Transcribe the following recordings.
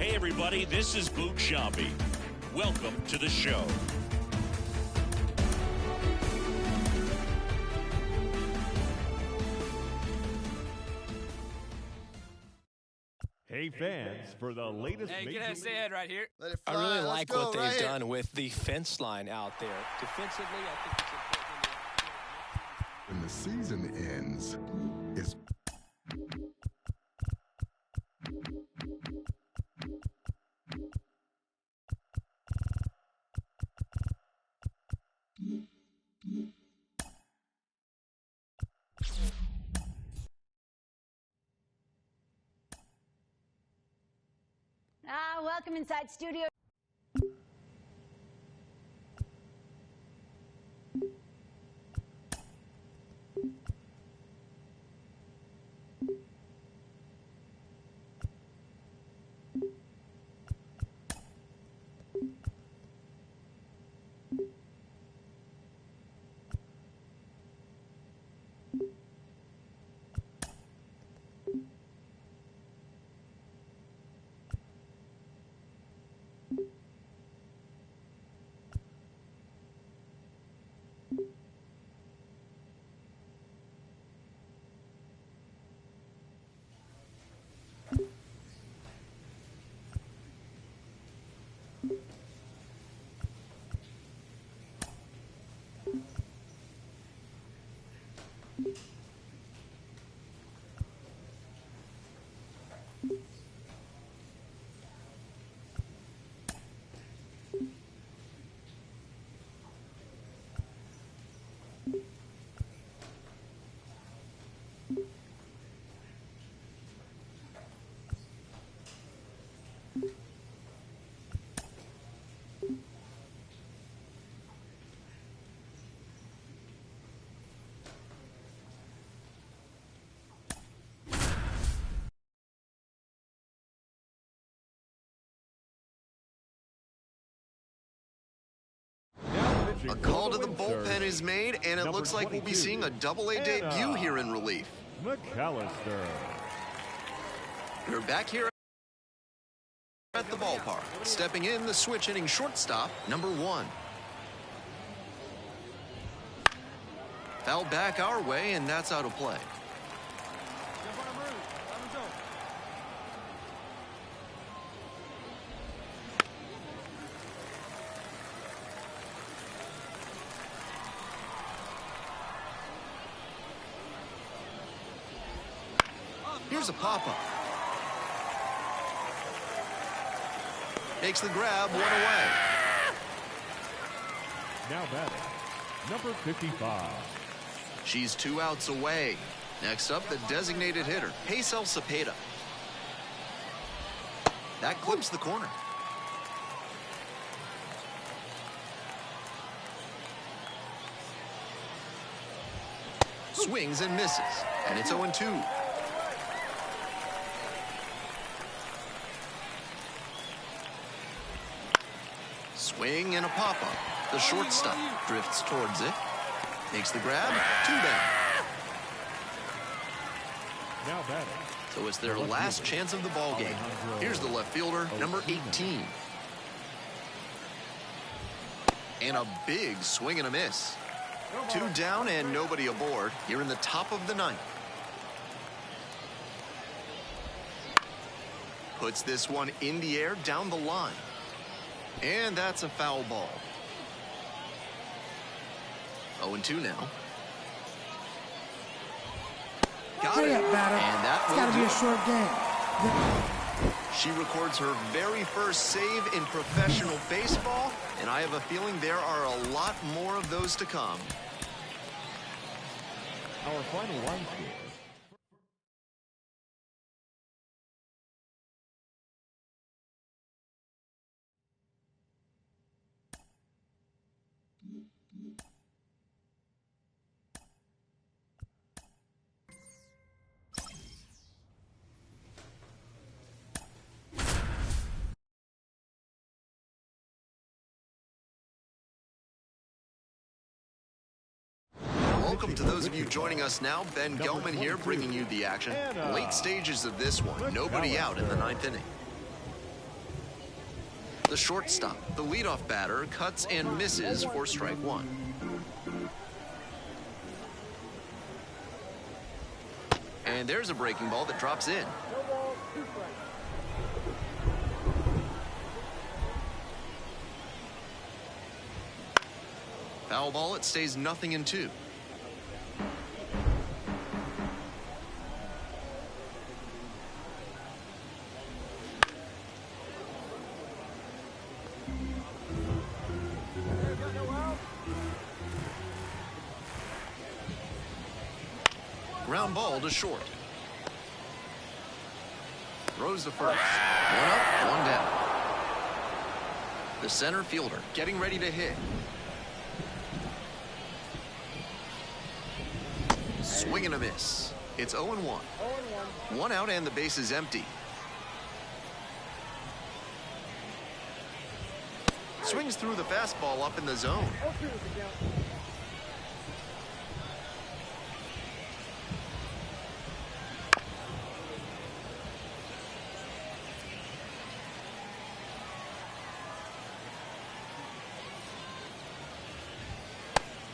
Hey everybody, this is Boog Shambi. Welcome to the show. Hey fans, for the latest Get us ahead right here. Let it fly. I really Let's like go, what they've right done with the fence line out there. Defensively, I think it's important. When the season ends, it's Welcome inside studio. A call to the bullpen is made, and it looks like we'll be seeing a Double-A debut here in relief. McAllister. We're back here at the ballpark. Stepping in, the switch-hitting shortstop, number 1. Foul back our way, and that's out of play. Here's a pop-up. Makes the grab, one away. Now batting, number 55. She's 2 outs away. Next up, the designated hitter, Hazel Cepeda. That clips the corner. Swings and misses, and it's 0-2. Swing and a pop-up. The shortstop drifts towards it. Makes the grab. 2 down. Now batting. So it's their last chance of the ball game. Here's the left fielder, number 18. And a big swing and a miss. 2 down and nobody aboard here in the top of the 9th. Puts this one in the air down the line. And that's a foul ball. 0-2 now. Got it. And that It's got to be a short game. She records her very first save in professional baseball, and I have a feeling there are a lot more of those to come. Our final line score. Welcome to those of you joining us now. Ben Gelman here, bringing you the action. Late stages of this one. Nobody out in the 9th inning. The shortstop, the leadoff batter, cuts and misses for strike one. And there's a breaking ball that drops in. Foul ball, it stays 0-2. Ground ball to short. Throws the first. One up, one down. The center fielder getting ready to hit. Swing and a miss. It's 0-1. One out and the base is empty. Swings through the fastball up in the zone.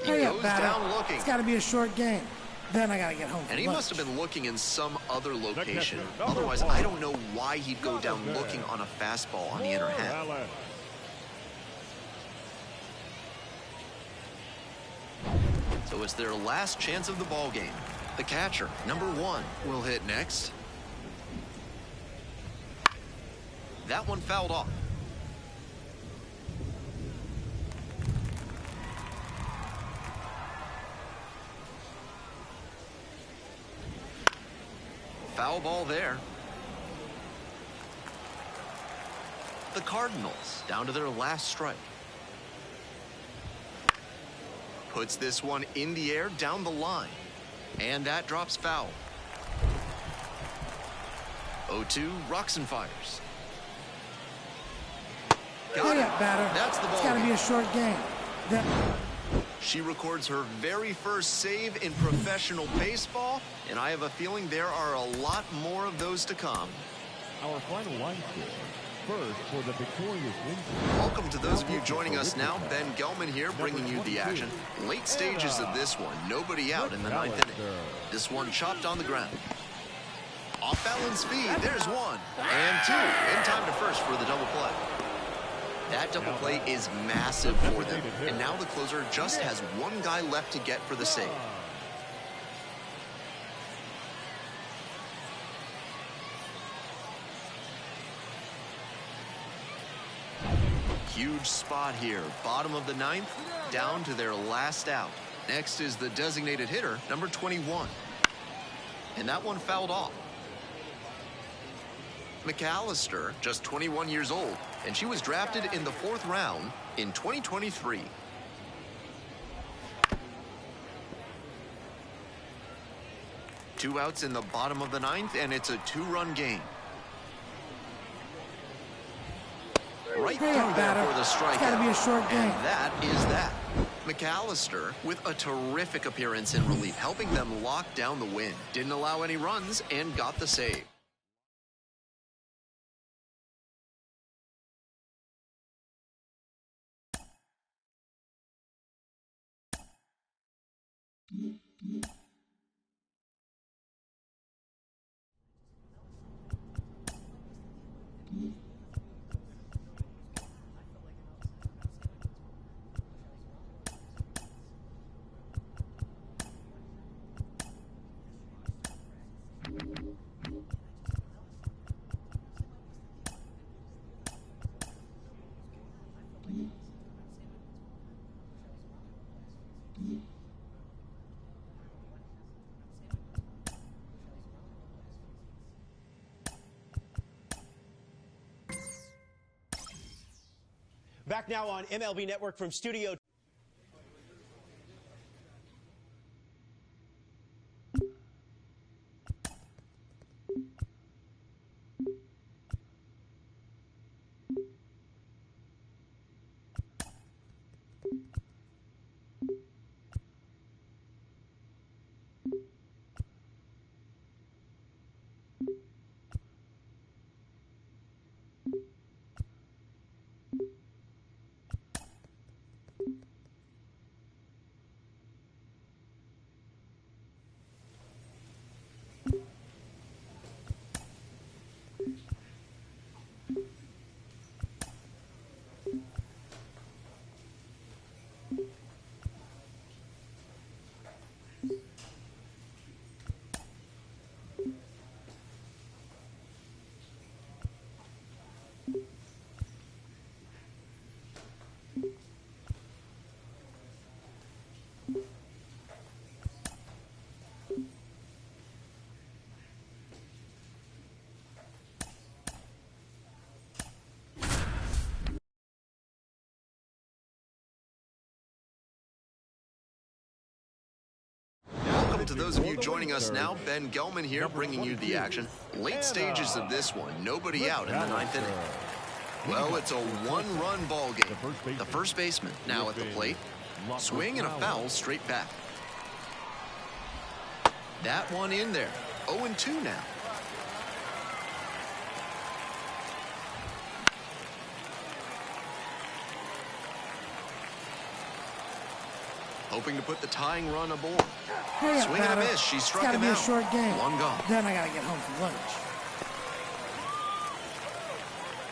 Hurry up, Goes batter. down looking. It's got to be a short game. Then I got to get home. And he must have been looking in some other location. Number Otherwise, one. I don't know why he'd go down looking on a fastball on the inner half. Allen. So it's their last chance of the ball game. The catcher, number 1, will hit next. That one fouled off. Foul ball there. The Cardinals down to their last strike. Puts this one in the air down the line. And that drops foul. 0-2, rocks and fires. Hurry up, batter. That's the ball It's got to game. be a short game. Then She records her very first save in professional baseball, and I have a feeling there are a lot more of those to come. Our final line score. First, for the victorious win. Welcome to those of you joining us now. Ben Gelman here, bringing you the action. Late stages of this one, nobody out in the ninth inning. This one chopped on the ground. Off balance speed, there's one. And two, in time to first for the double play. That double play is massive for them. And now the closer just has one guy left to get for the save. Huge spot here. Bottom of the ninth, down to their last out. Next is the designated hitter, number 21. And that one fouled off. McAllister, just 21 years old, and she was drafted in the 4th round in 2023. Two outs in the bottom of the ninth, and it's a 2-run game. Right through Hurry up, there batter. for the strikeout. It's gotta be a short game. And that is that. McAllister with a terrific appearance in relief, helping them lock down the win. Didn't allow any runs and got the save. Back now on MLB Network from Studio Welcome to those of you joining us now. Ben Gelman here, bringing you the action. Late stages of this one, nobody out in the ninth inning. Well, it's a one-run ball game. The first baseman now at the plate. Swing and a foul straight back. That one in there. 0-2 now. Hoping to put the tying run aboard. Hurry up, Swing and a batter. miss. She It's struck gotta him be out. a short game. One gone. Then I gotta get home for lunch.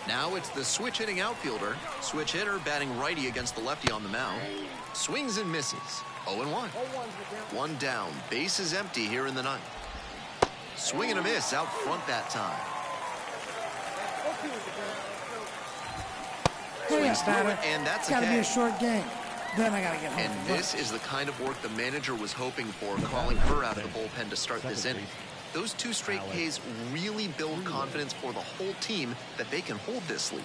Now it's the switch hitting outfielder. Switch hitter batting righty against the lefty on the mound. Swings and misses. 0-1. One down. Base is empty here in the ninth. Swing and a miss out front that time. Hurry Swings up, through batter. it, and that's It's a gotta be K. a short game. Then I gotta get home And for this lunch. is the kind of work the manager was hoping for, calling her out of the bullpen to start this inning. Those two straight Ks really build confidence for the whole team that they can hold this lead.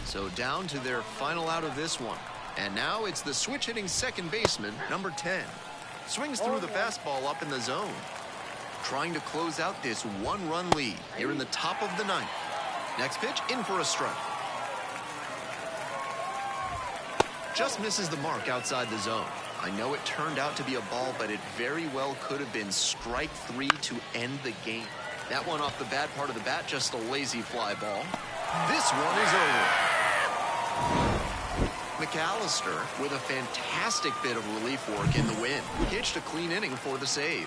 So down to their final out of this one. And now it's the switch hitting second baseman, number 10. Swings through the fastball up in the zone. Trying to close out this one-run lead here in the top of the ninth. Next pitch, in for a strike. Just misses the mark outside the zone. I know it turned out to be a ball, but it very well could have been strike 3 to end the game. That one off the bad part of the bat, just a lazy fly ball. This one is over. McAllister with a fantastic bit of relief work in the win. Pitched a clean inning for the save.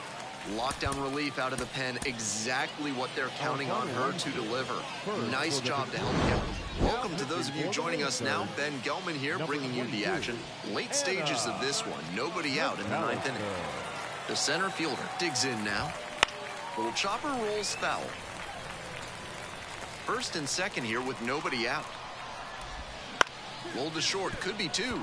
Lockdown relief out of the pen, exactly what they're counting on her to deliver. Nice job to help get them. Welcome to those of you joining us now. Ben Gelman here, bringing you the action. Late stages of this one, nobody out in the ninth inning. The center fielder digs in now. Little chopper rolls foul. First and second here with nobody out. Rolled to short, could be two.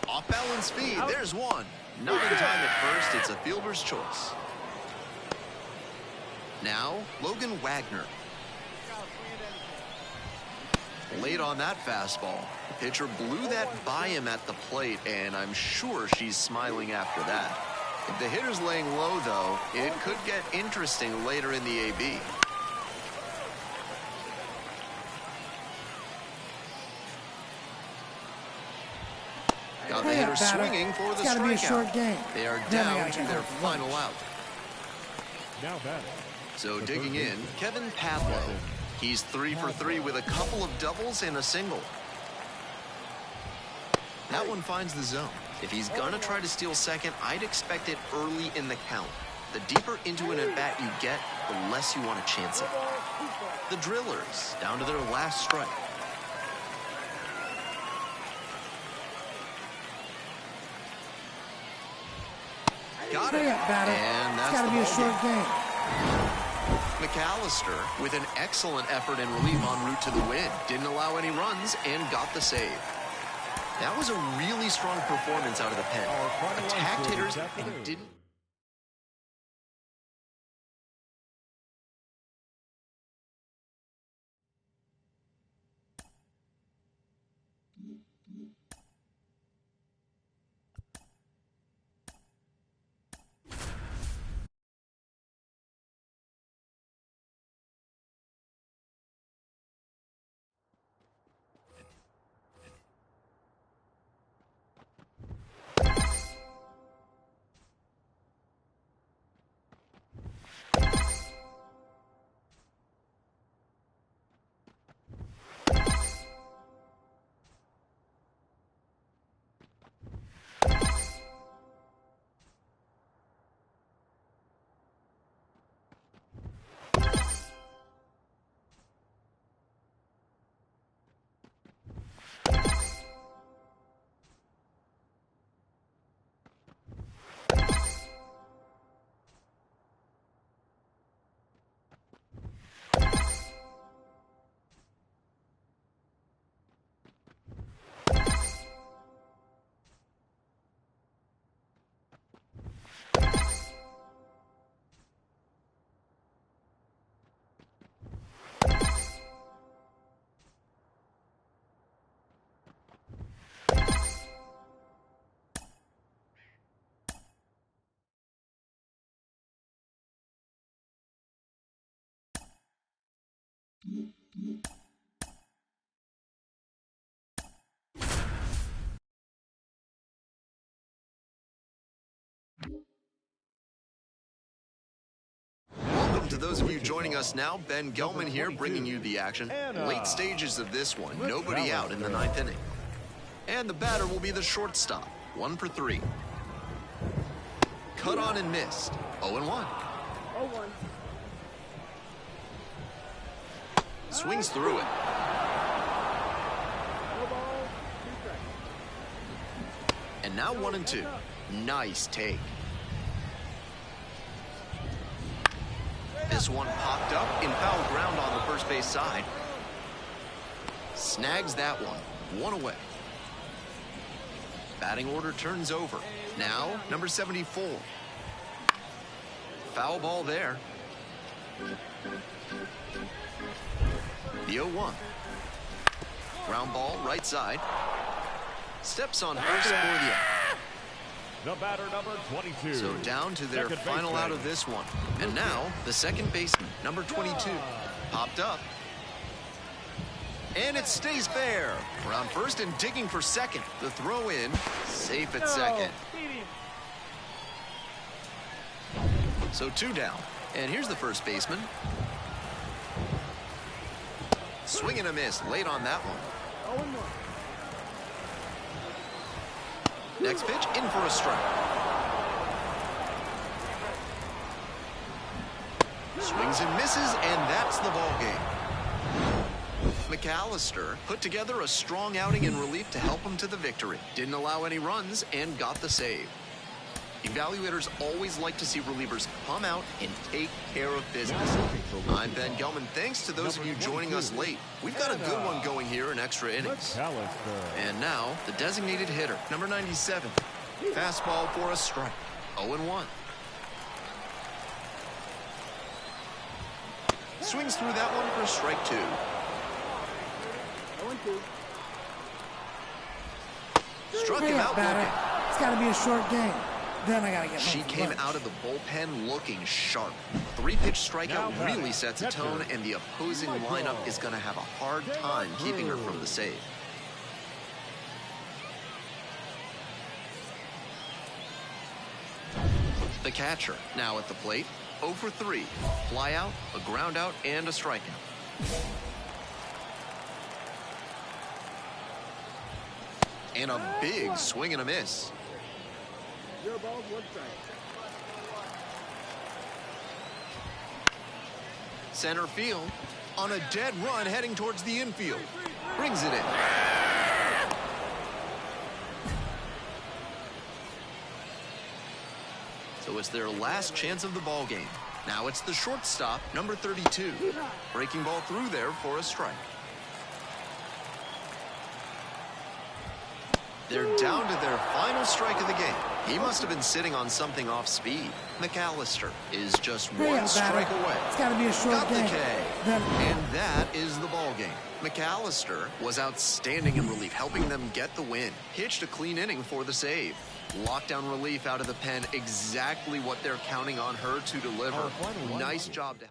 Off balance speed, there's one. Not in time at first, it's a fielder's choice. Now, Logan Wagner. Late on that fastball. The pitcher blew that by him at the plate, and I'm sure she's smiling after that. If the hitter's laying low, though, it could get interesting later in the AB. Got the hitter swinging for the It's gotta be a short strikeout. game. They are Then I down gotta to get their home for final lunch. out. Now batting. So digging in, Kevin Pavlo. He's 3 for 3 with a couple of doubles and a single. That one finds the zone. If he's gonna try to steal second, I'd expect it early in the count. The deeper into an at-bat you get, the less you want to chance it. The Drillers down to their last strike. Got it. Hurry up, batter. And It's that's gotta the be a ball short game. game. McAllister with an excellent effort and relief en route to the win. Didn't allow any runs and got the save. That was a really strong performance out of the pen. Attacked hitters and didn't. Welcome to those of you joining us now. Ben Gelman here, bringing you the action. Late stages of this one, nobody out in the 9th inning. And the batter will be the shortstop, 1 for 3. Cut on and missed, 0-1. Swings through it. And now 1-2. Nice take. This one popped up in foul ground on the first base side. Snags that one. 1 away. Batting order turns over. Now, number 74. Foul ball there. The 0-1. Ground ball, right side. Steps on first for the out. The batter, number 22. So down to their Second final baseman. out of this one. And now, the second baseman, number 22. Popped up. And it stays fair. Around first and digging for second. The throw in, safe at second. So 2 down. And here's the first baseman. Swing and a miss late on that one. Next pitch, in for a strike. Swings and misses, and that's the ball game. McAllister put together a strong outing in relief to help him to the victory. Didn't allow any runs and got the save. Evaluators always like to see relievers come out and take care of business. I'm Ben Gelman. Thanks to those of you joining us late. We've got a good one going here in extra innings. And now, the designated hitter, number 97. Fastball for a strike. 0-1. Swings through that one for strike 2. Struck him out looking. It's got to be a short game. Then I got to get home. She for came lunch. out of the bullpen looking sharp. 3-pitch strikeout really sets a tone, and the opposing lineup is going to have a hard time keeping her from the save. The catcher now at the plate. 0 for 3. Fly out, a ground out, and a strikeout. And a big swing and a miss. Center field on a dead run heading towards the infield. Brings it in. So it's their last chance of the ball game. Now it's the shortstop, number 32. Breaking ball through there for a strike. They're down to their final strike of the game. He must have been sitting on something off speed. McAllister is just one strike away. It's got to be a short Got the game. K. Then And that is the ball game. McAllister was outstanding in relief, helping them get the win. Pitched a clean inning for the save. Lockdown relief out of the pen, exactly what they're counting on her to deliver. Nice job to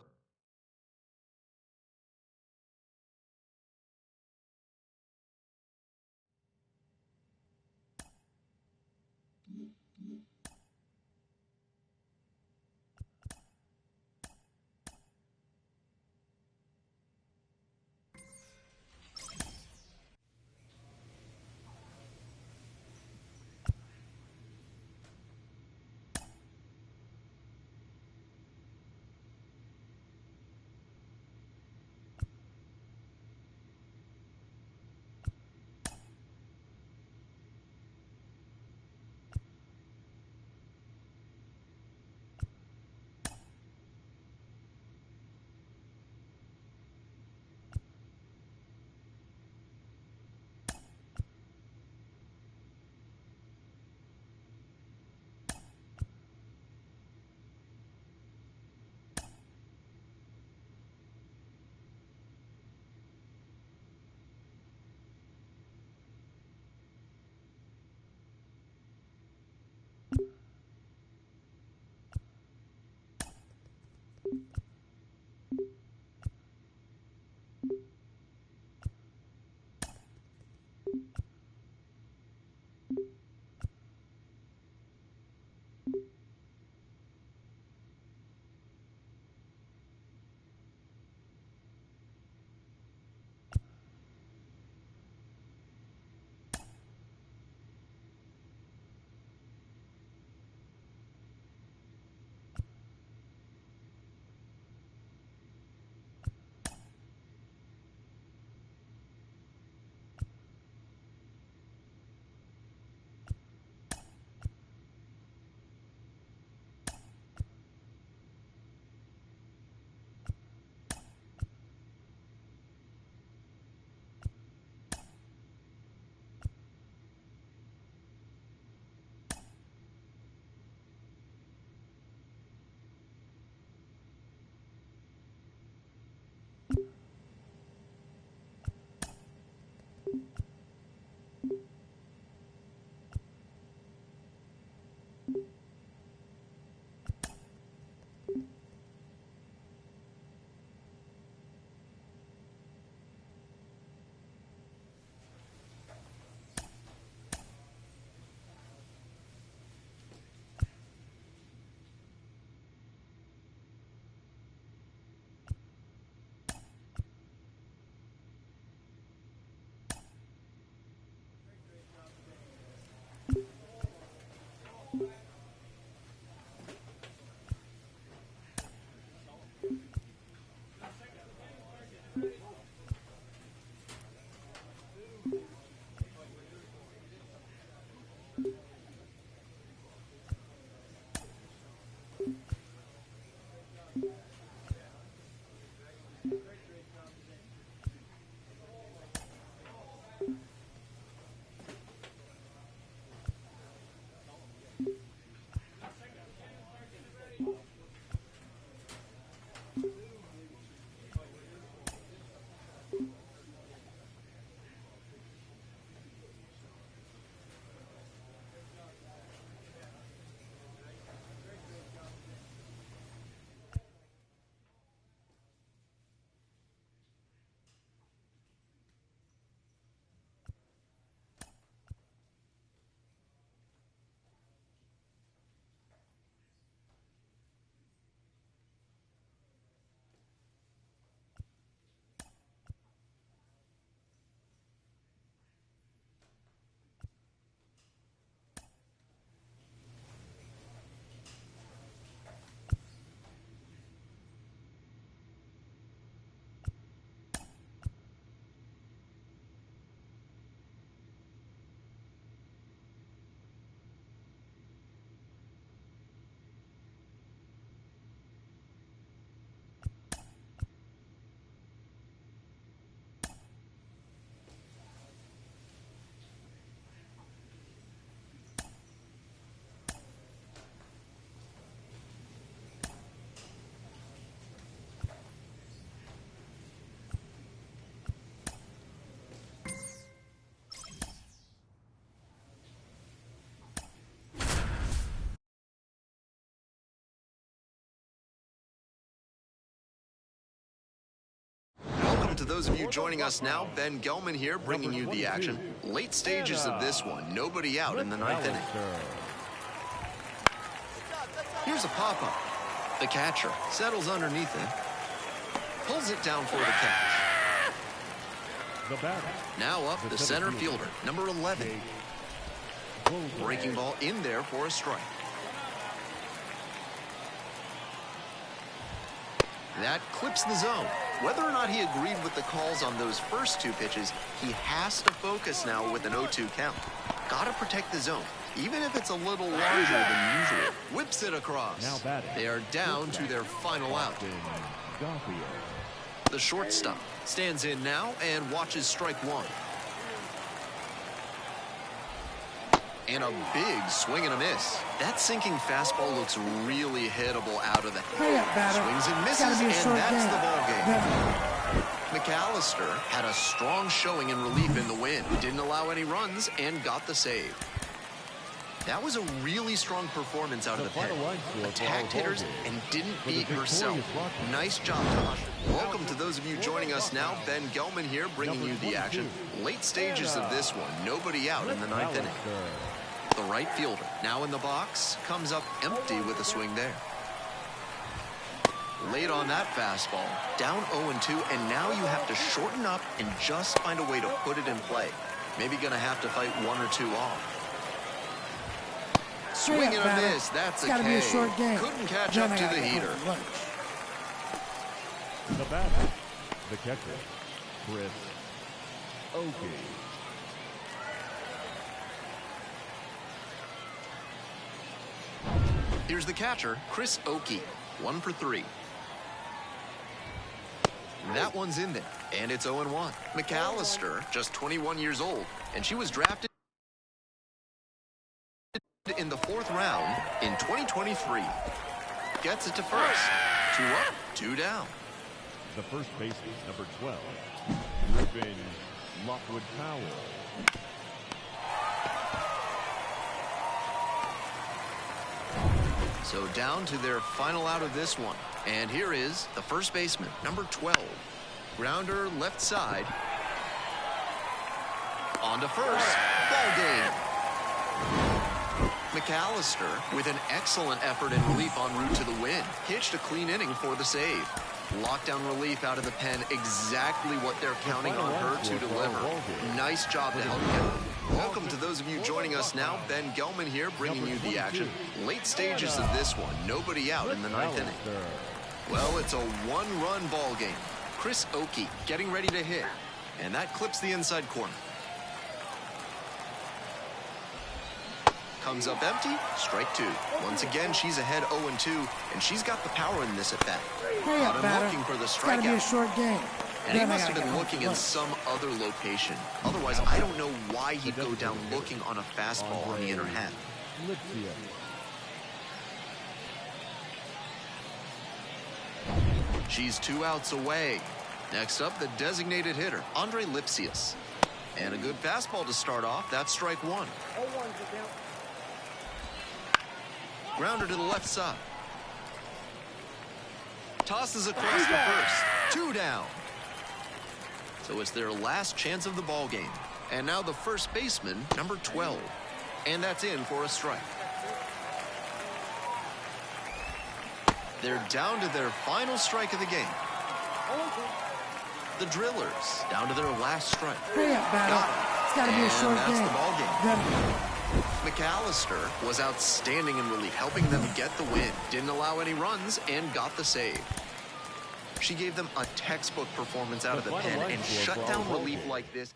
To those of you joining us now, Ben Gelman here, bringing you the action. Late stages of this one, nobody out in the ninth inning. Here's a pop-up. The catcher settles underneath it, pulls it down for the catch. Now up the center fielder, number 11. Breaking ball in there for a strike. That clips the zone. Whether or not he agreed with the calls on those first two pitches, he has to focus now with an 0-2 count. Gotta protect the zone, even if it's a little larger than usual. Whips it across. They are down to their final out. The shortstop stands in now and watches strike one. And a big swing and a miss. That sinking fastball looks really hittable out of the head. Swings and misses, and that's the ball game. McAllister had a strong showing in relief in the win. Didn't allow any runs and got the save. That was a really strong performance out of the pen. Attacked hitters and didn't beat herself. Nice job to usher. Welcome to those of you joining us now. Ben Gelman here, bringing you the action. Late stages of this one, nobody out in the ninth inning. The right fielder, now in the box, comes up empty with a swing there. Late on that fastball, down 0-2, and now you have to shorten up and just find a way to put it in play. Maybe gonna have to fight one or two off. Swinging on this, that's a K. Be a short game. Couldn't catch up to the heater. The batter, the catcher, Chris Oakey. Here's the catcher, Chris Oakey, 1 for 3. That one's in there, and it's 0-1. McAllister, just 21 years old, and she was drafted in the 4th round in 2023. Gets it to first. 2 up, 2 down. The first baseman, number 12, Griffin Lockwood Powell. So down to their final out of this one. And here is the first baseman, number 12. Grounder left side. On to first. Ball game. McAllister with an excellent effort and relief en route to the win. Pitched a clean inning for the save. Lockdown relief out of the pen, exactly what they're counting on her to deliver. Nice job to help get. Welcome to those of you joining us now. Ben Gelman here, bringing you the action. Late stages of this one, nobody out in the ninth inning. Well, it's a one-run ball game. Chris Oakey getting ready to hit, and that clips the inside corner. Comes up empty, strike 2. Once again, she's ahead 0-2, and she's got the power in this at bat. Got him looking for the strikeout. It's got to be a short game. And he must have been looking in some other location. Otherwise, I don't know why he'd go down looking on a fastball on the inner half. She's 2 outs away. Next up, the designated hitter, Andre Lipsius. And a good fastball to start off. That's strike 1. Grounder to the left side. Tosses across the first. 2 down. So it's their last chance of the ball game. And now the first baseman, number 12. And that's in for a strike. They're down to their final strike of the game. The Drillers down to their last strike. It's got to be a short game. That's game. the ball game. McAllister was outstanding in relief, helping them get the win. Didn't allow any runs and got the save. She gave them a textbook performance out of the pen and shut down relief like this.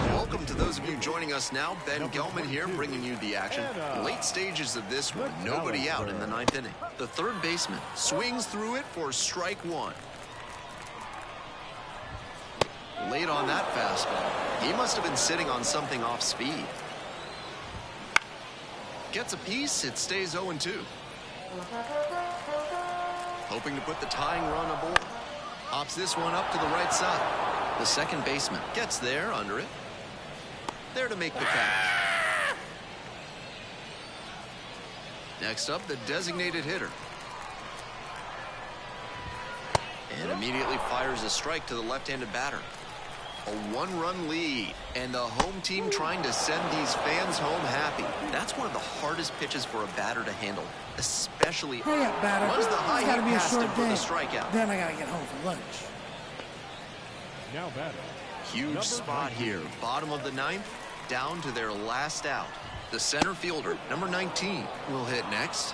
Welcome to those of you joining us now. Ben Gelman here, bringing you the action. Late stages of this one, nobody out in the ninth inning. The third baseman swings through it for strike 1. Late on that fastball. He must have been sitting on something off speed. Gets a piece, it stays 0-2. Hoping to put the tying run aboard. Hops this one up to the right side. The second baseman gets there under it. There to make the catch. Next up, the designated hitter. And immediately fires a strike to the left-handed batter. A one-run lead, and the home team trying to send these fans home happy. That's one of the hardest pitches for a batter to handle, especially Hurry up, batter. runs the high It's gotta hit be a past him short for the game. strikeout. Then I gotta get home for lunch. Now batting. Huge Number spot 19. here, bottom of the ninth, down to their last out. The center fielder, number 19, will hit next.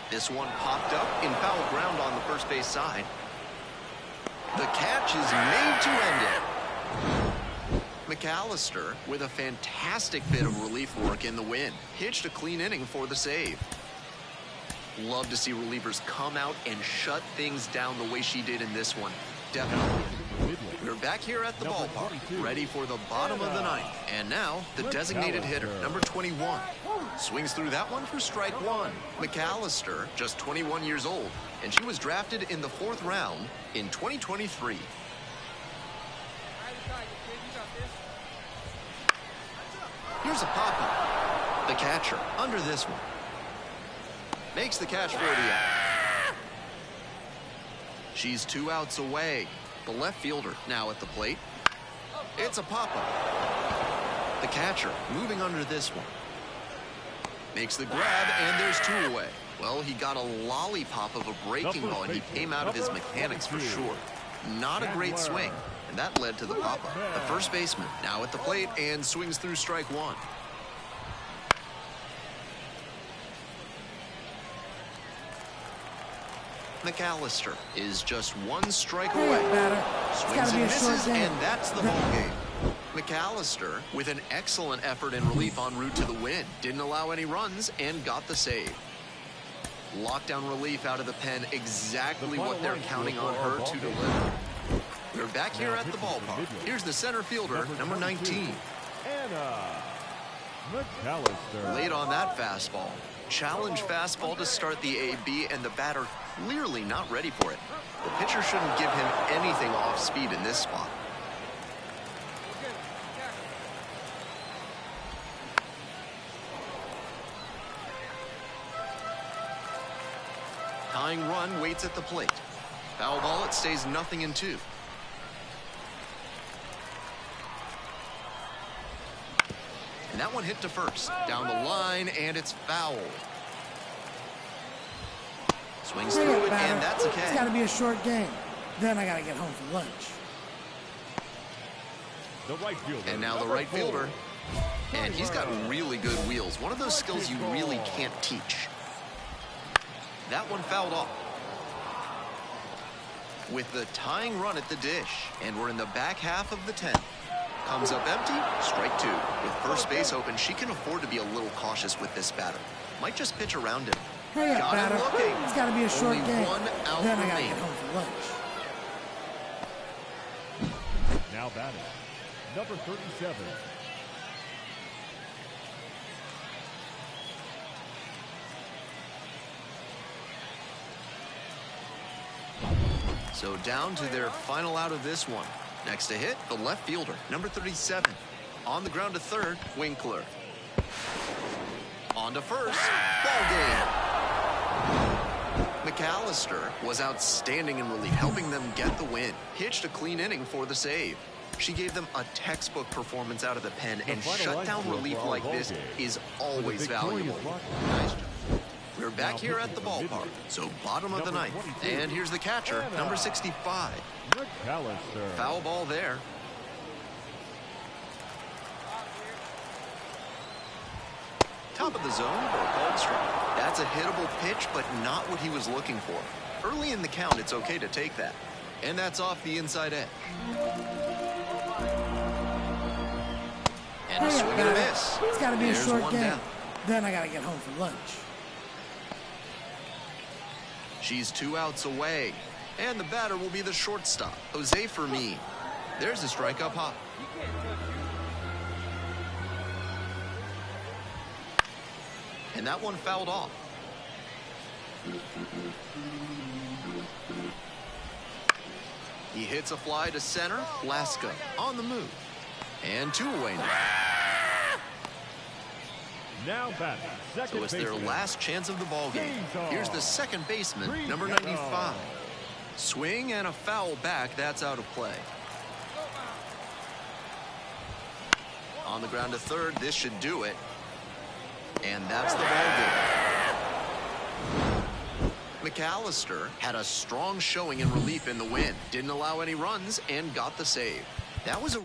This one popped up in foul ground on the first base side. The catch is made to end it. McAllister with a fantastic bit of relief work in the win. Pitched a clean inning for the save. Love to see relievers come out and shut things down the way she did in this one. Definitely. We're back here at the ballpark, ready for the bottom of the ninth. And now, the designated hitter, number 21. Swings through that one for strike one. McAllister, just 21 years old, and she was drafted in the 4th round in 2023. Here's a pop-up. The catcher, under this one. Makes the catch for the out. She's 2 outs away. The left fielder now at the plate. It's a pop-up. The catcher moving under this one. Makes the grab, and there's 2 away. Well, he got a lollipop of a breaking ball, and he came out of his mechanics for sure. Not a great swing, and that led to the pop-up. The first baseman now at the plate and swings through strike one. McAllister is just 1 strike away. Swings and misses, and that's the ball game. McAllister with an excellent effort and relief en route to the win. Didn't allow any runs and got the save. Lockdown relief out of the pen, exactly what they're counting on her to deliver. We're back here at the ballpark. Here's the center fielder, number 19. McAllister. Late on that fastball. Challenge fastball to start the AB, and the batter clearly not ready for it. The pitcher shouldn't give him anything off speed in this spot. Tying run waits at the plate. Foul ball, it stays 0-2. And that one hit to first. Down the line, and it's foul. Swings through it, and that's a K. It's gotta be a short game. Then I gotta get home for lunch. The right fielder. And now the right fielder. And he's got really good wheels. One of those skills you really can't teach. That one fouled off. With the tying run at the dish. And we're in the back half of the 10th. Comes up empty, strike 2. With first base open, she can afford to be a little cautious with this batter. Might just pitch around him. Hurry up, Got him batter. looking. It's gotta be a short Only game. 1 out Then I gotta remaining. get home for lunch. Now batting. Number 37. So down to their final out of this one. Next to hit, the left fielder, number 37. On the ground to third, Winkler. On to first, ball game. McAllister was outstanding in relief, helping them get the win. Pitched a clean inning for the save. She gave them a textbook performance out of the pen, and shutdown relief like this is always valuable. Nice job. We're back here at the ballpark, so bottom of the ninth. And here's the catcher, number 65. McAllister. Foul ball there. Top of the zone for a called strike. That's a hittable pitch, but not what he was looking for. Early in the count, it's okay to take that. And that's off the inside edge. And a swing and a miss. It's gotta be a There's short one game. down. Then I gotta get home for lunch. She's 2 outs away. And the batter will be the shortstop, Jose Fermin. There's a strike up high. And that one fouled off. He hits a fly to center. Laska on the move. And two away now. Now batting, second So it's their baseman. last chance of the ball game. Here's the second baseman, number 95. Swing and a foul back. That's out of play. On the ground to third. This should do it. And that's the ball game. McAllister had a strong showing in relief in the win. Didn't allow any runs and got the save. That was a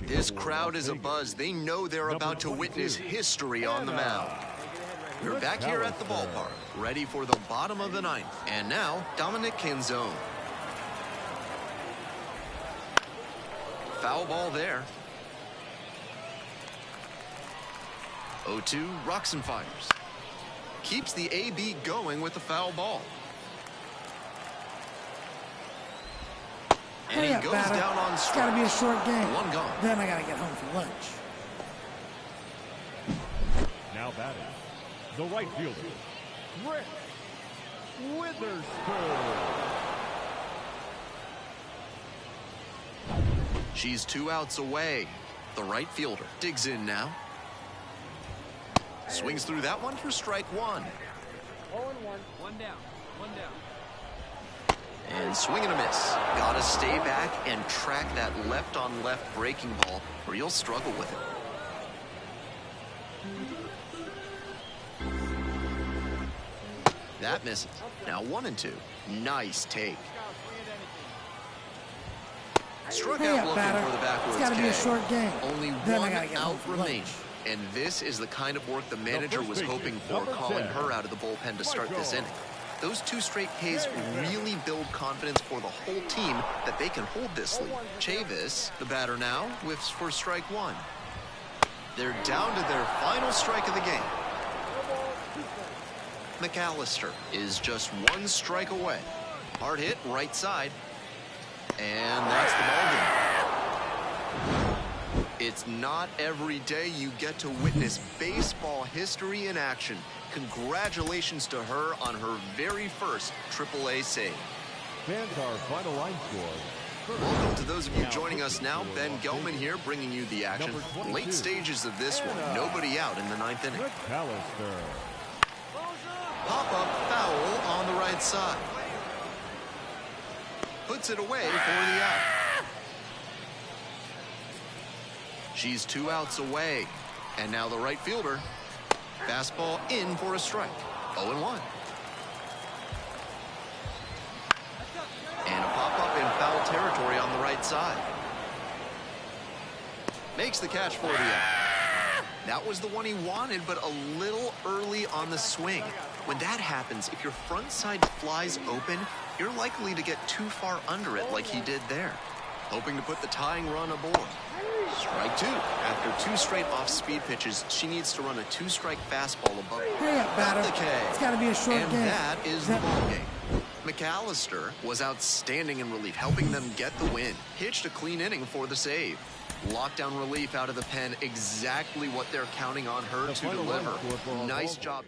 This crowd is abuzz. They know they're about to witness history on the mound. We're back here at the ballpark, ready for the bottom of the ninth. And now, Dominic Canzone. Foul ball there. 0-2, rocks and fires. Keeps the AB going with the foul ball. And he goes down on strike. It's got to be a short game. One gone. Then I got to get home for lunch. Now batting, the right fielder, Rick Witherspoon. She's 2 outs away. The right fielder digs in now. Swings through that one for strike one. 0-1. One down. And swing and a miss. Gotta stay back and track that left-on-left breaking ball, or you'll struggle with it. That misses. Now 1-2. Nice take. Struck Hey, out looking batter. for the backwards It's got to be a K. short game. Only Then I one gotta get home out for remains. lunch. And this is the kind of work the manager first was baseman, hoping for, number calling 10. her out of the bullpen to start this inning. Those 2 straight Ks really build confidence for the whole team that they can hold this lead. Chavis, the batter now, whiffs for strike one. They're down to their final strike of the game. McAllister is just 1 strike away. Hard hit, right side. And that's the ballgame. It's not every day you get to witness baseball history in action. Congratulations to her on her very first AAA save. Fans, our final line score. Welcome to those of you joining us now. Ben Gelman here, bringing you the action. Late stages of this one. Nobody out in the 9th inning. McAllister. Pop-up foul on the right side. Puts it away for the out. She's 2 outs away. And now the right fielder. Fastball in for a strike. 0-1. And a pop-up in foul territory on the right side. Makes the catch for the out. That was the one he wanted, but a little early on the swing. When that happens, if your front side flies open, you're likely to get too far under it like he did there. Hoping to put the tying run aboard. Strike 2. After 2 straight off-speed pitches, she needs to run a 2-strike fastball above. Hurry up, batter. The K. It's got to be a short and game. that is the ball game. McAllister was outstanding in relief, helping them get the win. Pitched a clean inning for the save. Lockdown relief out of the pen, exactly what they're counting on her to deliver. Nice job.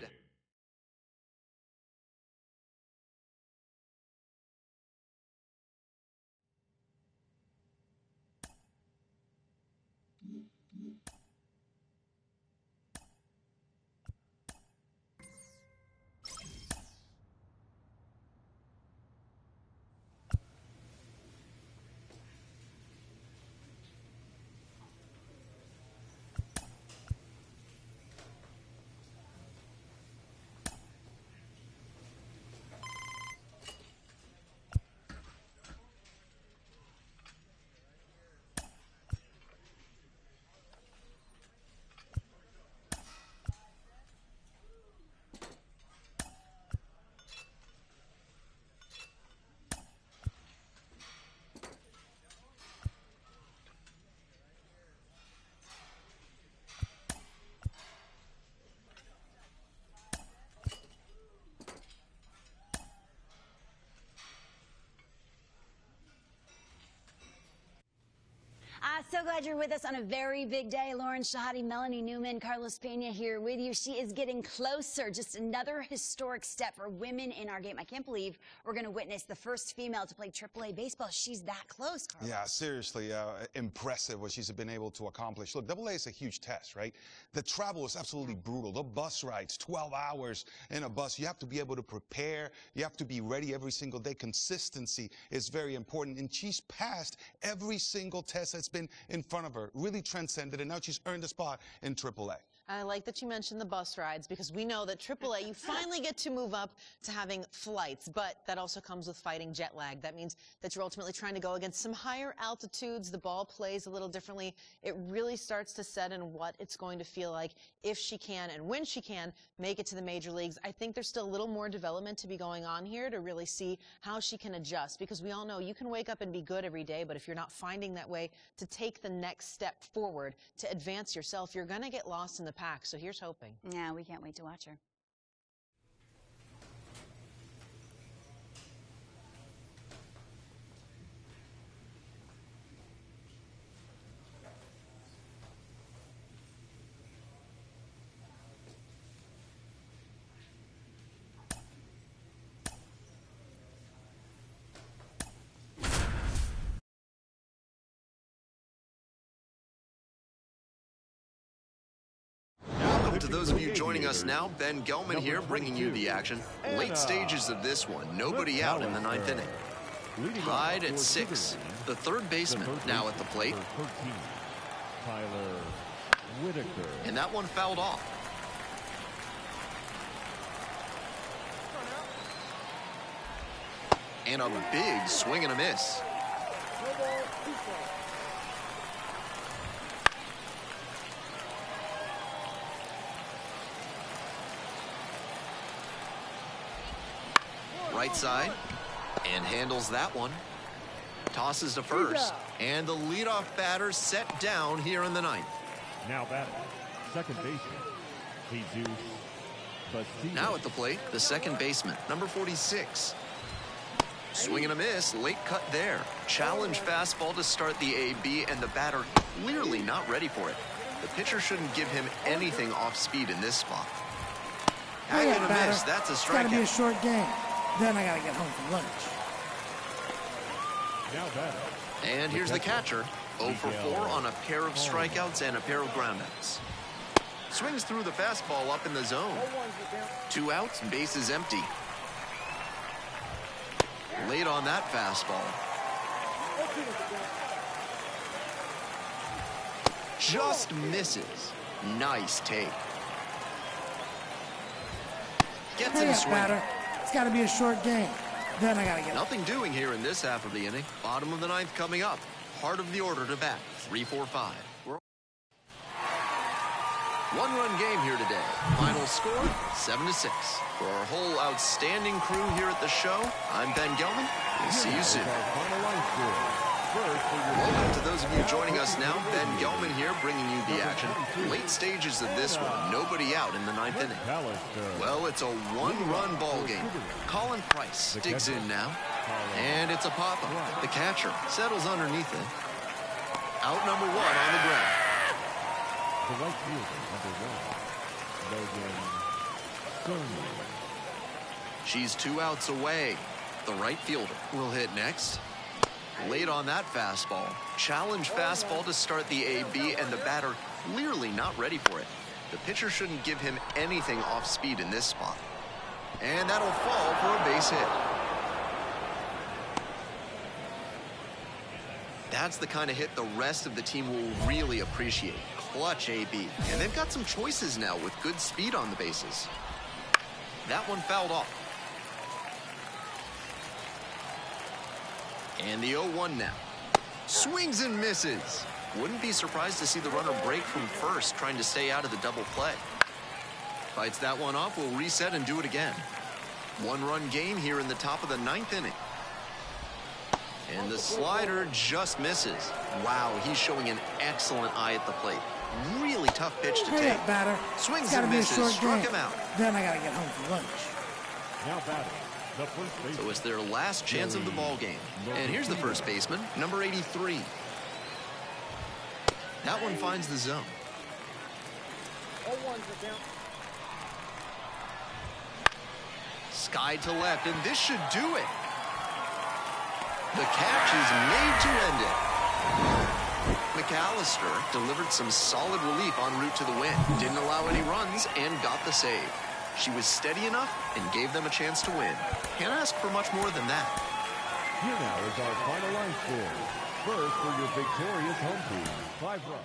So glad you're with us on a very big day. Lauren Shahadi, Melanie Newman, Carlos Pena here with you. She is getting closer. Just another historic step for women in our game. I can't believe we're going to witness the first female to play AAA baseball. She's that close, Carlos. Yeah, seriously, impressive what she's been able to accomplish. Look, AA is a huge test, right? The travel is absolutely brutal. The bus rides, 12 hours in a bus. You have to be able to prepare. You have to be ready every single day. Consistency is very important. And she's passed every single test that's been in front of her, really transcended, and now she's earned a spot in AAA. I like that you mentioned the bus rides, because we know that AAA, you finally get to move up to having flights, but that also comes with fighting jet lag. That means that you're ultimately trying to go against some higher altitudes. The ball plays a little differently. It really starts to set in what it's going to feel like if she can and when she can make it to the major leagues. I think there's still a little more development to be going on here to really see how she can adjust, because we all know you can wake up and be good every day, but if you're not finding that way to take the next step forward to advance yourself, you're going to get lost in the pack. So here's hoping. Yeah, we can't wait to watch her. To those of you joining us now, Ben Gelman here bringing you the action. Late stages of this one, nobody out in the 9th inning. Tied at 6. The third baseman now at the plate. Tyler Whitaker. And that one fouled off. And a big swing and a miss. Right side, and handles that one. Tosses to first, and the leadoff batter set down here in the 9th. Now batting, second baseman, Jesus Basilio. Now at the plate, the second baseman, number 46. Swing and a miss, late cut there. Challenge fastball to start the AB, and the batter clearly not ready for it. The pitcher shouldn't give him anything off speed in this spot. Hang and a miss, that's a It's got to be a strikeout. short game. Then I got to get home for lunch. Now batting. And here's the catcher, 0 for 4 on a pair of strikeouts and a pair of groundouts. Swings through the fastball up in the zone. 2 outs, bases empty. Late on that fastball. just misses. Nice take. Gets Hurry him up, swinging. batter. It's got to be a short game. Then I got to get Nothing doing here in this half of the inning. Bottom of the ninth coming up. Heart of the order to bat. 3-4-5. One-run game here today. Final score, 7-6. For our whole outstanding crew here at the show, I'm Ben Gelman. We'll see you soon. Welcome to those of you joining us now. Ben Gelman here, bringing you the action. Late stages of this one, nobody out in the ninth inning. Well, it's a one-run ball game. Colin Price digs in now, and it's a pop-up. The catcher settles underneath it. Out number one on the ground. The right fielder, number 1, Logan Gurney. She's 2 outs away. The right fielder will hit next. Late on that fastball. Challenge fastball to start the AB, and the batter clearly not ready for it. The pitcher shouldn't give him anything off speed in this spot. And that'll fall for a base hit. That's the kind of hit the rest of the team will really appreciate. Clutch AB. And they've got some choices now with good speed on the bases. That one fouled off. And the 0-1 now. Swings and misses. Wouldn't be surprised to see the runner break from first, trying to stay out of the double play. Fights that one off, will reset and do it again. One-run game here in the top of the ninth inning. And the slider just misses. Wow, he's showing an excellent eye at the plate. Really tough pitch to Hurry take. up, batter. Swings It's gotta and be a misses, short struck game. him out. Then I got to get home for lunch. Now batting, the first baseman. So it's their last chance of the ball game. And here's the first baseman, number 83. That one finds the zone. Sky to left, and this should do it. The catch is made to end it. McAllister delivered some solid relief en route to the win. Didn't allow any runs and got the save. She was steady enough and gave them a chance to win. Can't ask for much more than that. Here now is our final line score. First for your victorious home team, 5 runs.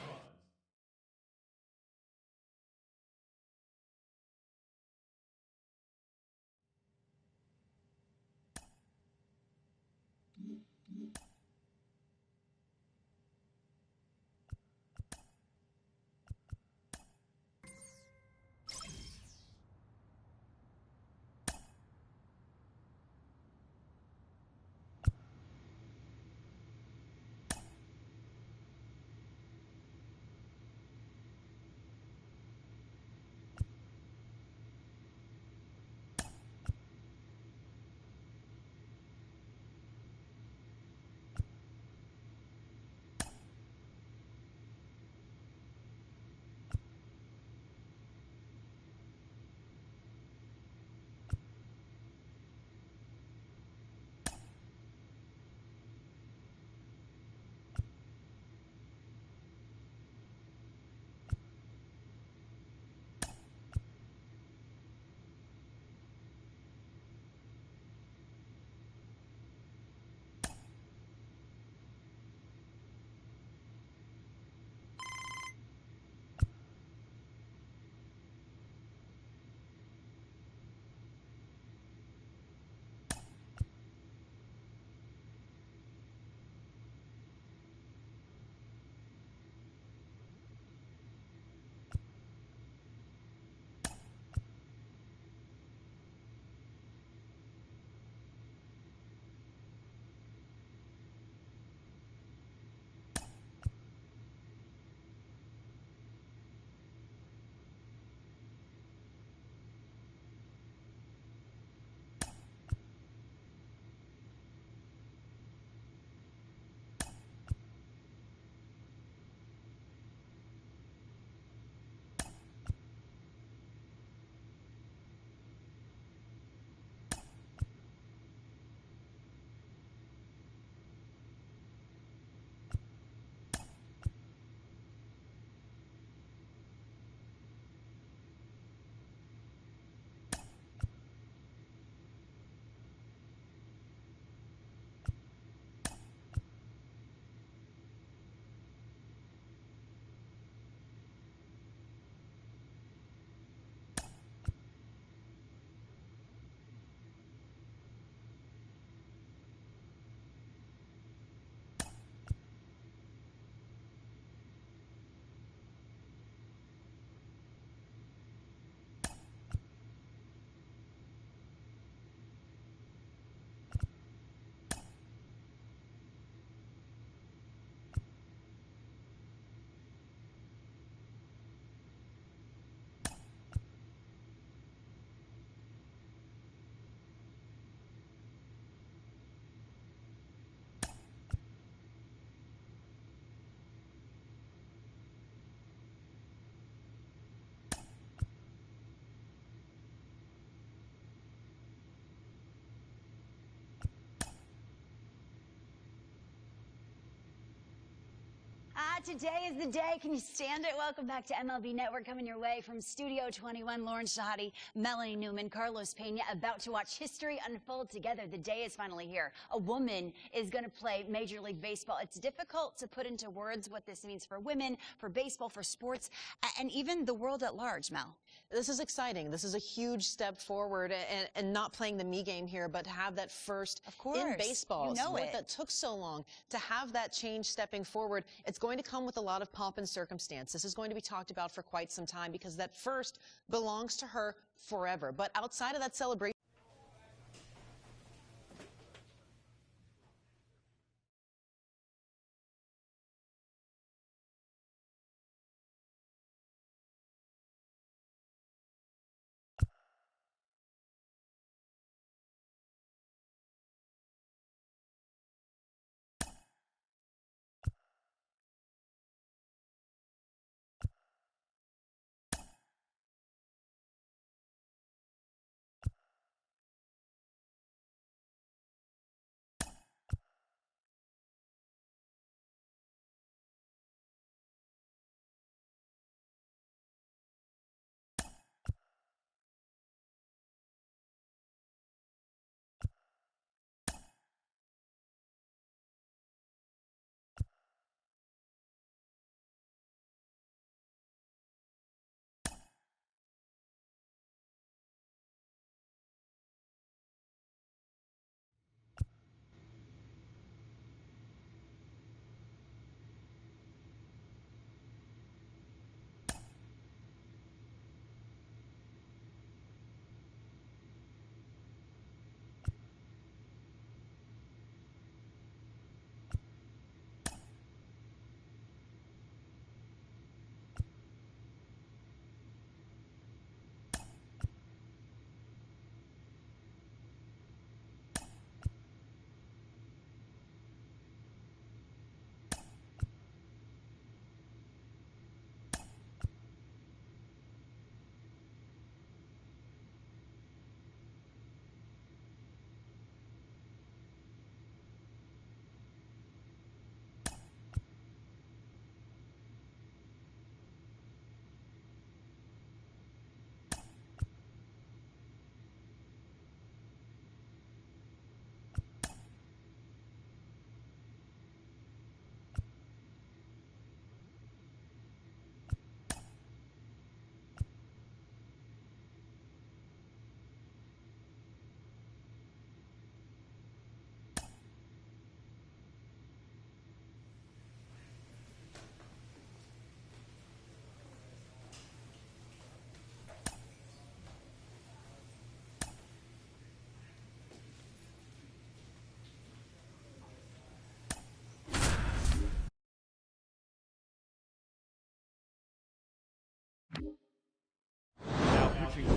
Today is the day. Can you stand it? Welcome back to MLB Network, coming your way from Studio 21. Lauren Shahadi, Melanie Newman, Carlos Pena, about to watch history unfold together. The day is finally here. A woman is going to play Major League Baseball. It's difficult to put into words what this means for women, for baseball, for sports, and even the world at large, Mel. This is exciting. This is a huge step forward, and not playing the me game here, but to have that first in baseball. You know that took so long to have that change stepping forward. It's going to come with a lot of pomp and circumstance. This is going to be talked about for quite some time because that first belongs to her forever. But outside of that celebration,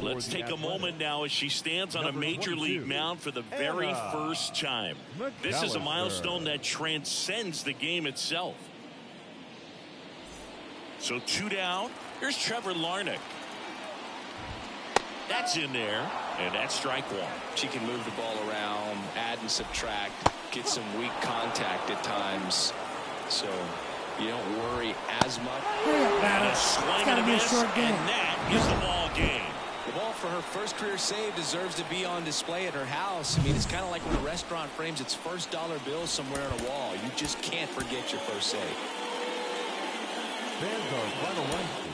Let's take a moment now as she stands on a major league mound for the very first time. This is a milestone that transcends the game itself. So 2 down. Here's Trevor Larnach. That's in there, and that's strike one. She can move the ball around, add and subtract, get some weak contact at times. So you don't worry as much. And a swing it's got to be a short game. And that is the ball game. The ball for her first career save deserves to be on display at her house. I mean, it's kind of like when a restaurant frames its first dollar bill somewhere on a wall. You just can't forget your first save. Fans are final run score.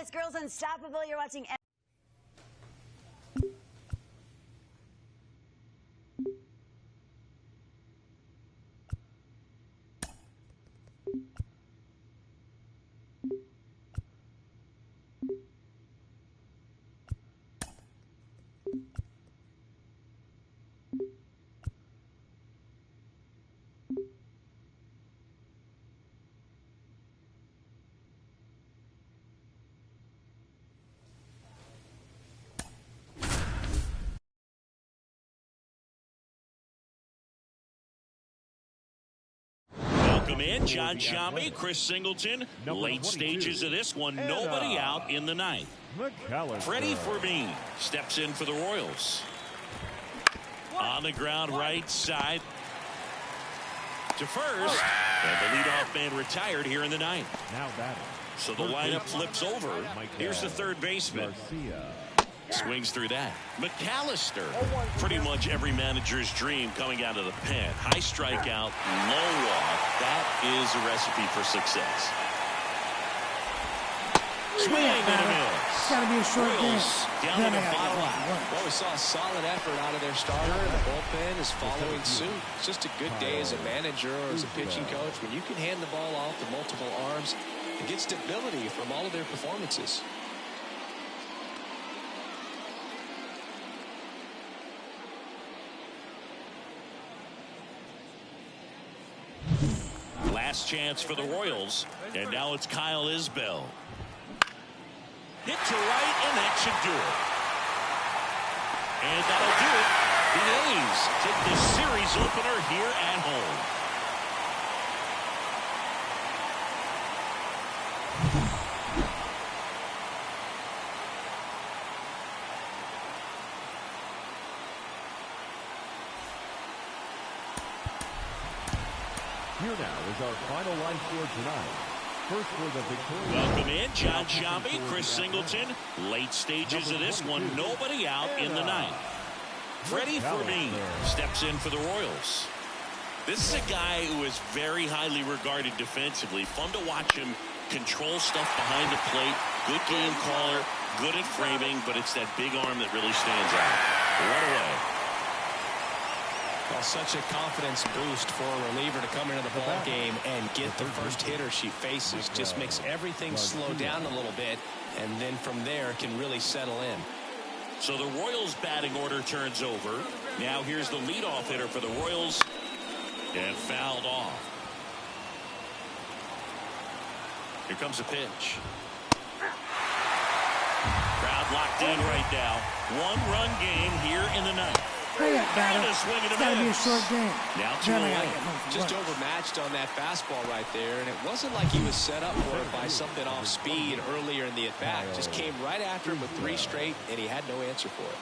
This girl's unstoppable. You're watching. Welcome in, John Sciambi, Chris Singleton. Late stages of this one, nobody out in the ninth. Freddie Fermin steps in for the Royals. On the ground, right side to first. And the leadoff man retired here in the ninth. Now batting. So the lineup flips over. Here's the third baseman. Swings through that. McAllister. Pretty much every manager's dream coming out of the pen. High strikeout, low walk. That is a recipe for success. Swing and a miss. It's got to be a short game. Down to the bottom out. Well, we saw a solid effort out of their starter, and the bullpen is following suit. It's just a good day as a manager or as a pitching coach when you can hand the ball off to multiple arms and get stability from all of their performances. Last chance for the Royals, and now it's Kyle Isbell. Hit to right, and that should do it. And that'll do it. The A's take the series opener here at home. Here now is our final line score tonight. First for the victory. Welcome in, John Sciambi, Chris Singleton. Late stages of this one, nobody out in the ninth. Freddie Fermin steps in for the Royals. This is a guy who is very highly regarded defensively. Fun to watch him control stuff behind the plate. Good game caller, good at framing, but it's that big arm that really stands out. What a way. Well, such a confidence boost for a reliever to come into the ball game and get the first hitter she faces. Just makes everything slow down a little bit, and then from there can really settle in. So the Royals batting order turns over. Now here's the leadoff hitter for the Royals, and fouled off. Here comes a pitch. Crowd locked in right now. One-run game here in the ninth. Hurry up, batter. It's got to be a short game. Now Then I gotta get home from Just work. overmatched on that fastball right there, and it wasn't like he was set up for it by something off speed earlier in the at-bat. Just came right after him with 3 straight, and he had no answer for it.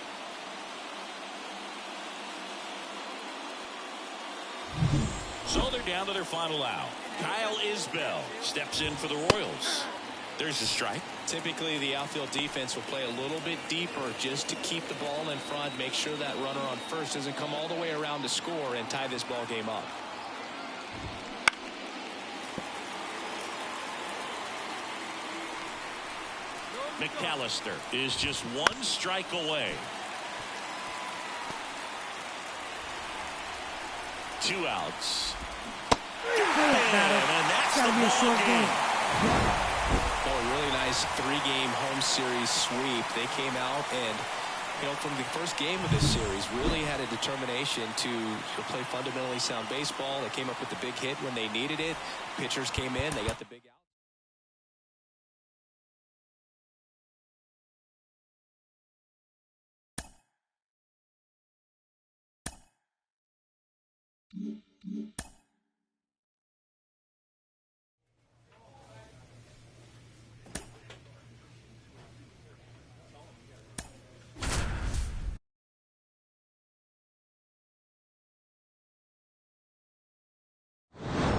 So they're down to their final out. Kyle Isbell steps in for the Royals. There's a strike. Typically, the outfield defense will play a little bit deeper just to keep the ball in front, make sure that runner on first doesn't come all the way around to score and tie this ball game up. McAllister is just 1 strike away. 2 outs. Hurry up, batter. And that's It's got to be a short game. Oh, a really nice 3-game home series sweep. They came out and, from the first game of this series, really had a determination to play fundamentally sound baseball. They came up with the big hit when they needed it. Pitchers came in. They got the big out.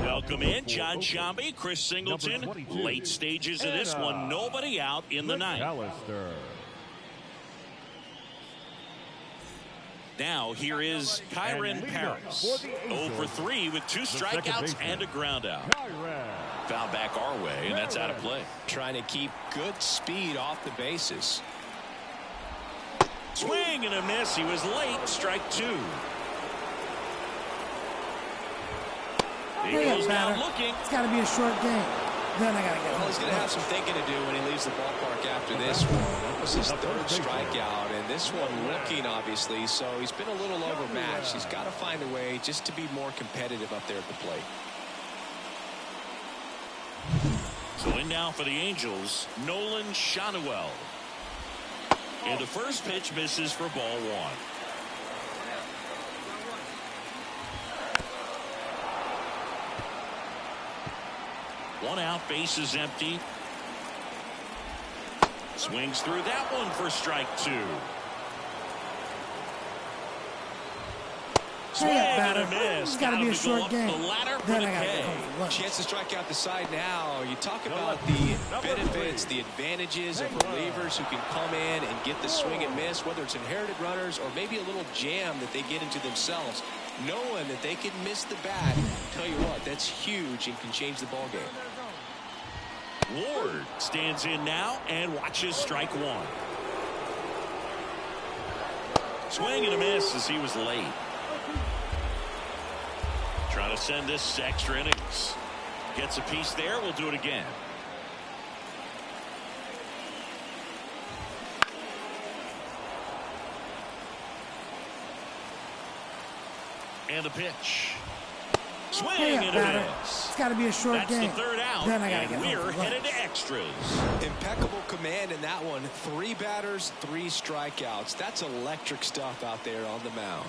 Welcome in, John Sciambi, Chris Singleton. Late stages of this one, nobody out in the ninth. McAllister. Now here is Kyron Paris. 0 for 3 with 2 strikeouts and a ground out. Foul back our way, and that's out of play. Trying to keep good speed off the bases. Swing and a miss. He was late. Strike 2. He goes down looking. It's got to be a short game. Then I got to get home. Well, he's going to have some thinking to do when he leaves the ballpark after this one. That was his 3rd strikeout, and this one looking, obviously, so he's been a little overmatched. He's got to find a way just to be more competitive up there at the plate. So in now for the Angels, Nolan Shanuel. And the first pitch misses for ball 1. One out, bases empty. Swings through that one for strike 2. Swing and a miss. It's got to be a short game. The ladder Then for I got to the get K. home for lunch. Chance to strike out the side now. You talk about the benefits, the advantages of relievers who can come in and get the swing and miss, whether it's inherited runners or maybe a little jam that they get into themselves. Knowing that they can miss the bat, tell you what, that's huge and can change the ball game. Ward stands in now and watches strike 1. Swing and a miss as he was late. Trying to send this extra innings. Gets a piece there. We'll do it again. And the pitch. Swing and a miss. It's got to be a short That's game. the third out. Then I got to get And home we're for lunch. headed to extras. Impeccable command in that one. 3 batters, 3 strikeouts. That's electric stuff out there on the mound.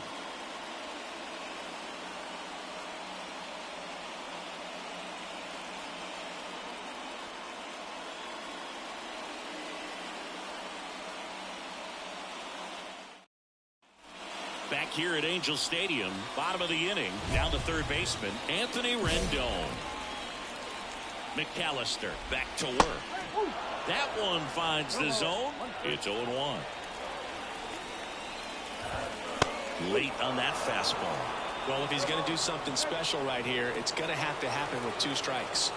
Back here at Angel Stadium, bottom of the inning, down to third baseman, Anthony Rendon. McAllister back to work. That one finds the zone. It's 0-1. Late on that fastball. Well, if he's going to do something special right here, it's going to have to happen with 2 strikes.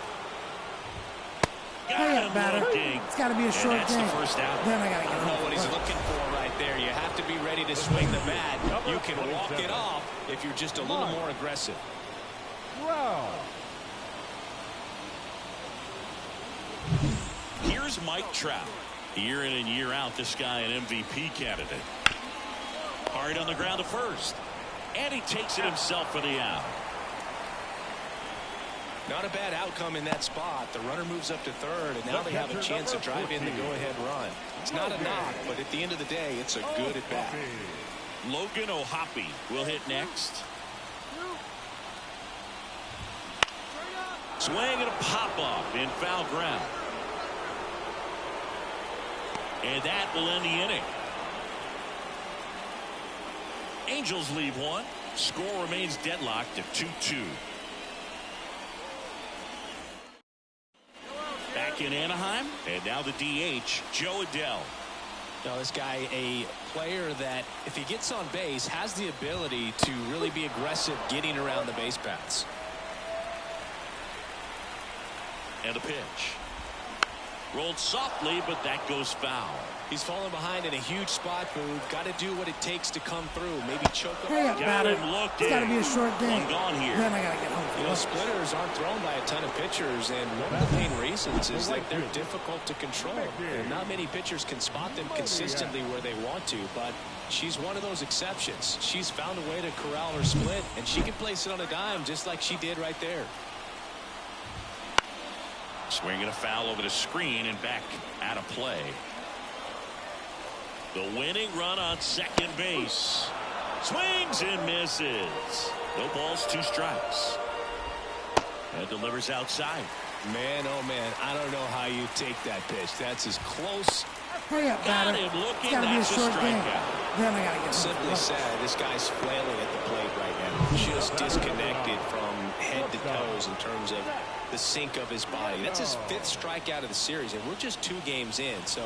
Got him looking. It's got to be a short that's game. the first out. Then I got to I get don't know home what for he's lunch. looking for right there. You have to be ready to swing the bat. You can walk it off if you're just a little more aggressive. Wow. Here's Mike Trout. Year in and year out, this guy an MVP candidate. Hard on the ground to first. And he takes it himself for the out. Not a bad outcome in that spot. The runner moves up to third, and now they have a chance to drive in the go-ahead run. It's not a knock, but at the end of the day, it's a good at-bat. Logan O'Hoppe will hit next. Swing and a pop-up in foul ground. And that will end the inning. Angels leave one. Score remains deadlocked at 2-2. Back in Anaheim, and now the DH, Joe Adell. Now, this guy, a player that, if he gets on base, has the ability to really be aggressive getting around the base paths. And a pitch. Rolled softly, but that goes foul. He's fallen behind in a huge spot move. Got to do what it takes to come through. Maybe choke up. Hurry up, Got batter. him looking. It's got to be a short game. One gone here. Then I got to get home for You know, lunch. splitters aren't thrown by a ton of pitchers, and one of the main reasons is that they're difficult to control. And not many pitchers can spot them consistently where they want to, but she's one of those exceptions. She's found a way to corral her split, and she can place it on a dime just like she did right there. Swinging a foul over the screen and back out of play. The winning run on second base. Swings and misses. No balls, 2 strikes. And delivers outside. Man, oh man, I don't know how you take that pitch. That's as close. Hurry up, Got batter. him looking. It's got to be a That's a short game. strikeout. Then I got to get home for Simply lunch. said, this guy's flailing at the plate right now. Just disconnected from head to toes in terms of the sink of his body. That's his 5th strikeout of the series, and we're just 2 games in. So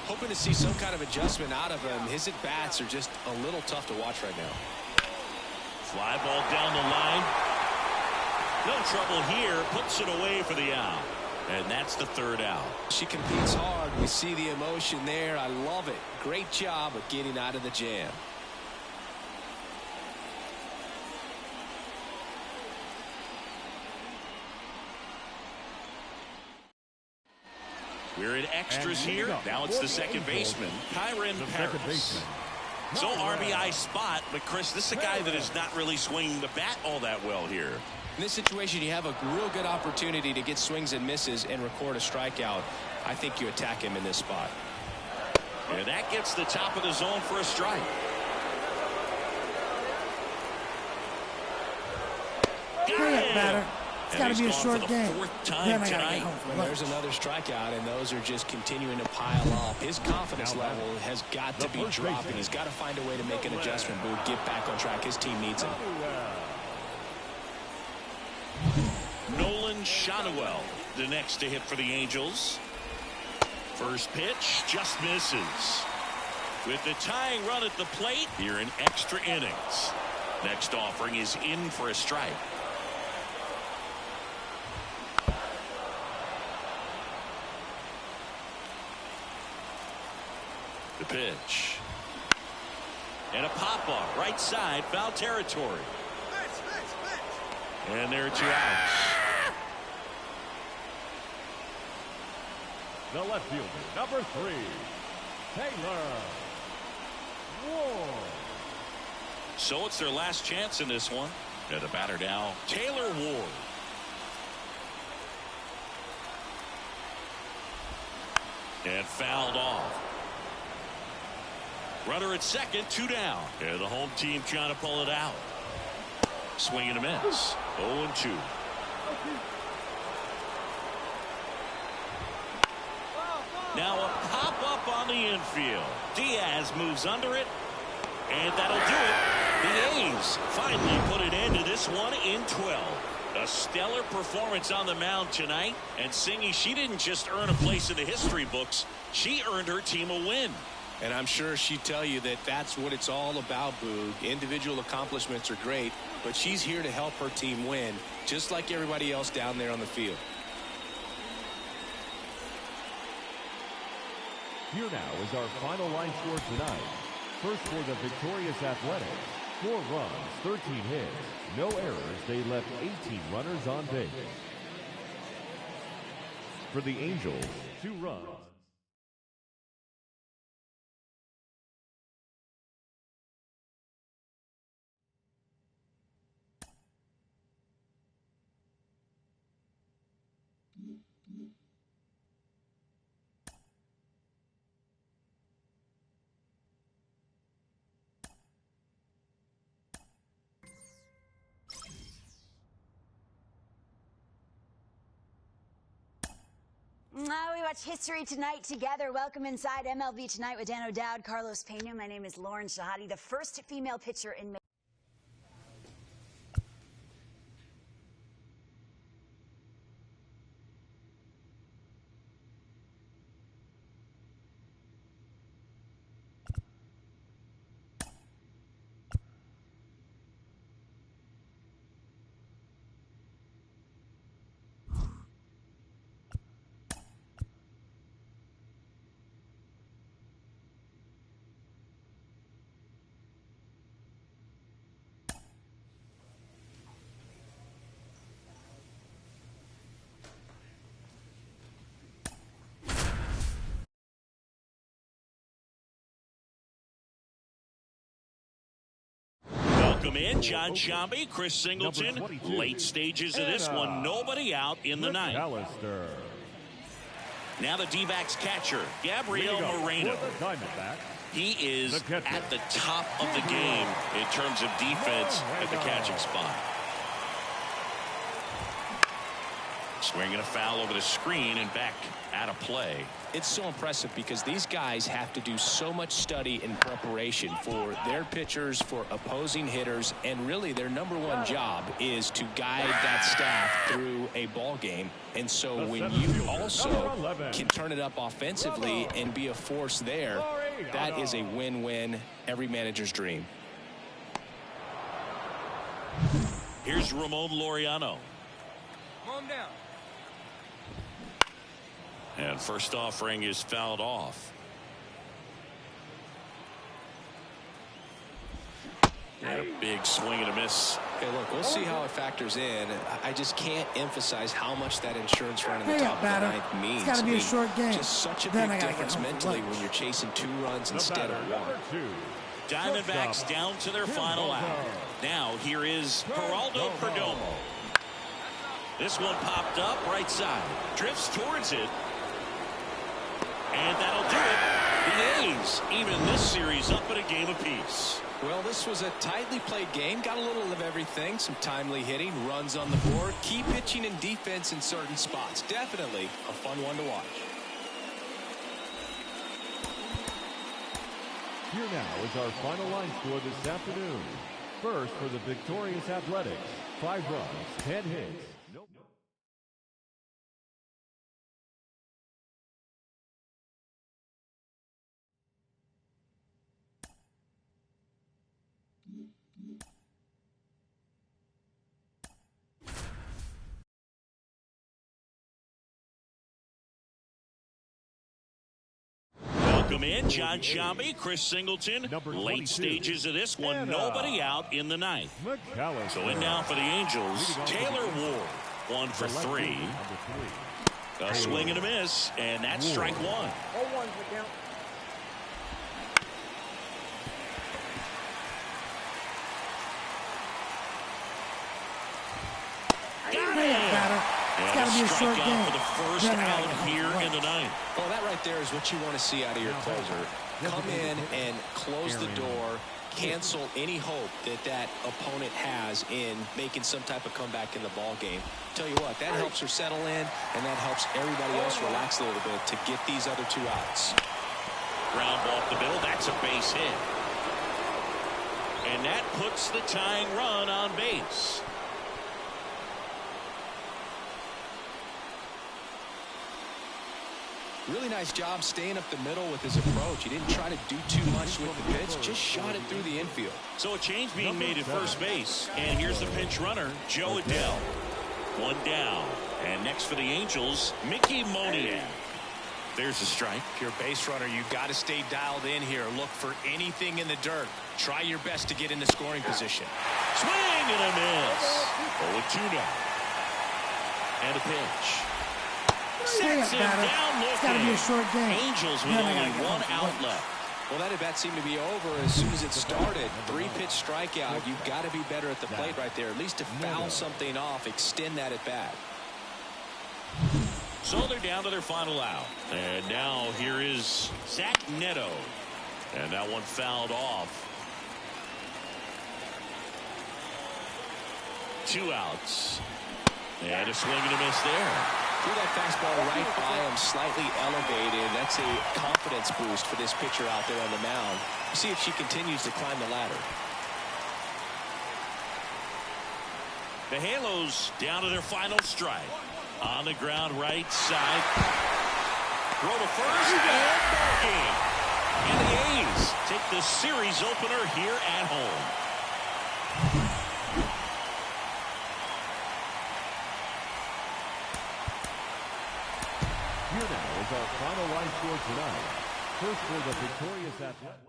hoping to see some kind of adjustment out of him. His at-bats are just a little tough to watch right now. Fly ball down the line. No trouble here. Puts it away for the out. And that's the 3rd out. She competes hard. We see the emotion there. I love it. Great job of getting out of the jam. We're in extras here. Now it's the second baseman, Kyron Paris. So RBI spot, but Chris, this is a guy that is not really swinging the bat all that well here. In this situation, you have a real good opportunity to get swings and misses and record a strikeout. I think you attack him in this spot. And that gets the top of the zone for a strike. Hurry up, batter. It's It's got to be a short game. Then I gotta get home And there's another strikeout, and those are just continuing to pile up. His confidence level has got to be dropping. He's got to find a way to make an adjustment, Boo. Get back on track. His team needs him. Nolan Shotwell, the next to hit for the Angels. First pitch just misses. With the tying run at the plate here in extra innings. Next offering is in for a strike. The pitch. And a pop-up right side, foul territory. And there are 2 outs. The left fielder, number 3, Taylor Ward. So it's their last chance in this one. And the batter now, Taylor Ward. And fouled off. Runner at second, 2 down. And the home team trying to pull it out. Swing and a miss. 0-2. Now a pop-up on the infield. Diaz moves under it. And that'll do it. The A's finally put an end to this one in 12. A stellar performance on the mound tonight. And Singy, she didn't just earn a place in the history books. She earned her team a win. And I'm sure she'd tell you that that's what it's all about, Boog. Individual accomplishments are great, but she's here to help her team win, just like everybody else down there on the field. Here now is our final line score tonight. First for the victorious Athletics, 4 runs, 13 hits, no errors. They left 18 runners on base. For the Angels, 2 runs. We watch history tonight together. Welcome inside MLB Tonight with Dan O'Dowd, Carlos Pena. My name is Lauren Shahadi, the first female pitcher in Welcome in, John Sciambi, Chris Singleton. Late stages of this one, nobody out in the ninth. Now the D-backs catcher, Gabriel Moreno. He is at the top of the game in terms of defense at the catching spot. Swinging a foul over the screen and back out of play. It's so impressive because these guys have to do so much study and preparation for their pitchers, for opposing hitters, and really their #1 job is to guide that staff through a ball game. And so when you also can turn it up offensively and be a force there, that is a win-win, every manager's dream. Here's Ramon Laureano. Calm down. And first offering is fouled off. And a big swing and a miss. Okay, look, we'll see how it factors in. I just can't emphasize how much that insurance run in the top of the ninth means. It's got to be a short game. Just such a big difference mentally when you're chasing 2 runs instead of 1. Diamondbacks down to their final out. Now here is Geraldo Perdomo. This one popped up right side. Drifts towards it. And that'll do it. The A's even this series up at a game apiece. Well, this was a tightly played game. Got a little of everything. Some timely hitting, runs on the board, key pitching and defense in certain spots. Definitely a fun one to watch. Here now is our final line score this afternoon. First for the Victorious Athletics, 5 runs, 10 hits. Nope. Welcome in, John Sciambi, Chris Singleton. Late stages of this one, nobody out in the ninth. So in now for the Angels, Taylor Ward, 1 for 3. A swing and a miss, and that's strike 1. Got it! It's got to be a short game. For the first out here in the ninth. Well, that right there is what you want to see out of your closer. Come in and close the door, cancel any hope that that opponent has in making some type of comeback in the ball game. Tell you what, that helps her settle in, and that helps everybody else relax a little bit to get these other 2 outs. Ground ball up the middle, that's a base hit. And that puts the tying run on base. Really nice job staying up the middle with his approach. He didn't try to do too much with the pitch, just shot it through the infield. So a change being made at first base. And here's the pinch runner, Joe Adell. 1 down. And next for the Angels, Mickey Moniak. There's a strike. If you're a base runner, you've got to stay dialed in here. Look for anything in the dirt. Try your best to get into scoring position. Swing and a miss. 0-2 now. And a pitch. Sets him down looking. It's got to be a short game. Angels with only 1 out left. Well, that at bat seemed to be over as soon as it started. 3-pitch strikeout. You've got to be better at the plate right there. At least to foul something off, extend that at bat. So they're down to their final out. And now here is Zach Neto. And that one fouled off. 2 outs. And a swing and a miss there. Threw that fastball right by him, slightly elevated. That's a confidence boost for this pitcher out there on the mound. See if she continues to climb the ladder. The Halos down to their final strike. On the ground, right side. Throw to first and ball game. And the A's take the series opener here at home. Here now is our final line score tonight. First for the Victorious Athletics.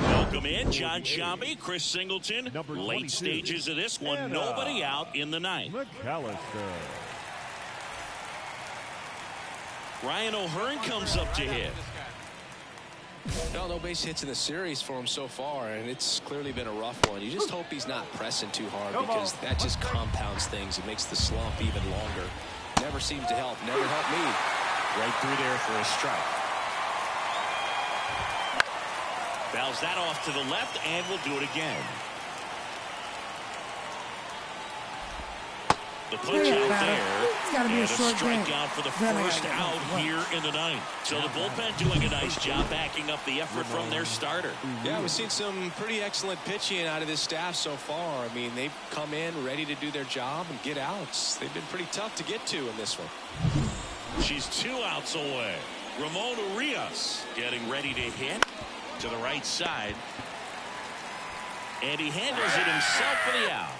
Welcome in, John Sciambi, Chris Singleton. Late stages of this one, nobody out in the ninth. Ryan O'Hearn comes up to hit. No base hits in the series for him so far, and it's clearly been a rough one. You just hope he's not pressing too hard because that just compounds things. It makes the slump even longer. Never seems to help. Never helped me. Right through there for a strike. Fouls that off to the left, and we'll do it again. The punch out there, it's gotta be and a short game. strikeout for the first out here in the ninth. So the bullpen doing a nice job backing up the effort from their starter. Yeah, we've seen some pretty excellent pitching out of this staff so far. I mean, they've come in ready to do their job and get outs. They've been pretty tough to get to in this one. She's 2 outs away. Ramon Urias getting ready to hit to the right side. And he handles it himself for the out.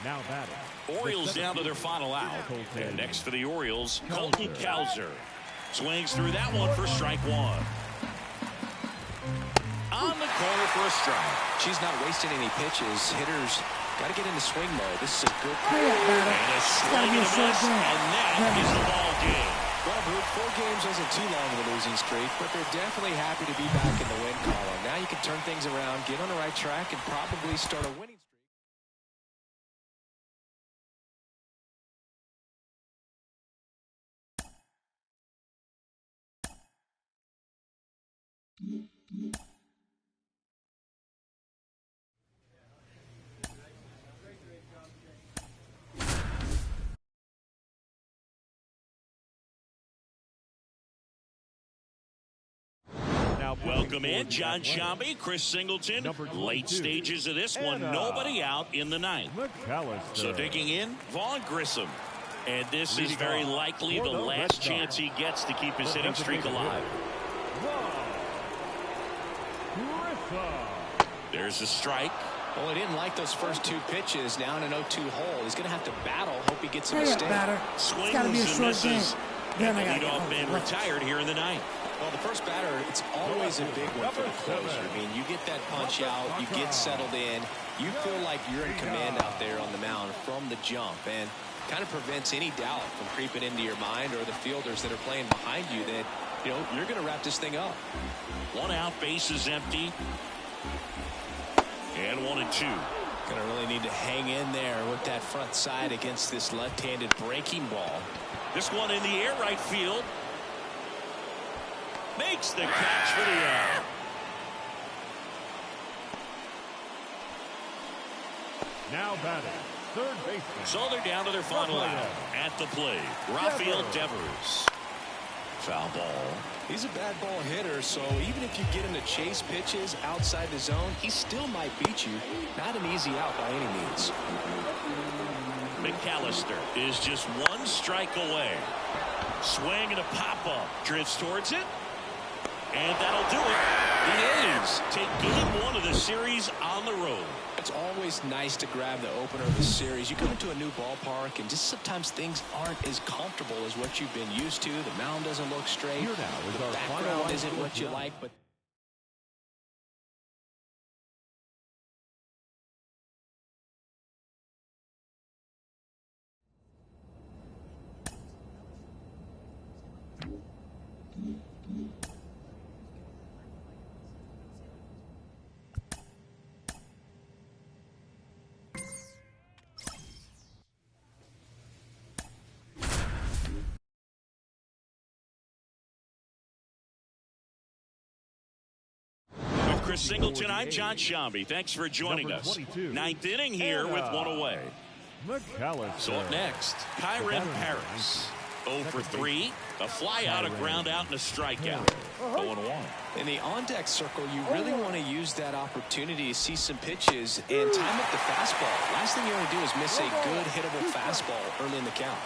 Now batting. Orioles down to their final out. And next for the Orioles, Colton Cowser. Swings through that one for strike 1. On the corner for a strike. She's not wasting any pitches. Hitters Got to get into swing mode. This is a good Hurry up, batter. And a It's swing gotta be and a a short miss, game. and that is the ball game. Well, Bruce, 4 games wasn't too long of a losing streak, but they're definitely happy to be back in the win column. Now you can turn things around, get on the right track, and probably start a winning streak. Welcome in, John Shambi, Chris Singleton. Late stages of this one, nobody out in the ninth. So digging in, Vaughn Grissom. And this is very likely the last chance he gets to keep his hitting streak alive. There's a strike. Well, he didn't like those first 2 pitches. Now in an 0-2 hole, he's going to have to battle. Hope he gets a Hurry up, mistake. batter. It's got to be a short game. And the leadoff man retired here in the ninth. Well, the first batter, it's always a big one for the closer. I mean, you get that punch out, you get settled in, you feel like you're in command out there on the mound from the jump, and kind of prevents any doubt from creeping into your mind or the fielders that are playing behind you that, you know, you're going to wrap this thing up. 1 out, base is empty. And 1-2. Going to really need to hang in there with that front side against this left-handed breaking ball. This one in the air, right field. Makes the catch for the out. Now batting, third baseman. So they're down to their final out. At the plate, Rafael Devers. Foul ball. He's a bad ball hitter, so even if you get him to chase pitches outside the zone, he still might beat you. Not an easy out by any means. McAllister is just 1 strike away. Swing and a pop-up. Drifts towards it. And that'll do it. The A's take game 1 of the series on the road. It's always nice to grab the opener of the series. You come into a new ballpark, and just sometimes things aren't as comfortable as what you've been used to. The mound doesn't look straight. Here now is the our background final isn't what you like, but Chris Singleton, I'm John Shambi. Thanks for joining us. 9th inning here with 1 away. So up next, Kyren Paris. 0 for 3. A fly out, a ground out, and a strikeout. 0-1. In the on-deck circle, you really want to use that opportunity to see some pitches and time up the fastball. Last thing you want to do is miss a good hittable fastball early in the count.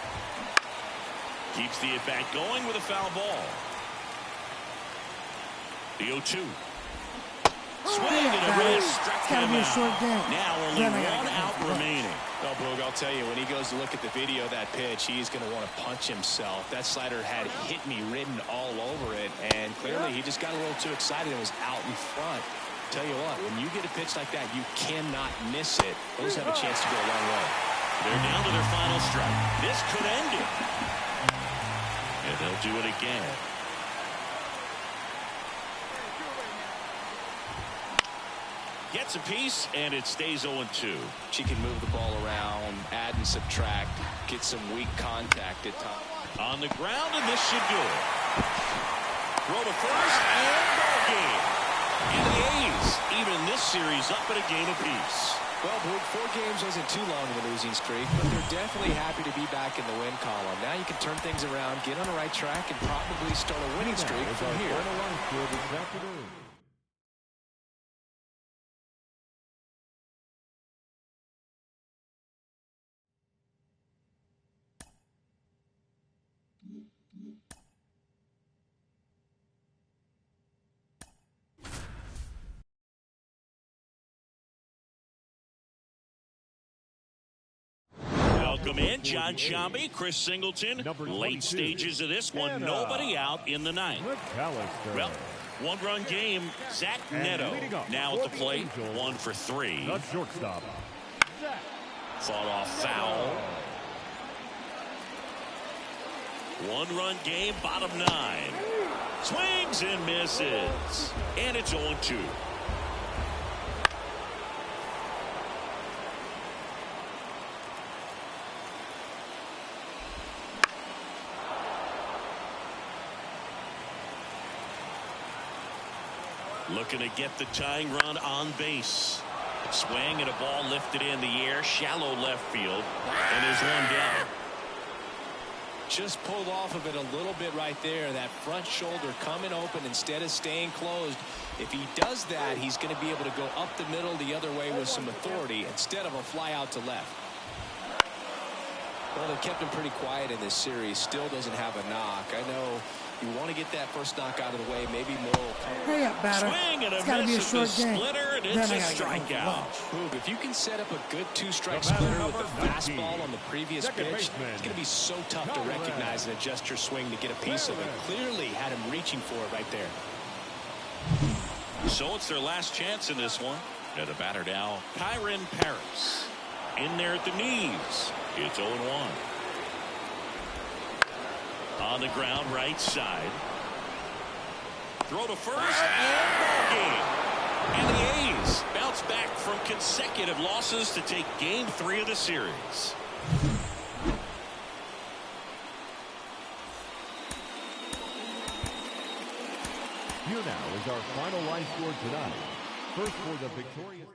Keeps the at-bat going with a foul ball. The 0-2. Swing and a miss. Struck him out. Now only 1 out remaining. Well, Boog, I'll tell you, when he goes to look at the video of that pitch, he's going to want to punch himself. That slider had hit me written all over it, and clearly he just got a little too excited and was out in front. Tell you what, when you get a pitch like that, you cannot miss it. Those have a chance to go a long way. They're down to their final strike. This could end it. And they'll do it again. Gets a piece, and it stays 0-2. She can move the ball around, add and subtract, get some weak contact at times. On the ground, and this should do it. Throw to first, and ball game. And the A's even this series up at a game apiece. Well, Boog, 4 games wasn't too long of a losing streak, but they're definitely happy to be back in the win column. Now you can turn things around, get on the right track, and probably start a winning streak from here. Welcome in, John Shambi, Chris Singleton. Late stages of this one, nobody out in the ninth. Well, 1-run game, Zach Neto now at the plate, 1 for 3. The shortstop, Zach Fought off foul. One-run game, bottom 9. Swings and misses. And it's 0-2. Looking to get the tying run on base. Swing and a ball lifted in the air, shallow left field, and there's one down. Just pulled off of it a little bit right there. That front shoulder coming open instead of staying closed. If he does that, he's going to be able to go up the middle the other way with some authority instead of a fly out to left. Well, they've kept him pretty quiet in this series. Still doesn't have a knock. I know you want to get that first knock out of the way. Maybe more will come. Hurry up, batter. Swing and It's got to be a short game. Splitter, and it's a strikeout. Boog, if you can set up a good 2-strike splitter with the fastball on the previous pitch, it's going to be so tough to recognize and adjust your swing to get a piece of it. Clearly had him reaching for it right there. So it's their last chance in this one. And the batter now, Kyron Paris. In there at the knees. It's 0-1. On the ground, right side. Throw to first, and ball game. And the A's bounce back from consecutive losses to take game 3 of the series. Here now is our final line score tonight. First for the victorious.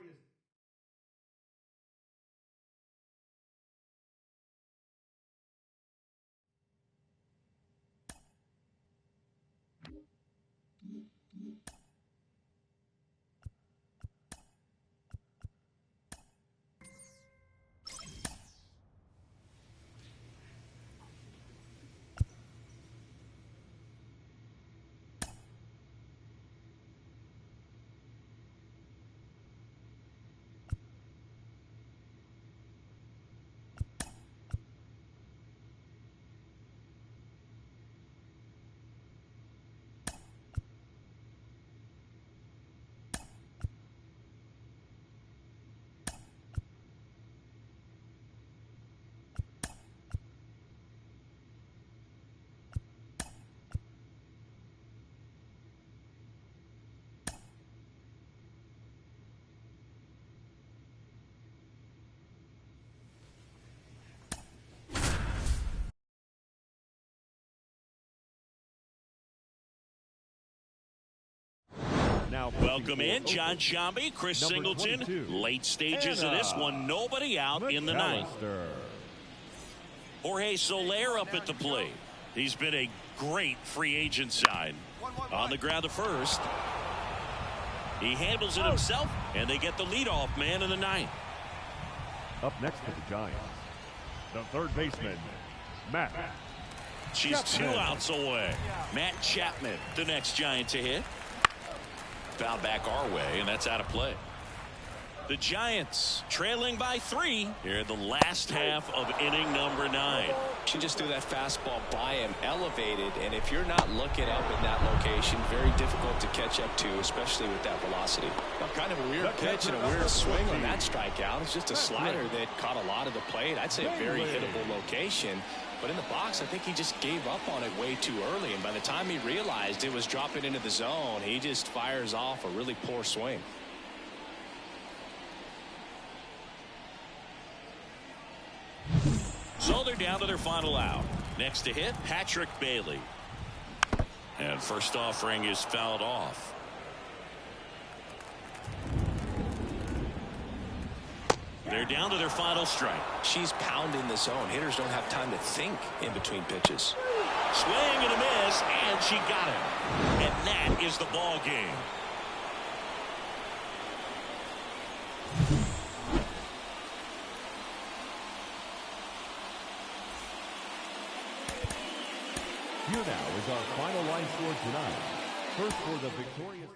Now welcome in John Shambi, Chris Singleton. 22. Late stages of this one, nobody out in the ninth. Jorge Soler up at the plate. He's been a great free agent sign. On the ground to first. He handles it himself, and they get the leadoff man in the ninth. Up next for the Giants, the third baseman, Matt. She's 2 outs away. Matt Chapman, the next Giant to hit. Foul back our way, and that's out of play. The Giants trailing by 3 here in the last half of inning number 9. She just threw that fastball by him, elevated, and if you're not looking up in that location, very difficult to catch up to, especially with that velocity. Well, kind of a weird pitch and a weird swing on that strikeout. It's just a slider that caught a lot of the plate. I'd say a very hittable location. But in the box, I think he just gave up on it way too early. And by the time he realized it was dropping into the zone, he just fires off a really poor swing. So they're down to their final out. Next to hit, Patrick Bailey. And first offering is fouled off. They're down to their final strike. She's pounding the zone. Hitters don't have time to think in between pitches. Swing and a miss, and she got him. And that is the ball game. Here now is our final line score tonight. First for the victorious.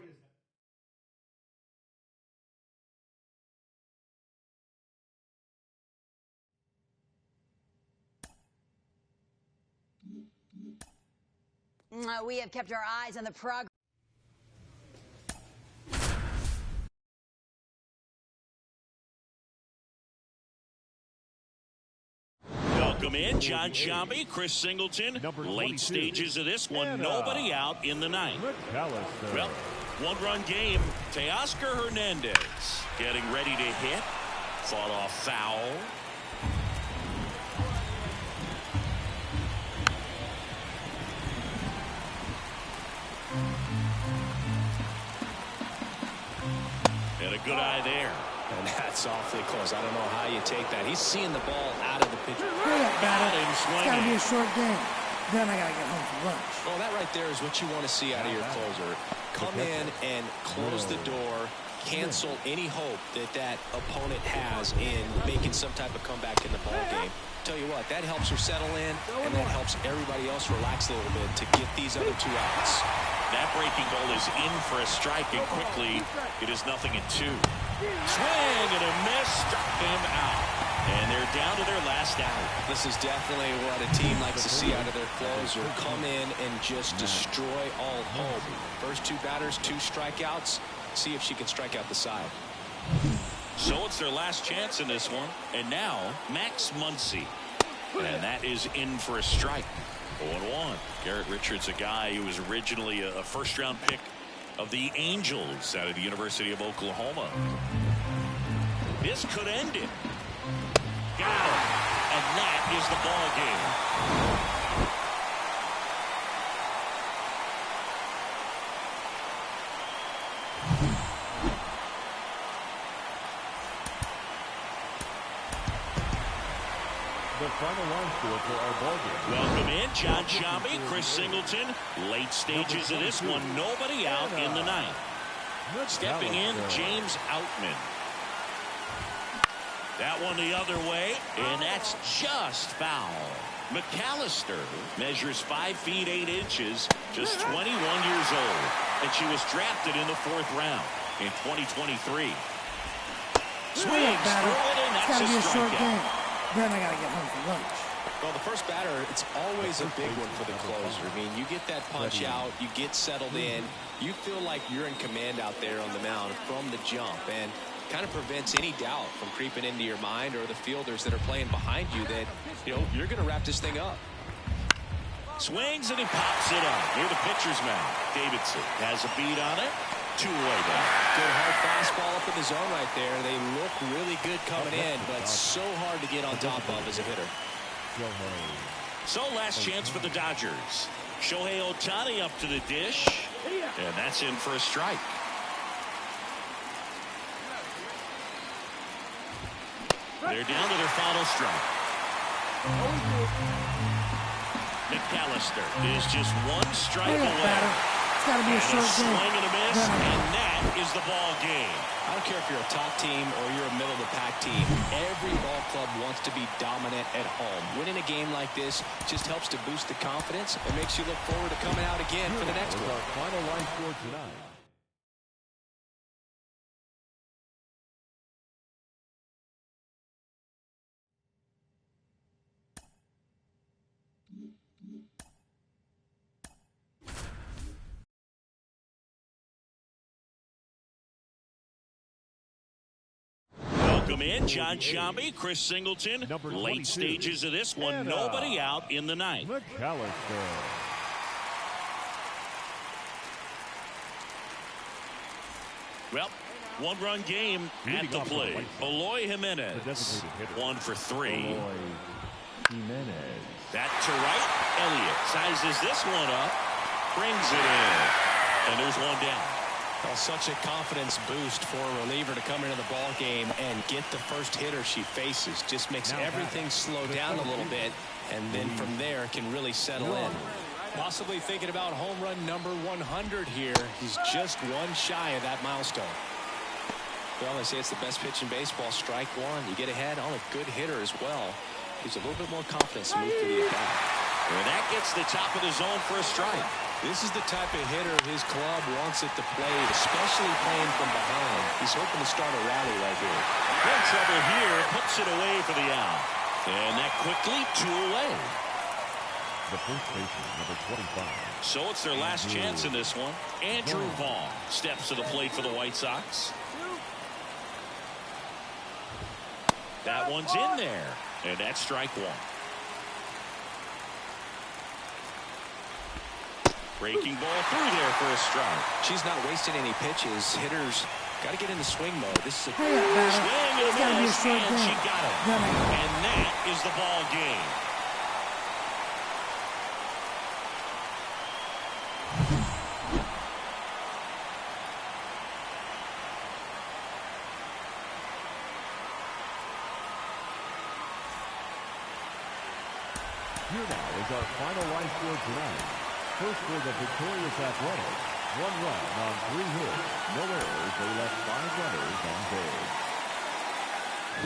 We have kept our eyes on the progress. John Shambi, Chris Singleton. Late stages of this one, nobody out in the ninth. Well, one-run game. Teoscar Hernandez getting ready to hit. Fought off foul. And a good eye there. And that's awfully close. I don't know how you take that. He's seeing the ball out of the pitcher. It's got to be a short game. Then I got to get home for lunch. Well, that right there is what you want to see out of your closer. Come in and close the door. Cancel any hope that that opponent has in making some type of comeback in the ball game. Tell you what, that helps her settle in, and that helps everybody else relax a little bit to get these other two outs. That breaking ball is in for a strike, and quickly it is 0-2. Swing and a miss, struck him out. And they're down to their last out. This is definitely what a team likes to see out of their closer. Come in and just destroy all hope. First two batters, 2 strikeouts. See if she can strike out the side. So it's their last chance in this one. And now, Max Muncy. And that is in for a strike. 0-1. Garrett Richards, a guy who was originally a first-round pick of the Angels out of the University of Oklahoma. This could end it. Got it. And that is the ball game. The final line score for our ball game. Welcome in, John Shambi, Chris Singleton. Late stages of this one, nobody out in the ninth. Stepping in, James Outman. That one the other way, and that's just foul. McAllister measures 5 feet 8 inches, just 21 years old, and she was drafted in the 4th round in 2023. Swings through it, and that's a strikeout. Then I got to get home for lunch. Well, the first batter, it's always a big one for the closer. I mean, you get that punch out, you get settled in, you feel like you're in command out there on the mound from the jump, and kind of prevents any doubt from creeping into your mind or the fielders that are playing behind you that, you know, you're going to wrap this thing up. Swings and he pops it up near the pitcher's mound. Davidson has a beat on it. 2-away down. Good hard fastball up in the zone right there. They look really good coming in, but so hard to get on top of as a hitter. So last chance for the Dodgers. Shohei Ohtani up to the dish, and that's in for a strike. They're down to their final strike. McAllister is just 1 strike away. It's got to be a short game. Swing and a miss, and that is the ball game. I don't care if you're a top team or you're a middle-of-the-pack team. Every ball club wants to be dominant at home. Winning a game like this just helps to boost the confidence and makes you look forward to coming out again for the next one. Our final line score tonight. Welcome in, John Shambi, Chris Singleton. Late stages of this one, nobody out in the ninth. McAllister. Well, 1-run game at the plate. Eloy Jimenez, 1 for 3. That to right. Elliott sizes this one up, brings it in, and there's 1 down. Well, such a confidence boost for a reliever to come into the ball game and get the first hitter she faces. Just makes everything slow down a little bit, and then from there can really settle in. Possibly thinking about home run number 100 here. He's just 1 shy of that milestone. Well, they say it's the best pitch in baseball. Strike 1. You get ahead on a good hitter as well. Gives a little bit more confidence to move to the at-bat. And that gets the top of the zone for a strike. This is the type of hitter his club wants at the plate, especially playing from behind. He's hoping to start a rally right here. No trouble here. Puts it away for the out. And that quickly 2 away. The first baseman, number 25. So it's their last chance in this one. Andrew Vaughn steps to the plate for the White Sox. That one's in there. And that's strike 1. Breaking ball through there for a strike. She's not wasting any pitches. Hitters got to get into swing mode. This is a swing and a miss, and she got it. And that is the ball game. Here now is our final line score tonight. First for the victorious Athletics. 1 run on 3 hits. No errors. They left 5 runners on base.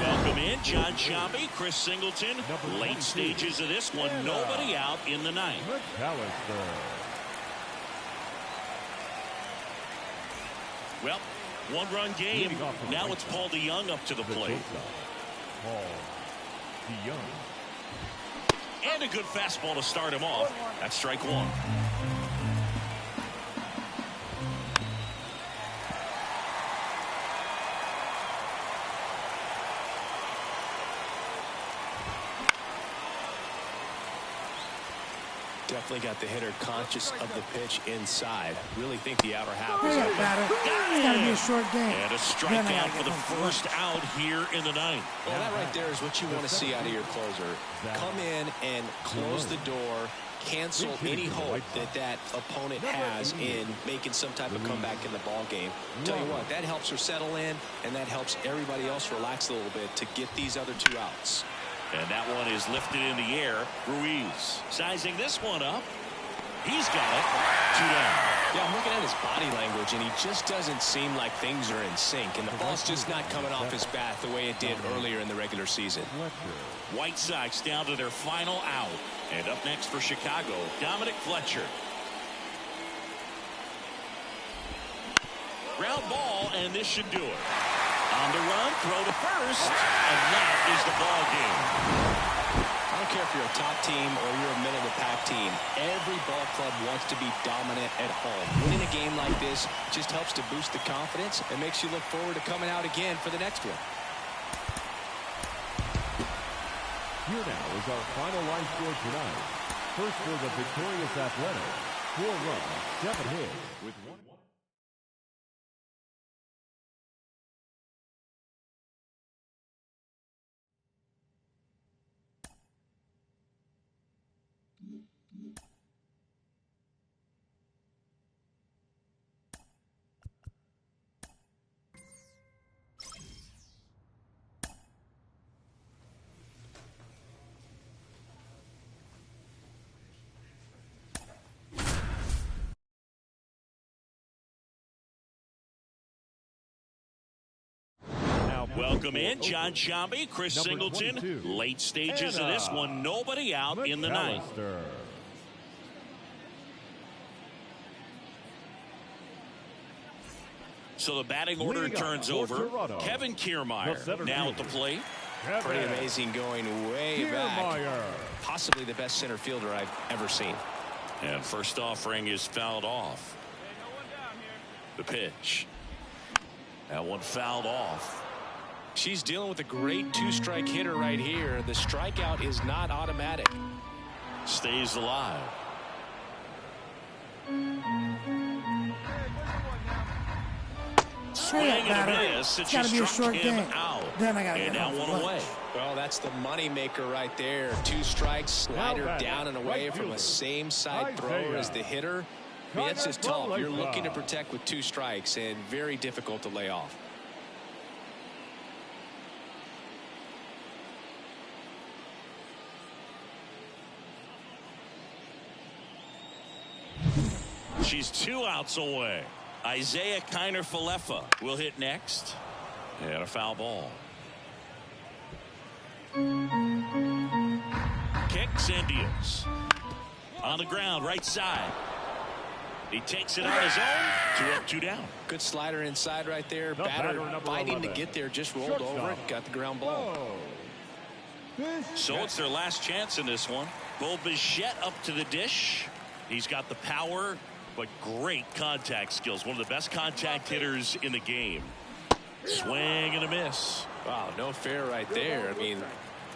Welcome in, John Sciambi, Chris Singleton. Late stages of this one. Nobody out in the ninth. Well, 1-run game. Now it's Paul DeYoung up to the plate. Paul DeYoung. And a good fastball to start him off. That's strike 1. Definitely got the hitter conscious of the pitch inside. Really think the outer half is open. It's got to be a short game. And a strikeout for the first out here in the ninth. Well, that right there is what you want to see out of your closer. Come in and close the door, cancel any hope that opponent has in making some type of comeback in the ball game. Tell you what, that helps her settle in, and that helps everybody else relax a little bit to get these other 2 outs. And that one is lifted in the air. Ruiz sizing this one up. He's got it. 2 down. Yeah, I'm looking at his body language, and he just doesn't seem like things are in sync. And the ball's just not coming off his bat the way it did earlier in the regular season. White Sox down to their final out. And up next for Chicago, Dominic Fletcher. Ground ball, and this should do it. On the run, throw to first, and that is the ball game. I don't care if you're a top team or you're a middle-of-the-pack team. Every ball club wants to be dominant at home. Winning a game like this just helps to boost the confidence and makes you look forward to coming out again for the next one. Here now is our final line score tonight. First for the victorious Athletics. 4 runs, 7 hits with 1. Welcome in, John Sciambi, Chris Singleton. Late stages of this one. Nobody out in the ninth. So the batting order turns over. Kevin Kiermaier now at the plate. Pretty amazing, going way back. Possibly the best center fielder I've ever seen. And first offering is fouled off. The pitch. That one fouled off. She's dealing with a great 2-strike hitter right here. The strikeout is not automatic. Stays alive. Swing and a miss. It's got to be a short game. Out. Then I got to get home one away. Well, that's the money maker right there. 2 strikes, slider down and away from a same side thrower as the hitter. I mean, it's just tough. You're looking to protect with 2 strikes and very difficult to lay off. She's 2 outs away. Isaiah Kiner-Falefa will hit next. And a foul ball. Kicks and deals. On the ground, right side. He takes it on his own. 2 up, 2 down. Good slider inside right there. Batter fighting to get there, just rolled over it, got the ground ball. So it's their last chance in this one. Bo Bichette up to the dish. He's got the power, but great contact skills. One of the best contact hitters in the game. Swing and a miss. Wow, no fair right there. I mean,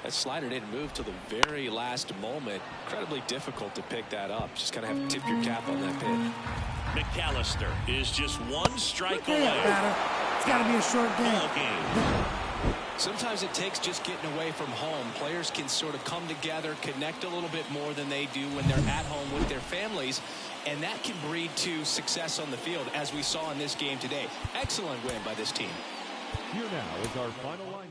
That slider didn't move till the very last moment. Incredibly difficult to pick that up. Just kind of have to tip your cap on that pitch. McAllister is just one strike away. It's got to be a short game. Sometimes it takes just getting away from home. Players can sort of come together, connect a little bit more than they do when they're at home with their families, and that can breed to success on the field, as we saw in this game today. Excellent win by this team. Here now is our final line.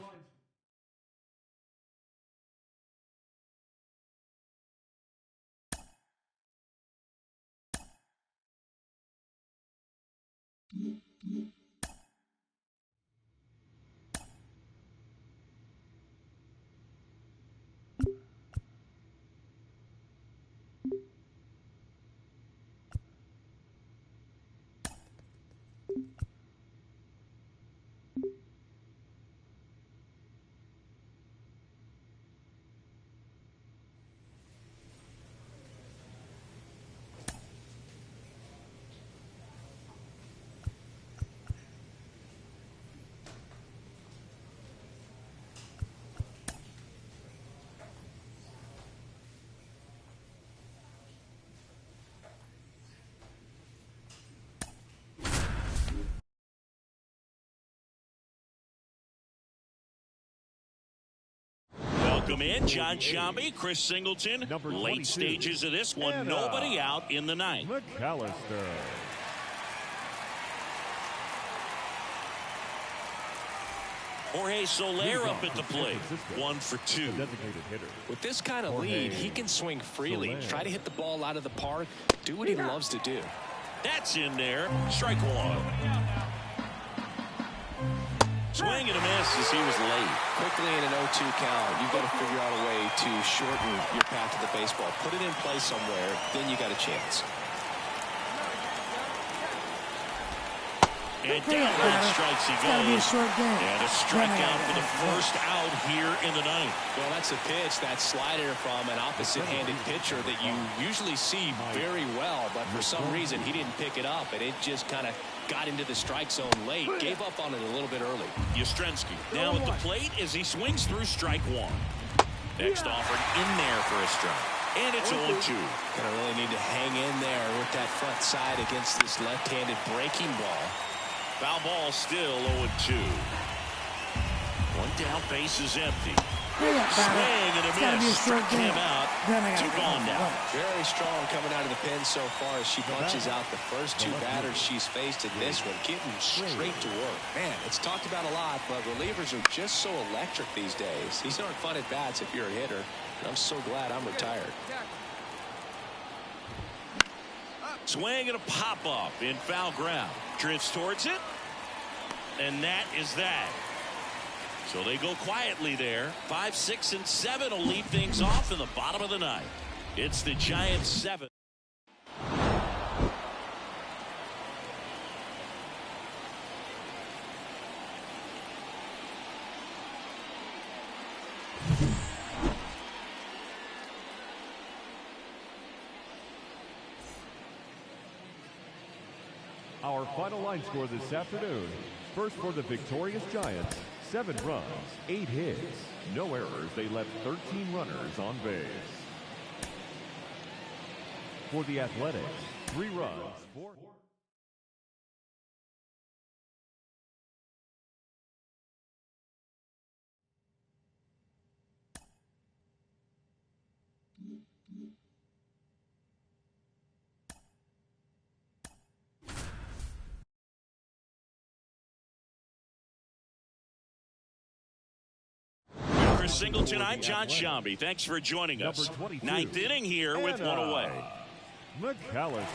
Welcome in, John Sciambi, Chris Singleton. Late stages of this one, nobody out in the ninth. McAllister. Jorge Soler up at the plate. 1 for 2. With this kind of lead, he can swing freely, try to hit the ball out of the park, do what he loves to do. That's in there. Strike one. Swing and a miss as he was late. Quickly in an 0-2 count, you've got to figure out a way to shorten your path to the baseball. Put it in play somewhere, then you got a chance. And down line strikes he goes. Be a short game. And a strikeout for the first out here in the ninth. Well, that's a pitch, that slider from an opposite-handed pitcher that you usually see very well, but for some reason he didn't pick it up, and it just kind of got into the strike zone late. Gave up on it a little bit early. Yastrzemski now at the plate as he swings through strike one. Next offered in there for a strike. And it's 0-2. Gonna really need to hang in there with that front side against this left-handed breaking ball. Foul ball still 0-2. One down, base is empty. Swing and a miss. Struck him out. 2 gone now. Very strong coming out of the pen so far as she punches out the first 2 batters she's faced in this one, getting straight to work. Man, it's talked about a lot, but relievers are just so electric these days. These aren't fun at bats if you're a hitter, and I'm so glad I'm retired. Swing and a pop-up in foul ground. Drifts towards it, and that is that. So they go quietly there. 5, 6, and 7 will lead things off in the bottom of the ninth. It's the Giants 7. Our final line score this afternoon. First for the victorious Giants, 7 runs, 8 hits, no errors. They left 13 runners on base. For the Athletics, 3 runs, 4. Singleton, I'm John Sciambi. Thanks for joining us. Ninth inning here with one away. McAllister.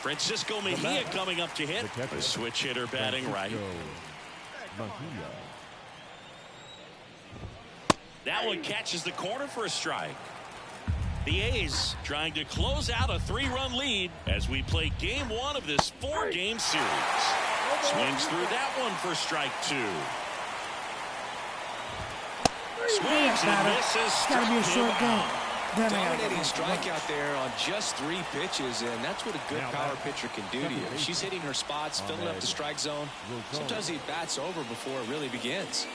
Francisco Mejia coming up to hit. A switch hitter batting right. That one catches the corner for a strike. The A's trying to close out a 3-run lead as we play game 1 of this 4-game series. Swings through that one for strike 2. Swings and misses. Got to be a short game. Dominating strikeout there on just 3 pitches, and that's what a good power pitcher can do to you. She's hitting her spots, filling up the strike zone. Sometimes the at-bat's over before it really begins.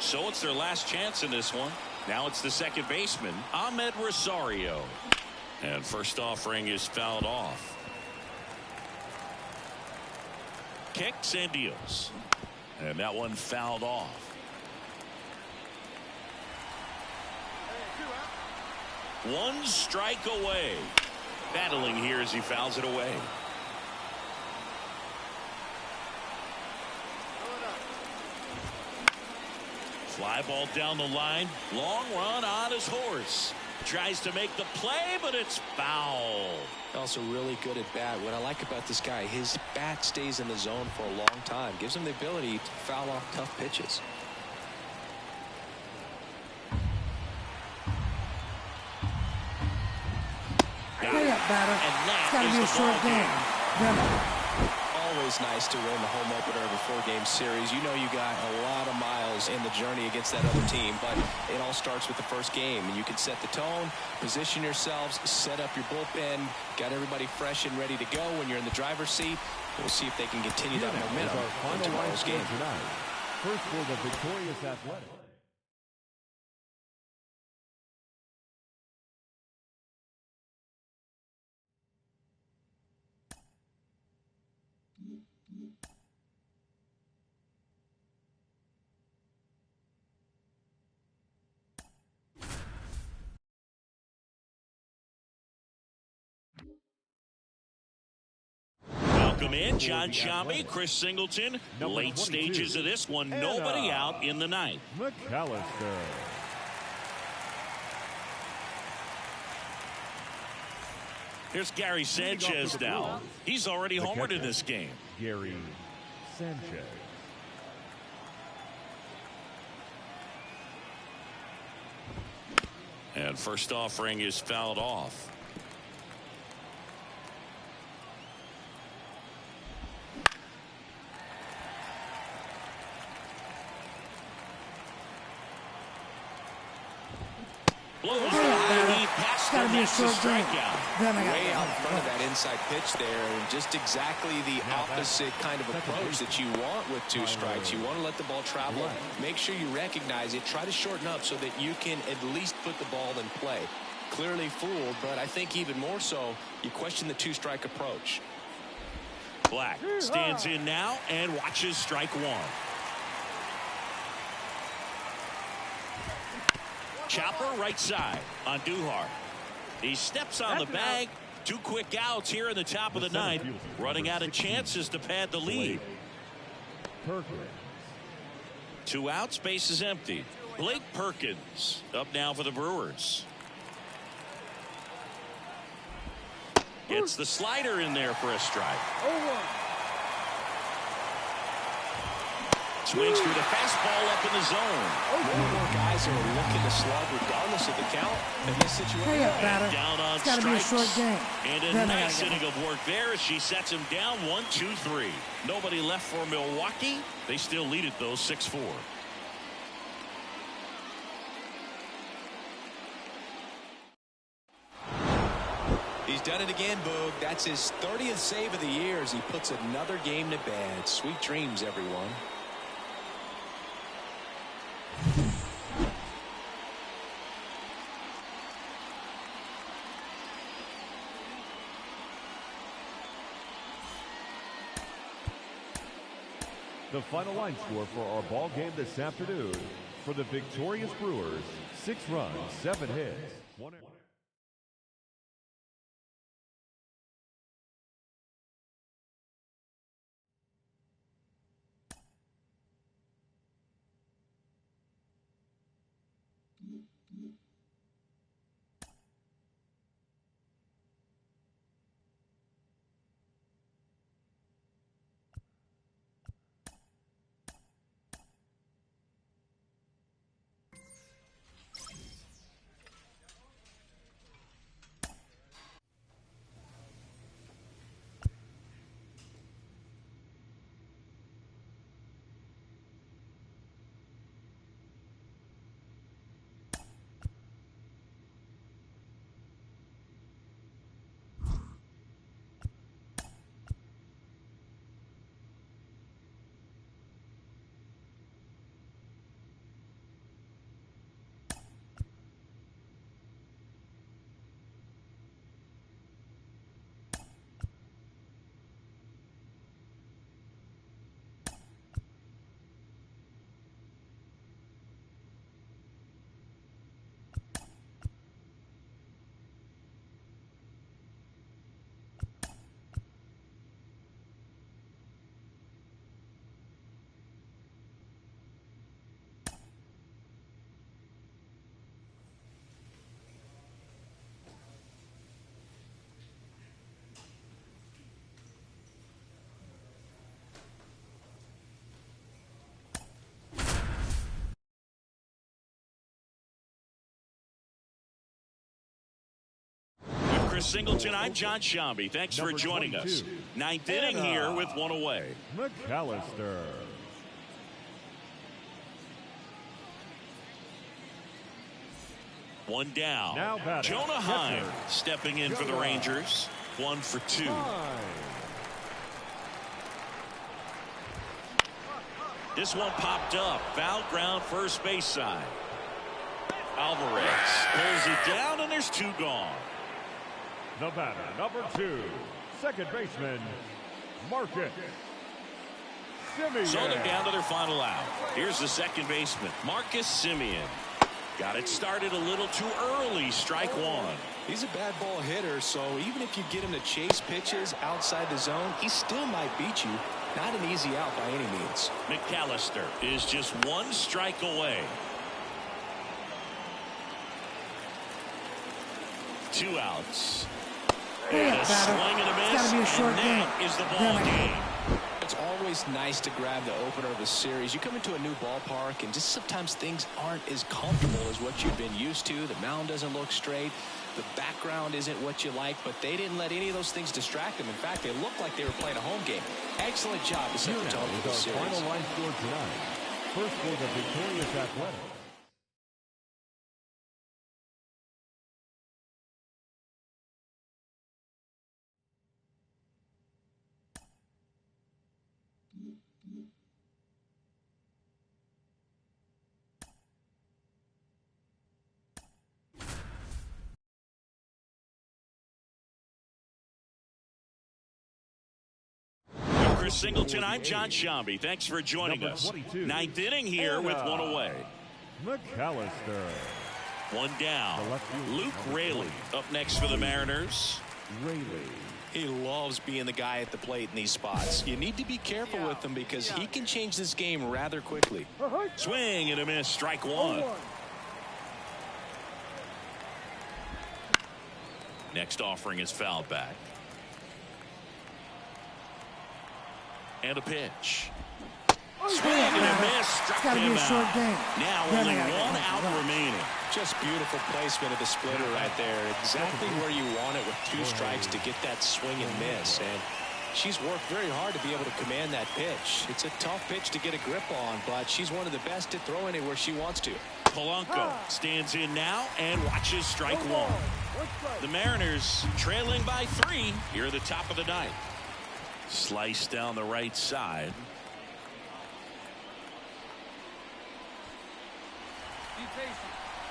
So it's their last chance in this one. Now it's the second baseman, Ahmed Rosario. And first offering is fouled off. Kicks and deals. And that one fouled off. One strike away. Battling here as he fouls it away. Fly ball down the line. Long run on his horse. Tries to make the play, but it's foul. Also really good at bat. What I like about this guy, his bat stays in the zone for a long time. Gives him the ability to foul off tough pitches. Play up, batter. It's got to be a short game. Always nice to win the home opener of a four-game series. You know you got a lot of miles in the journey against that other team, but it all starts with the first game. And you can set the tone, position yourselves, set up your bullpen, got everybody fresh and ready to go when you're in the driver's seat. We'll see if they can continue that momentum in tomorrow's game. First for the victorious Athletics. Welcome in, John Sciambi, Chris Singleton. Late stages of this one, nobody out in the ninth. McAllister. Here's Gary Sanchez now. He's already homered in this game. Gary Sanchez. And first offering is fouled off. Blows It's got to be a short game. Then I got way out in front of that inside pitch there, and just exactly the opposite kind of approach that you want with two strikes. You want to let the ball travel. Make sure you recognize it. Try to shorten up so that you can at least put the ball in play. Clearly fooled, but I think even more so, you question the two-strike approach. Black stands in now and watches strike one. Chopper right side on Duhart. He steps on the bag. Two quick outs here in the top of the ninth. Running out of chances to pad the lead. Two outs, base is empty. Blake Perkins up now for the Brewers. Gets the slider in there for a strike. Swings through the fastball up in the zone. More and more guys are looking to slug regardless of the count in this situation. Hurry up, batter. Down on It's got to be a short game. And a nice inning of work there as she sets him down 1-2-3. Nobody left for Milwaukee. They still lead it though 6-4. He's done it again, Boog. That's his 30th save of the year as he puts another game to bed. Sweet dreams, everyone. The final line score for our ball game this afternoon: for the victorious Brewers, 6 runs, 7 hits, 1 error. Chris Singleton, I'm John Shambi. Thanks for joining us. Ninth inning here with one away. McAllister. One down. Now batting. Jonah Heim stepping in for the Rangers. 1 for 2. This one popped up. Foul ground first base side. Alvarez pulls it down, and there's 2 gone. The batter, number 2, second baseman, Marcus Semien. So they're down to their final out. Here's the second baseman, Marcus Semien. Got it started a little too early. Strike 1. He's a bad ball hitter, so even if you get him to chase pitches outside the zone, he still might beat you. Not an easy out by any means. McAllister is just 1 strike away. 2 outs. And a swing and a miss. It's gotta be a short and that game. is the ball game. It's always nice to grab the opener of a series. You come into a new ballpark, and just sometimes things aren't as comfortable as what you've been used to. The mound doesn't look straight. The background isn't what you like, but they didn't let any of those things distract them. In fact, they looked like they were playing a home game. Excellent job to set the tone for the series. Final line score tonight. First for the victorious Athletics. Chris Singleton, I'm John Shambi. Thanks for joining us. Ninth inning here with 1 away. McAllister. 1 down. Luke Raley up next for the Mariners. He loves being the guy at the plate in these spots. You need to be careful with him because he can change this game rather quickly. Swing and a miss. Strike 1. Next offering is fouled back. And a pitch. Swing and a miss. Struck him out. Now only 1 out remaining. Just beautiful placement of the splitter right there. Exactly where you want it with 2 strikes to get that swing and miss. And she's worked very hard to be able to command that pitch. It's a tough pitch to get a grip on, but she's one of the best to throw anywhere she wants to. Polanco stands in now and watches strike 1. The Mariners trailing by 3 here at the top of the 9th. Slice down the right side.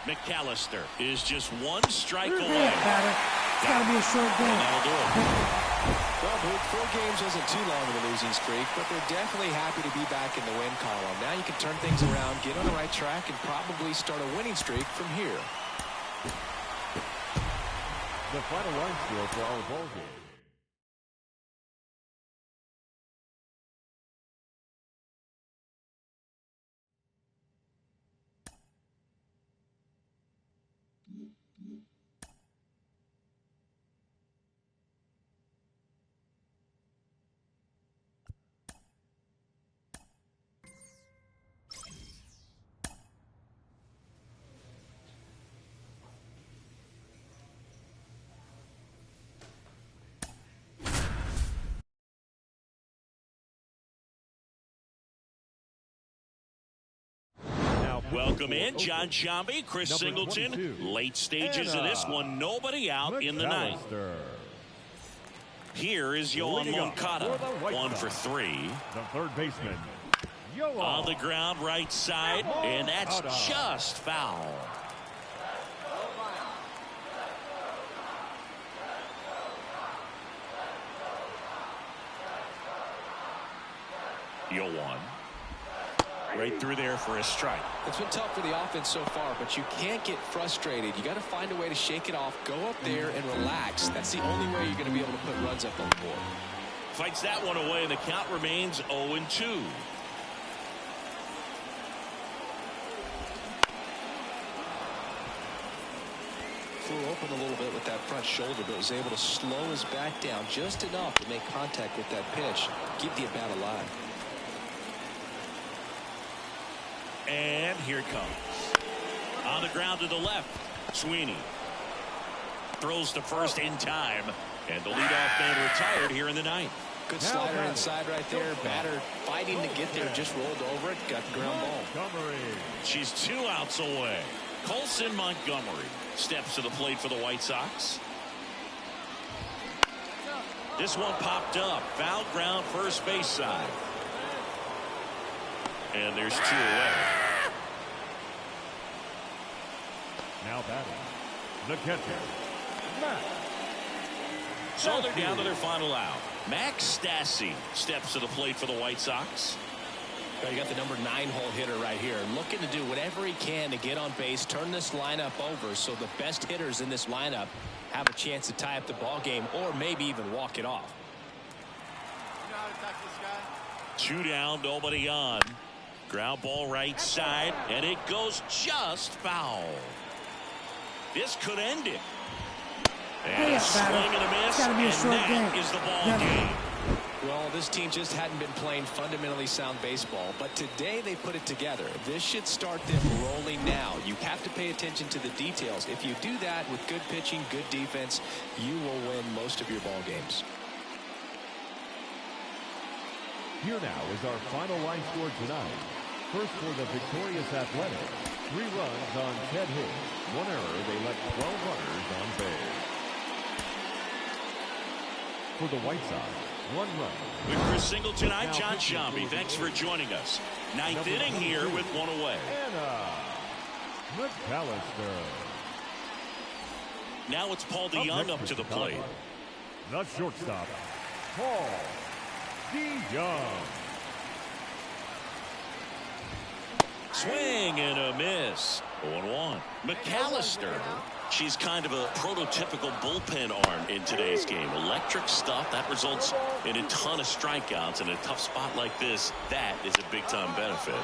McAllister is just 1 strike away. It's got to be a short game. That'll do it. Well, 4 games isn't too long of a losing streak, but they're definitely happy to be back in the win column. Now you can turn things around, get on the right track, and probably start a winning streak from here. The final line score for our ball game. Welcome in, John Shambi, Chris Singleton. Late stages of this one, nobody out in the 9th. Here is Yoan Moncada, 1 for 3. The third baseman, on the ground right side, and that's just foul. Yoan. Right through there for a strike. It's been tough for the offense so far, but you can't get frustrated. You got to find a way to shake it off, go up there and relax. That's the only way you're going to be able to put runs up on the board. Fights that one away, and the count remains 0-2. Flew open a little bit with that front shoulder, but was able to slow his back down just enough to make contact with that pitch. Keep the at-bat alive. And here it comes. On the ground to the left, Sweeney. throws to first in time. And the leadoff man retired here in the ninth. Good slider inside right there. Batter fighting to get there. Just rolled over it. Got the ground ball. She's 2 outs away. Colson Montgomery steps to the plate for the White Sox. This one popped up. Foul ground first base side. And there's 2 away. Now batting, the catcher, Max. So they're down to their final out. Max Stassi steps to the plate for the White Sox. You got the number 9 hole hitter right here, looking to do whatever he can to get on base, turn this lineup over so the best hitters in this lineup have a chance to tie up the ball game or maybe even walk it off. 2 down, nobody on. Ground ball right side, and it goes just foul. This could end it. And a swing and a miss, Gotta be a and short that game. is the ball game. Well, this team just hadn't been playing fundamentally sound baseball, but today they put it together. This should start them rolling now. You have to pay attention to the details. If you do that with good pitching, good defense, you will win most of your ball games. Here now is our final line score tonight. First for the victorious Athletics, 3 runs on 10 hits, 1 error. They left 12 runners on base. For the White Sox, 1 run. With Chris Singleton, I'm John Shambi. Thanks for joining us. 9th inning here with 1 away. McAllister. Now it's Paul DeYoung up to the plate. The shortstop, Paul DeYoung. Swing and a miss. 0-1. McAllister. She's kind of a prototypical bullpen arm in today's game. Electric stuff that results in a ton of strikeouts. In a tough spot like this, that is a big time benefit.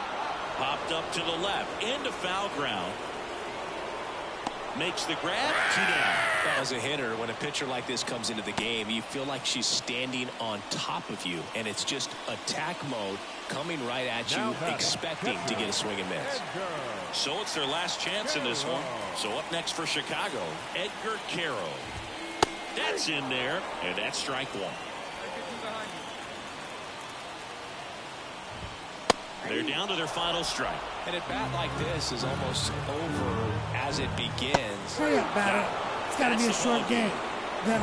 Popped up to the left into foul ground. Makes the grab. 2 down. Well, as a hitter, when a pitcher like this comes into the game, you feel like she's standing on top of you, and it's just attack mode coming right at you, expecting to get a swing and miss. So it's their last chance in this one. So up next for Chicago, Edgar Carroll. That's in there, and that's strike 1. They're down to their final strike. And a bat like this is almost over as it begins. Hurry up, batter. It's got to be a short game. Then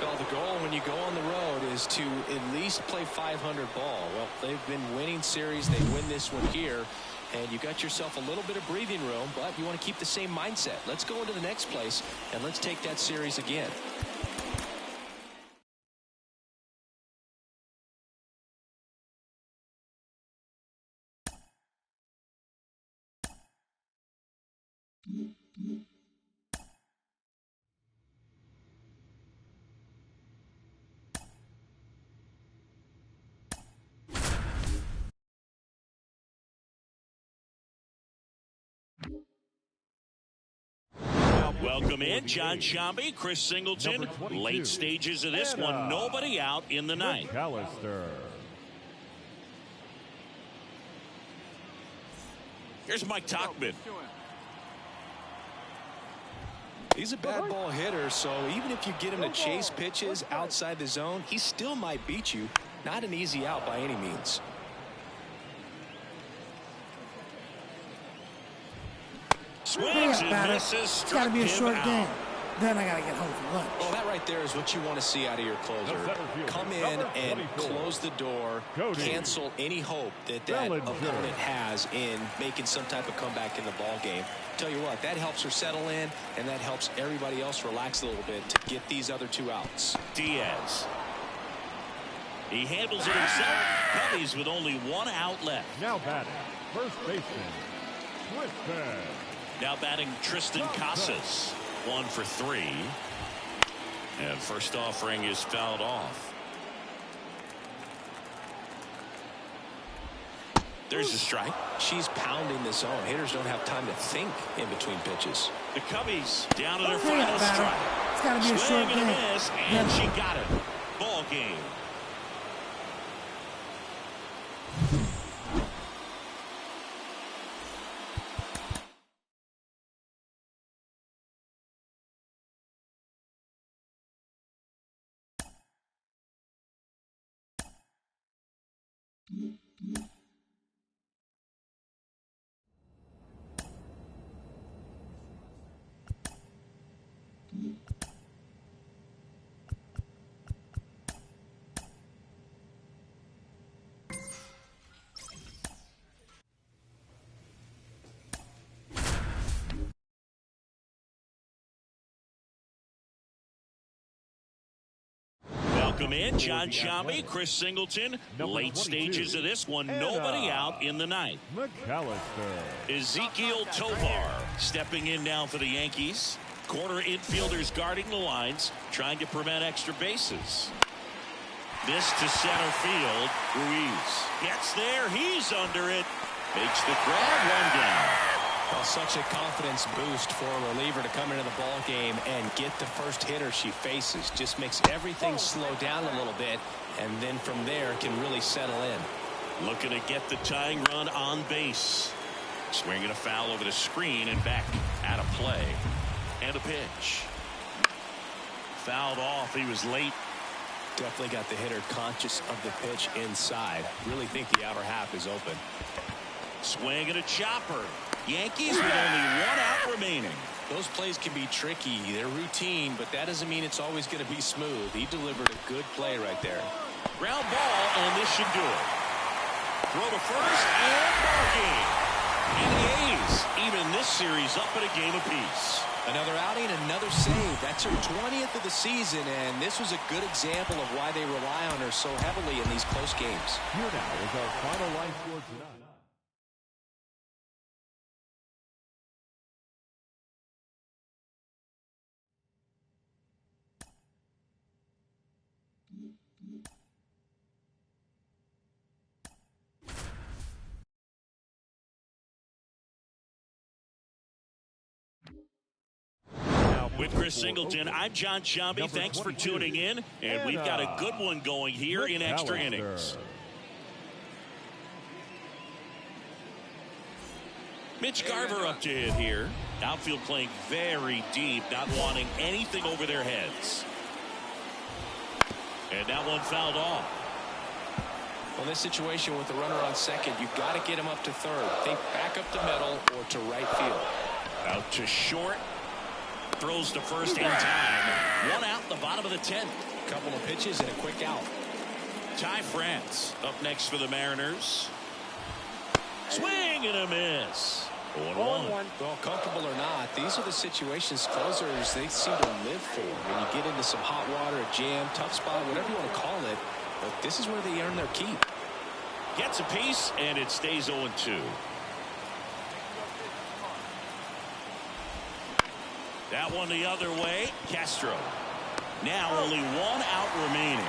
Well, the goal when you go on the road is to at least play 500 ball. Well, they've been winning series. They win this one here. And you got yourself a little bit of breathing room, but you want to keep the same mindset. Let's go into the next place, and let's take that series again. Welcome in, John Shambi, Chris Singleton. Late stages of this one, nobody out in the ninth. McAllister. Here's Mike Tauchman. He's a bad ball hitter, so even if you get him to chase pitches outside the zone, he still might beat you. Not an easy out by any means. Swings and misses. It's got to be a short game. Then I got to get home for lunch. Well, that right there is what you want to see out of your closer. Come in and close the door, cancel any hope that opponent has in making some type of comeback in the ball game. Tell you what, that helps her settle in, and that helps everybody else relax a little bit to get these other 2 outs. Diaz. He handles it himself. Cubbies with only 1 out left. Now batting, first baseman, Tristan. Now batting Tristan Casas. 1 for 3. And first offering is fouled off. There's a strike. She's pounding the zone. Hitters don't have time to think in between pitches. The Cubbies down to their final strike. It's got to be a short game. And she got it. Ball game. Welcome in, John Shambi, Chris Singleton. Late stages of this one, nobody out in the ninth. Ezekiel Tovar stepping in now for the Yankees. Corner infielders guarding the lines, trying to prevent extra bases. This to center field. Ruiz gets there. He's under it. Makes the grab, one down. Well, such a confidence boost for a reliever to come into the ball game and get the first hitter she faces. Just makes everything slow down a little bit, and then from there can really settle in. Looking to get the tying run on base. Swinging a foul over the screen and back out of play. And a pitch. Fouled off. He was late. Definitely got the hitter conscious of the pitch inside. Really think the outer half is open. Swing and a chopper. Yankees with only one out remaining. Those plays can be tricky. They're routine, but that doesn't mean it's always going to be smooth. He delivered a good play right there. Ground ball, and this should do it. Throw to first, and ball game. And the A's even this series up at a game apiece. Another outing, another save. That's her 20th of the season, and this was a good example of why they rely on her so heavily in these close games. Here now is our final line score tonight. With Chris Singleton, I'm John Shambi. Thanks for tuning in, and we've got a good one going here in extra innings. Mitch Garver up to hit here. Outfield playing very deep, not wanting anything over their heads. And that one fouled off. Well, in this situation with the runner on second, you've got to get him up to third. Think back up the middle or to right field. Out to short. Throws to first in time. One out in the bottom of the 10th. Couple of pitches and a quick out. Ty France up next for the Mariners. Swing and a miss. 1-1. Well, comfortable or not, these are the situations closers they seem to live for. When you get into some hot water, a jam, tough spot, whatever you want to call it. But this is where they earn their keep. Gets a piece, and it stays 0-2. That one the other way. Castro. Now only one out remaining.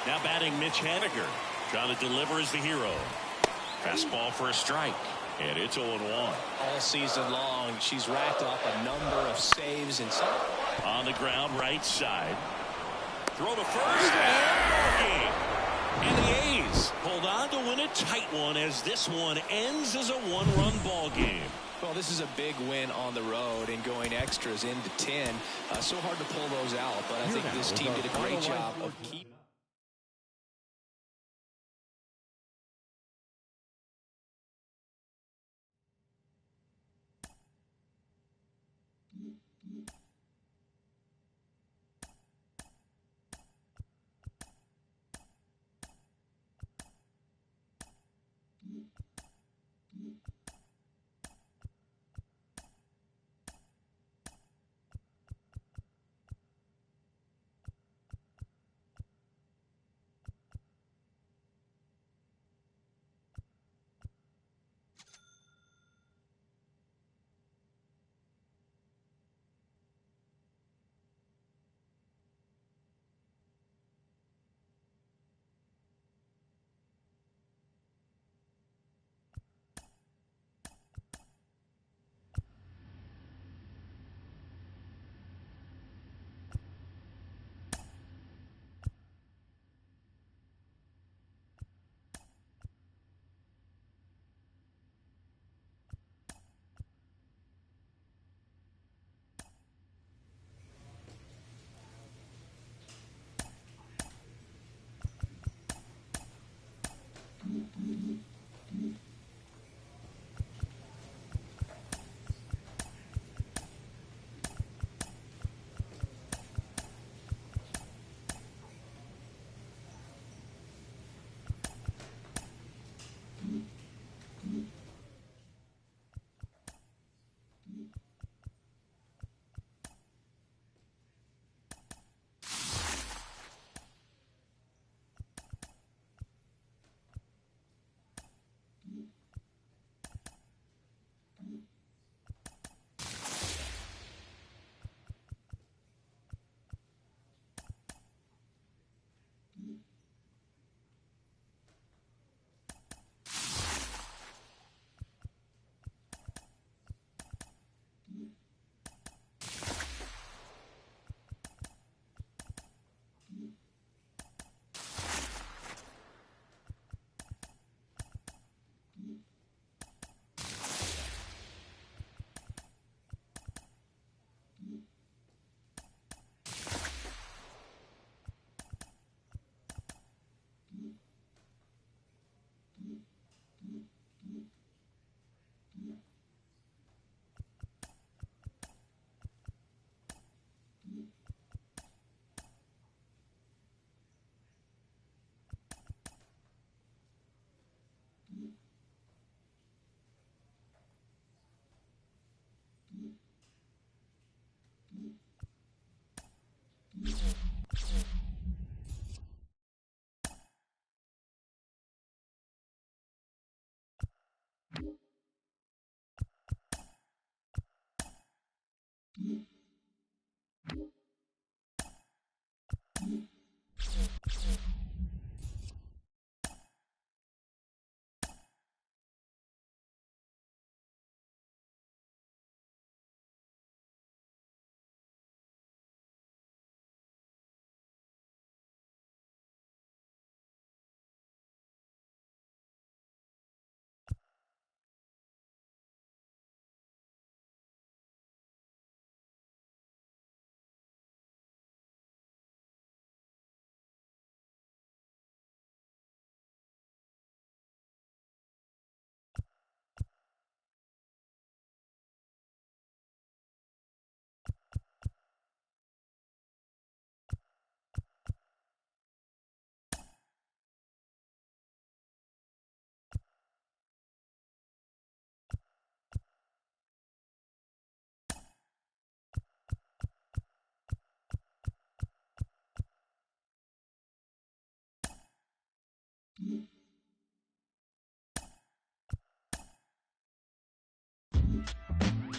Now batting Mitch Haniger. Trying to deliver as the hero. Fastball for a strike. And it's 0-1. All season long, she's racked up a number of saves and some. On the ground, right side. Throw to first, and ball game. And the A's hold on to win a tight one as this one ends as a one-run ball game. Well, this is a big win on the road and going extras into 10. So hard to pull those out, but I think this team did a great job of keeping.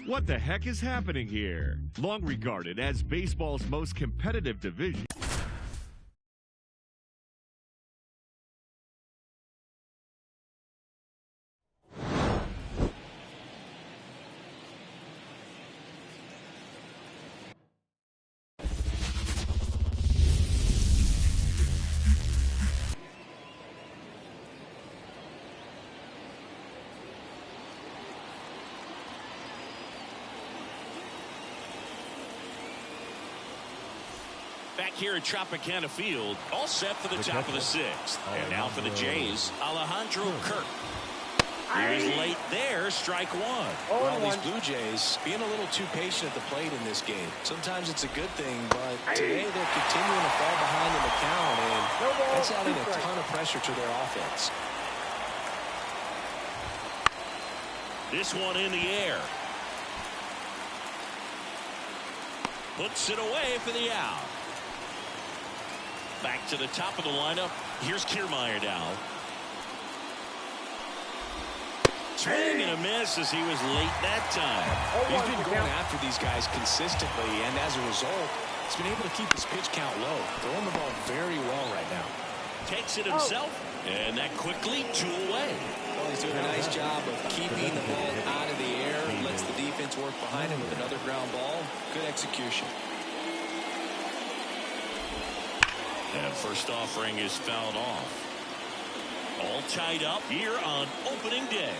What the heck is happening here? Long regarded as baseball's most competitive division. Back here at Tropicana Field, all set for the top of the sixth. And now for the Jays, Alejandro Kirk. Here's late there, strike one. Well, these Blue Jays being a little too patient at the plate in this game. Sometimes it's a good thing, but today they're continuing to fall behind in the count, and that's adding a ton of pressure to their offense. This one in the air. Puts it away for the out. Back to the top of the lineup. Here's Kiermaier now. Swing and a miss as he was late that time. He's been going after these guys consistently, and as a result, he's been able to keep his pitch count low. Throwing the ball very well right now. Takes it himself, and that quickly 2 away. Well, he's doing a nice job of keeping the ball out of the air. Lets the defense work behind him with another ground ball. Good execution. And first offering is fouled off. All tied up here on opening day.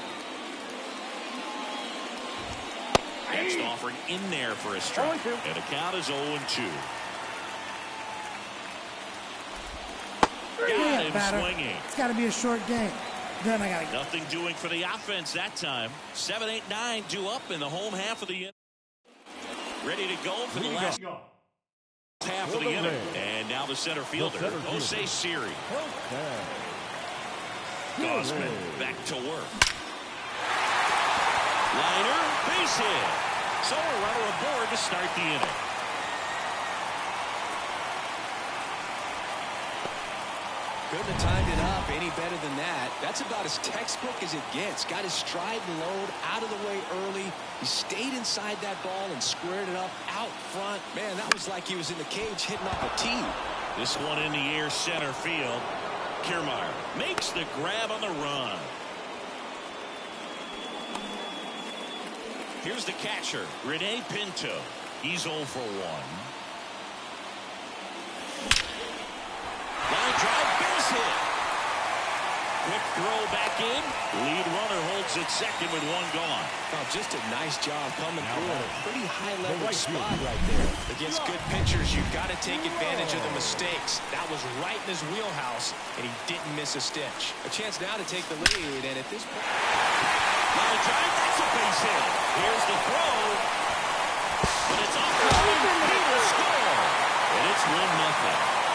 Next offering in there for a strike. And the count is 0-2. Got him swinging. It's got to be a short game. Then I got to. Nothing doing for the offense that time. 7, 8, 9 due up in the home half of the inning. Ready to go for the last half of the inning. And now the center fielder, Jose Siri. Gausman back to work. Liner, base hit. So a runner aboard to start the inning. Couldn't have timed it up any better than that. That's about as textbook as it gets. Got his stride and load out of the way early. He stayed inside that ball and squared it up out front. Man, that was like he was in the cage hitting off a tee. This one in the air, center field. Kiermaier makes the grab on the run. Here's the catcher, Rene Pinto. He's 0 for 1. Line drive, base hit. Quick throw back in. Lead runner holds at second with 1 gone. Oh, just a nice job coming through at a pretty high-level spot right there. Against good pitchers, you've got to take advantage of the mistakes. That was right in his wheelhouse, and he didn't miss a stitch. A chance now to take the lead, and at this point... Line drive, that's a base hit. Here's the throw. But it's off the line. He will score. And it's 1-0.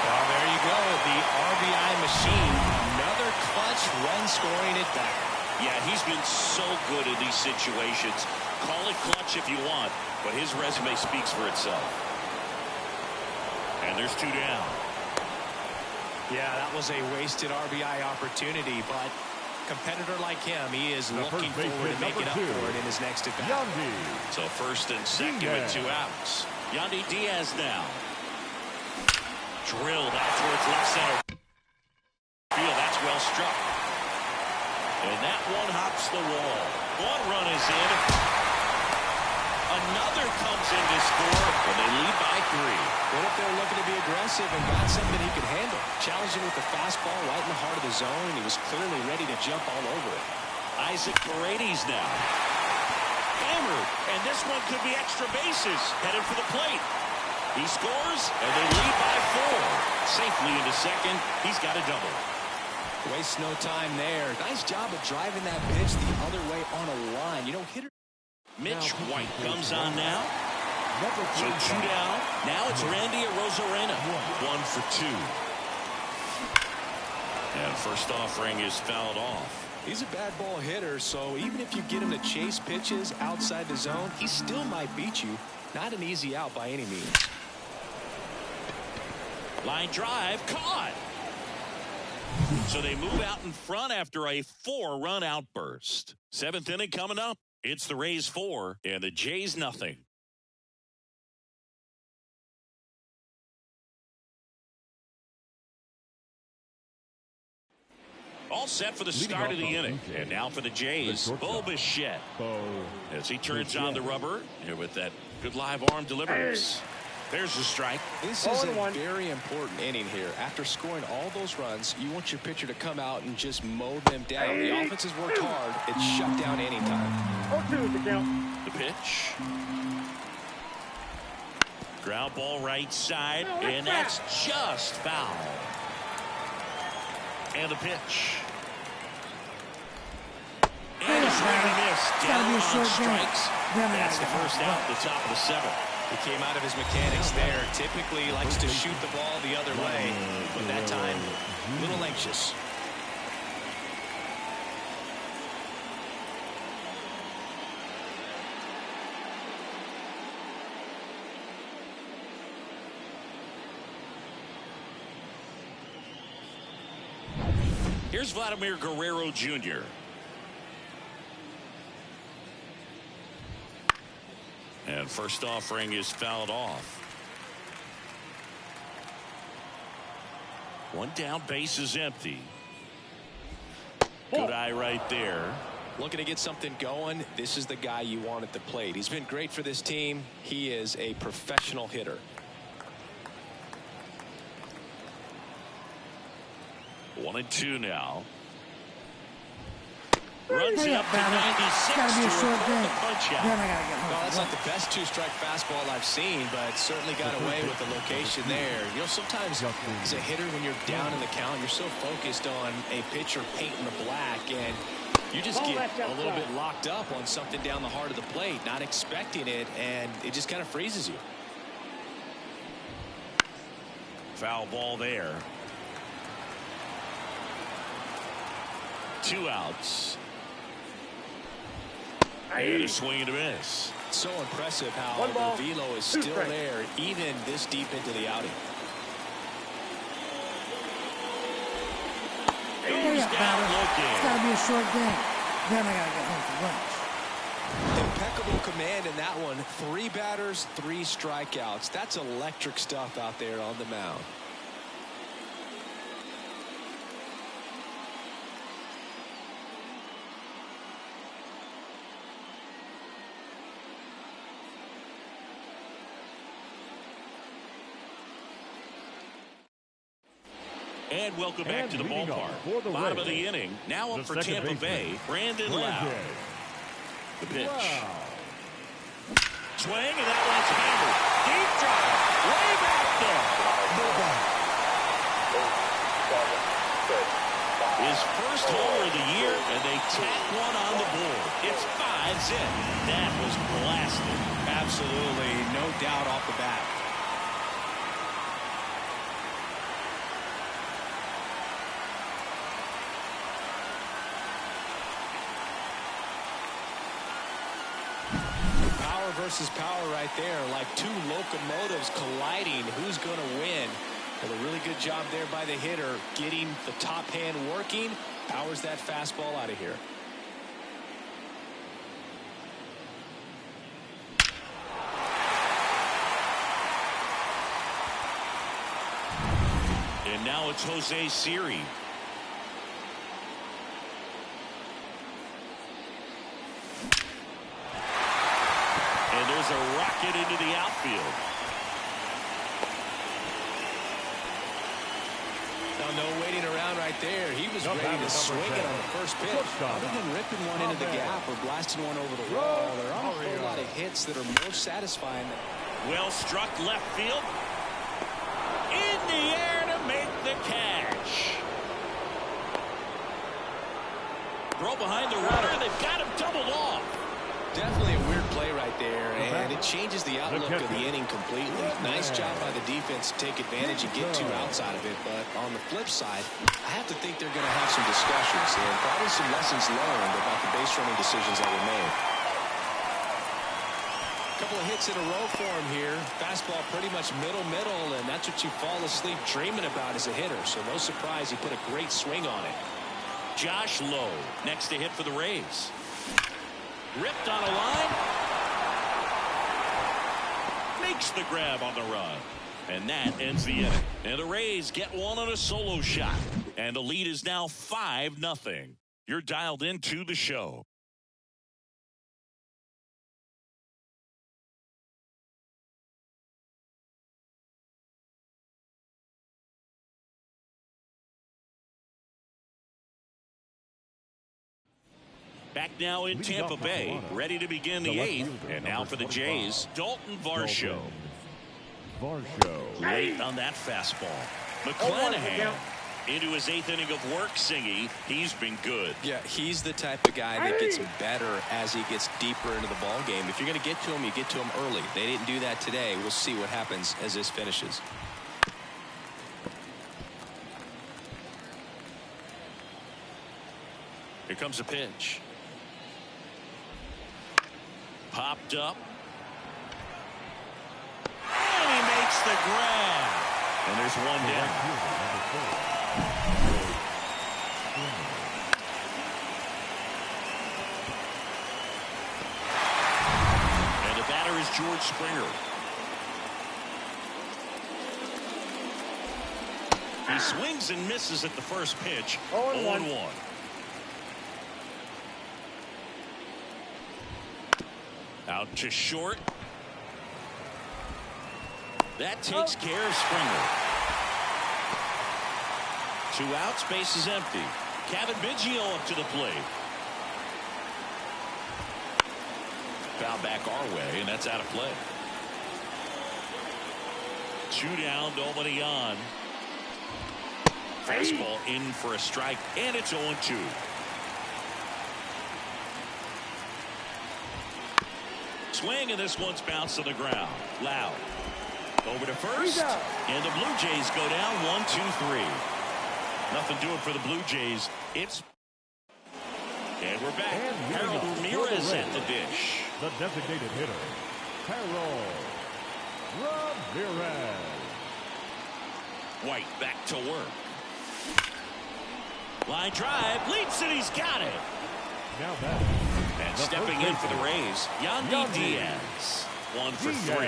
Well, there you go. The RBI machine. Another clutch run scoring it back. Yeah, he's been so good in these situations. Call it clutch if you want, but his resume speaks for itself. And there's 2 down. Yeah, that was a wasted RBI opportunity, but competitor like him, he is looking forward to making up for it in his next at-bat. So first and second with 2 outs. Yandy Diaz now. Drilled out towards left center field. That's well struck. And that one hops the wall. 1 run is in. Another comes in to score, and they lead by 3. What if they're looking to be aggressive and got something he could handle? Challenging with the fastball right in the heart of the zone, and he was clearly ready to jump all over it. Isaac Paredes now. Hammered, and this one could be extra bases. Headed for the plate. He scores, and they lead by 4. Safely into second. He's got a double. Wastes no time there. Nice job of driving that pitch the other way on a line. You know, hitter. Mitch White comes on now. So 2 down. Now it's Randy Arozarena. 1 for 2. And first offering is fouled off. He's a bad ball hitter, so even if you get him to chase pitches outside the zone, he still might beat you. Not an easy out by any means. Line drive, caught. So they move out in front after a 4-run outburst. 7th inning coming up. It's the Rays 4 and the Jays nothing. All set for the start of the inning. And now for the Jays, Bo Bichette. As he turns on the rubber here with that good live arm delivers. There's the strike. This is a very important inning here. After scoring all those runs, you want your pitcher to come out and just mow them down. The offense has worked hard. It's shut down anytime. 0-2 the count. The pitch. Ground ball right side, and that's just foul. And the pitch. And a swing and a miss. Down on strikes. That's the first out at the top of the 7th. He came out of his mechanics there. Typically likes to shoot the ball the other way, but that time, a little anxious. Here's Vladimir Guerrero Jr. And first offering is fouled off. One down, base is empty. Good eye right there. Looking to get something going. This is the guy you want at the plate. He's been great for this team. He is a professional hitter. 1-2 now. Runs it up to 96. Gotta be a short game. Punch out. Then I gotta get home. Well, that's not the best two-strike fastball I've seen, but certainly got away with the location there. You know, sometimes as a hitter, when you're down in the count, you're so focused on a pitcher painting the black, and you just get a little bit locked up on something down the heart of the plate, not expecting it, and it just kind of freezes you. Foul ball there. 2 outs. And a swing and a miss. So impressive how the velo is still there even this deep into the outing. It's got to be a short game. Then I got to get home for lunch. Impeccable command in that one. 3 batters, 3 strikeouts. That's electric stuff out there on the mound. And welcome back to the ballpark. Bottom of the inning. Now up for Tampa Bay, Brandon Lowe. The pitch. Swing, and that one's hammered. Deep drive. Way back there. His first homer of the year, and they tack one on the board. It's 5 in. That was blasted. Absolutely, no doubt off the bat. Versus power right there, like 2 locomotives colliding. Who's going to win? Well, a really good job there by the hitter, getting the top hand working. Powers that fastball out of here. And now it's Jose Siri. And there's a rocket into the outfield. Now, no waiting around right there. He was ready to swing it on the first pitch. Other than ripping one into the gap or blasting one over the wall, there aren't a whole lot of hits that are more satisfying. Well struck left field. In the air to make the catch. Throw behind the runner. They've got him doubled off. Definitely a weird play right there, and it changes the outlook of the inning completely. Nice job by the defense to take advantage and get 2 outs out of it, but on the flip side, I have to think they're going to have some discussions and probably some lessons learned about the base running decisions that were made. A couple of hits in a row for him here. Fastball pretty much middle, and that's what you fall asleep dreaming about as a hitter, so no surprise he put a great swing on it. Josh Lowe next to hit for the Rays. Ripped on a line. Makes the grab on the run. And that ends the inning. And the Rays get one on a solo shot. And the lead is now 5-0. You're dialed into the show. Back now in Tampa Bay, ready to begin the 8th. And now for the Jays, Dalton Varsho. Late on that fastball. McClanahan into his 8th inning of work, Singy. He's been good. Yeah, he's the type of guy that gets better as he gets deeper into the ball game. If you're going to get to him, you get to him early. They didn't do that today. We'll see what happens as this finishes. Here comes a pitch. Popped up. And he makes the grab. And there's one down. And the batter is George Springer. He swings and misses at the first pitch. 0-1. Out to short. That takes care of Springer. 2 outs, base is empty. Kevin Biggio up to the plate. Foul back our way, and that's out of play. 2 down, nobody on. Fastball in for a strike, and it's 0-2. Swing, and this one's bounced to the ground. Loud. Over to first. And the Blue Jays go down 1-2-3. Nothing doing for the Blue Jays. And we're back. Harold Ramirez at the dish. The designated hitter, Harold Ramirez. White back to work. Line drive. Leaps it. He's got it. Now back. And stepping in for the Rays, Yandy Diaz. 1 for 3.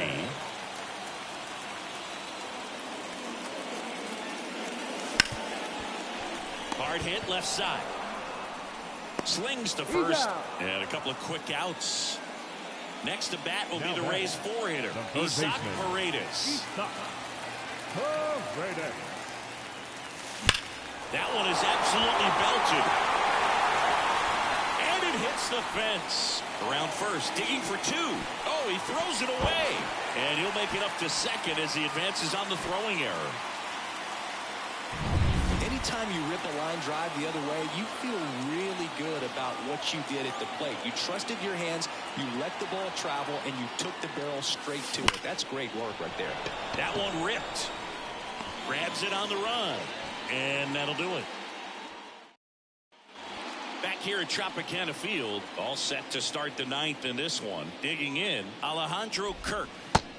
Hard hit left side. Slings to first. And a couple of quick outs. Next to bat will be the Rays 4-hitter, Isaac Paredes. That one is absolutely belted. And it hits the fence. Around first, digging for 2. Oh, he throws it away. And he'll make it up to second as he advances on the throwing error. Anytime you rip a line drive the other way, you feel really good about what you did at the plate. You trusted your hands, you let the ball travel, and you took the barrel straight to it. That's great work right there. That one ripped. Grabs it on the run. And that'll do it. Back here at Tropicana Field, all set to start the 9th in this one. Digging in, Alejandro Kirk.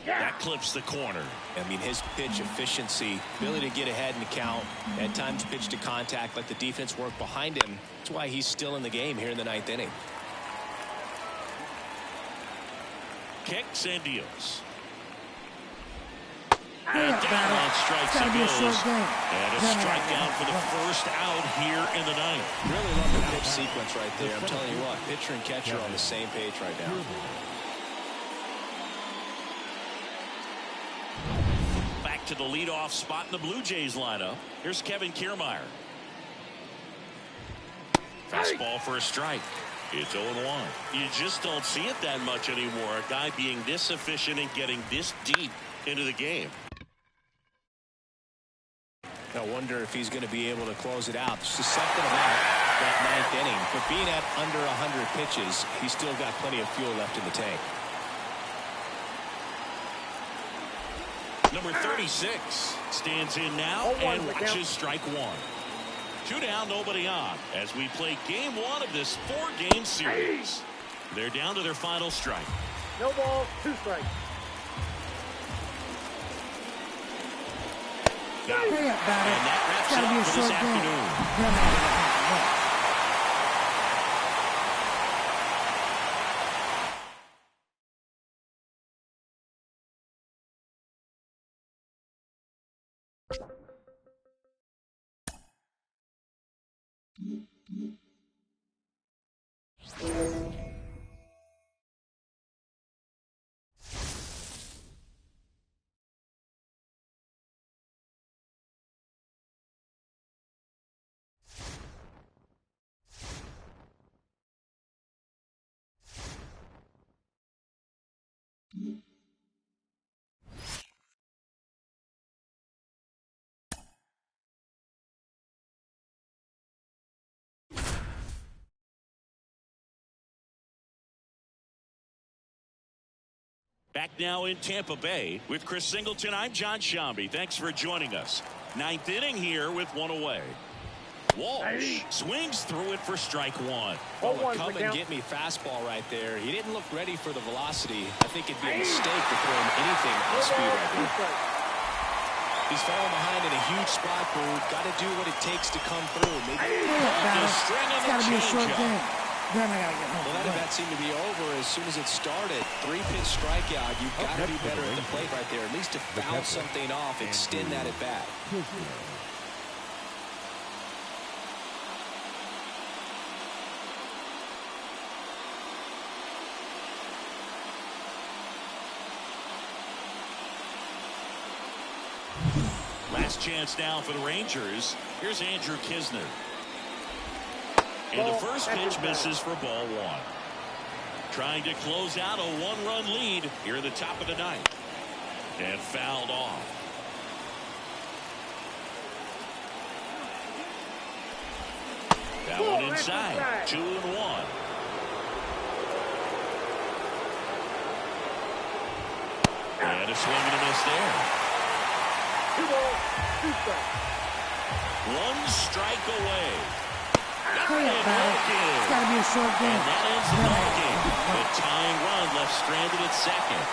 That clips the corner. I mean, his pitch efficiency, ability to get ahead in the count, at times pitch to contact, let the defense work behind him. That's why he's still in the game here in the 9th inning. Kicks and deals. And down on strikes it's gotta be a goes. short game. And a strikeout for the first out here in the 9th. Really love the pitch sequence right there. I'm telling you what, pitcher and catcher on the same page right now. Back to the leadoff spot in the Blue Jays lineup. Here's Kevin Kiermaier. Fastball for a strike. It's 0-1. You just don't see it that much anymore. A guy being this efficient and getting this deep into the game. I wonder if he's going to be able to close it out. There's just something about that 9th inning. But being at under 100 pitches, he's still got plenty of fuel left in the tank. Number 36 stands in now and watches strike 1. 2 down, nobody on as we play game 1 of this 4-game series. They're down to their final strike. No ball, 2 strikes. Got it. And that wraps it up for this afternoon. Back now in Tampa Bay with Chris Singleton. I'm John Shambi. Thanks for joining us. Ninth inning here with one away. Walsh swings through it for strike one. Oh, a come and get me fastball right there. He didn't look ready for the velocity. I think it'd be a mistake to throw him anything off speed right there. He's falling behind in a huge spot, Boo. Got to do what it takes to come through. Maybe it's got to be a short game. Then I got to get home. Well, that at bat seemed to be over as soon as it started. 3-pitch strikeout. You've got to be better at the plate right there. At least to foul something off, extend that at bat. Last chance now for the Rangers. Here's Andrew Kisner. And the first pitch misses for ball one. Trying to close out a one-run lead here in the top of the ninth. And fouled off. That one inside. 2-1. And a swing and a miss there. 2 balls, 2 strikes. One strike away. It's got to be a short game. And that ends the ball game. The tying run left stranded at second.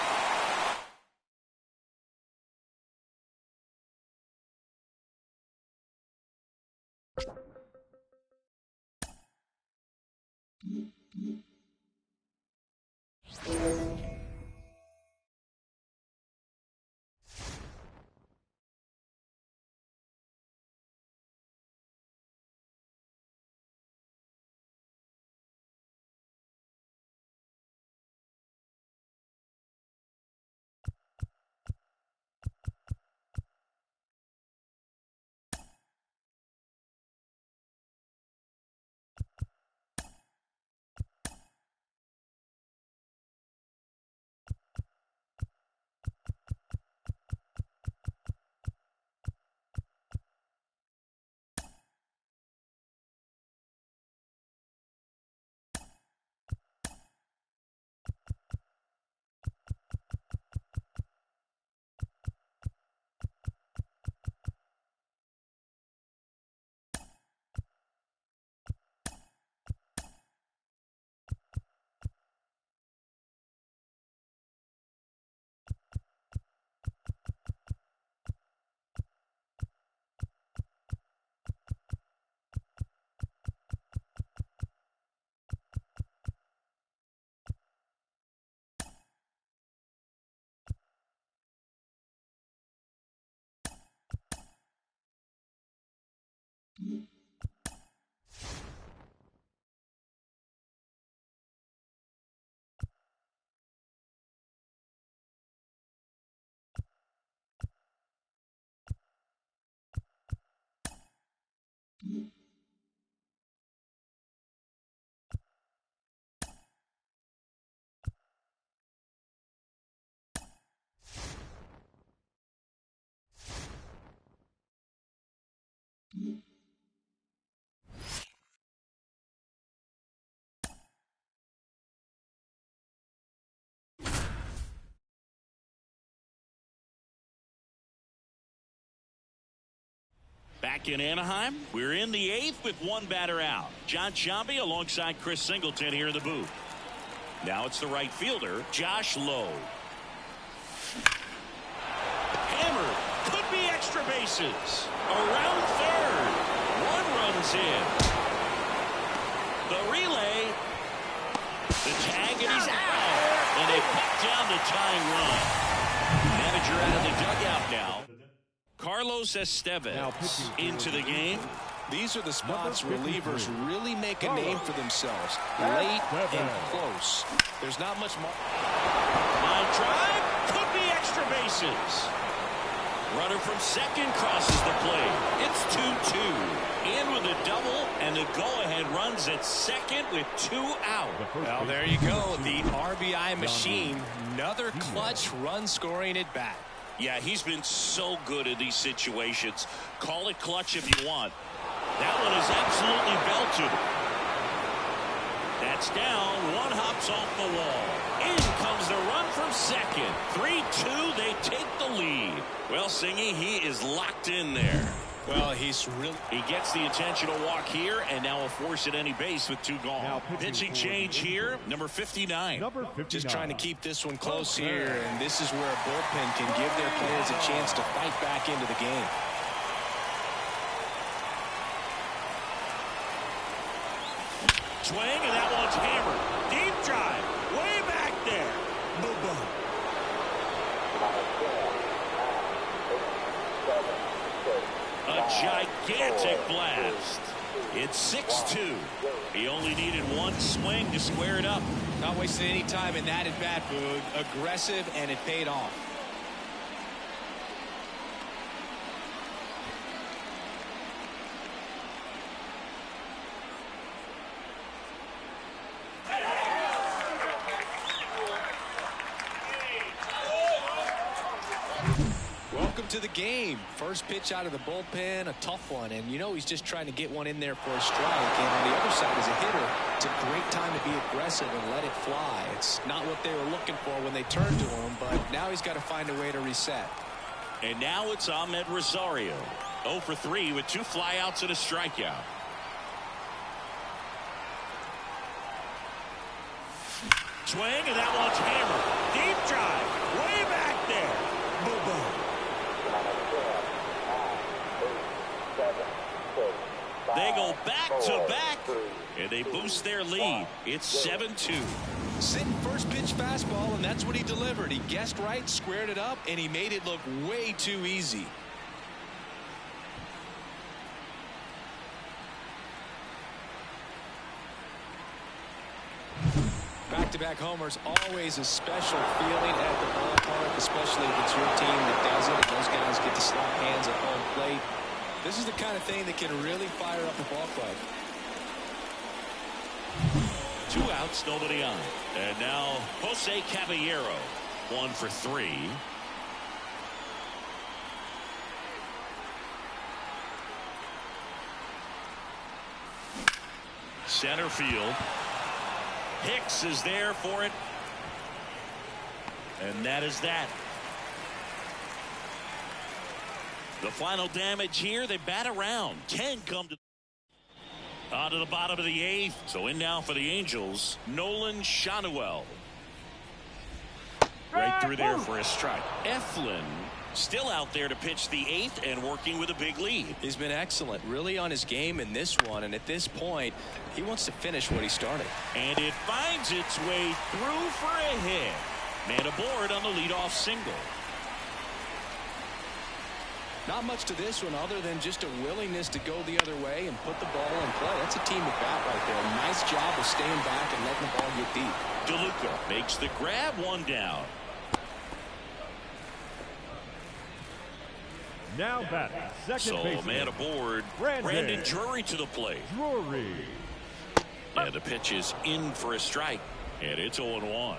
Back in Anaheim, we're in the 8th with one batter out. John Shambi alongside Chris Singleton here in the booth. Now it's the right fielder, Josh Lowe. Hammered. Could be extra bases. Around third. One run's in. The relay. The tag, and he's out. And they put down the tying run. Manager out of the dugout now. Carlos Estevez into the game. These are the spots relievers really make a name for themselves. Late and close. There's not much more. Line drive. Could be extra bases. Runner from second crosses the plate. It's 2-2. In with a double, and the go-ahead runs at second with 2 out. Well, there you go. The RBI machine. Another clutch run scoring at bat. Yeah, he's been so good in these situations. Call it clutch if you want. That one is absolutely belted. That's down. One hops off the wall. In comes the run from second. 3-2. They take the lead. Well, Singy, he is locked in there. Well, he gets the intentional walk here, and now a force at any base with 2 gone. Pitching change here, number 59. Just trying to keep this one close here, and this is where a bullpen can give their players a chance to fight back into the game. Swing, and that one's hammered. Deep drive, way back there. Boom, boom. A gigantic blast. It's 6-2. He only needed one swing to square it up. Not wasting any time in that at bat, Boog. Aggressive, and it paid off. Welcome to the game. First pitch out of the bullpen, a tough one, and you know he's just trying to get one in there for a strike. And on the other side, as a hitter, it's a great time to be aggressive and let it fly. It's not what they were looking for when they turned to him, but now he's got to find a way to reset. And now it's Ahmed Rosario, 0 for 3 with 2 flyouts and a strikeout. Swing, and that one's hammered. Deep drive, way back there. Boom, boom. They go back-to-back, and they boost their lead. It's 7-2. Sitting first pitch fastball, and that's what he delivered. He guessed right, squared it up, and he made it look way too easy. Back-to-back homers, always a special feeling at the ballpark, especially if it's your team that does it, and those guys get to slap hands at home plate. This is the kind of thing that can really fire up a ball club. 2 outs, nobody on. And now Jose Caballero, 1 for 3. Center field. Hicks is there for it. And that is that. The final damage here, they bat around. 10 come to onto the bottom of the 8th. So in now for the Angels, Nolan Shanuel. Right through there for a strike. Eflin still out there to pitch the 8th and working with a big lead. He's been excellent, really on his game in this one, and at this point he wants to finish what he started. And it finds its way through for a hit. Man aboard on the leadoff single. Not much to this one other than just a willingness to go the other way and put the ball in play. That's a team at bat right there. Nice job of staying back and letting the ball get deep. DeLuca makes the grab, 1 down. Now batting, second baseman. Man aboard, Brandon Drury to the plate. Drury. And the pitch is in for a strike, and it's 0-1.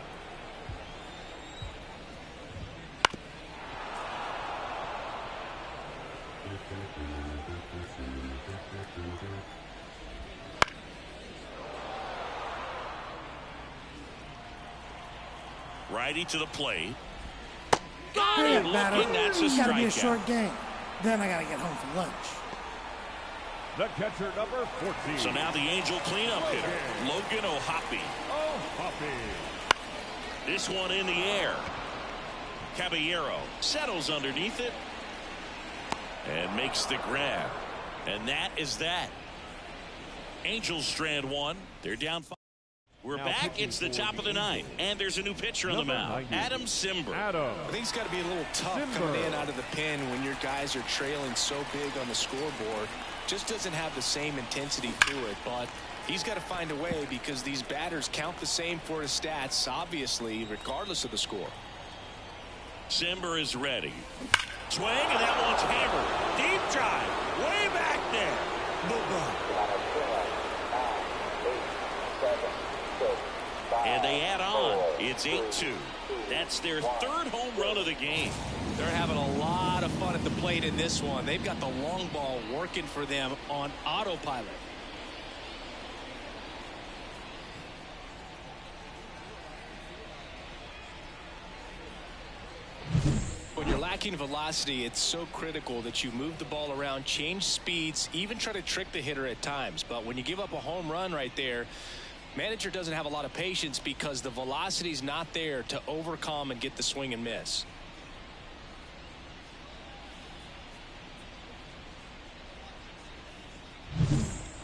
Righty to the plate. Got him looking. That's a strikeout. It's got to be a short game. Then I got to get home for lunch. The catcher, number 14. So now the Angel cleanup hitter, Logan O'Hoppe. This one in the air. Caballero settles underneath it and makes the grab. And that is that. Angels strand 1. They're down 5. We're back. It's the top of the ninth, and there's a new pitcher on the mound, Adam Simber. I think it's got to be a little tough coming in out of the pen when your guys are trailing so big on the scoreboard. Just doesn't have the same intensity to it, but he's got to find a way because these batters count the same for his stats, obviously, regardless of the score. Simber is ready. Swing, and that one's hammered. Deep drive, way back there. And they add on. It's 8-2. That's their third home run of the game. They're having a lot of fun at the plate in this one. They've got the long ball working for them on autopilot. When you're lacking velocity, it's so critical that you move the ball around, change speeds, even try to trick the hitter at times. But when you give up a home run right there, manager doesn't have a lot of patience because the velocity's not there to overcome and get the swing and miss.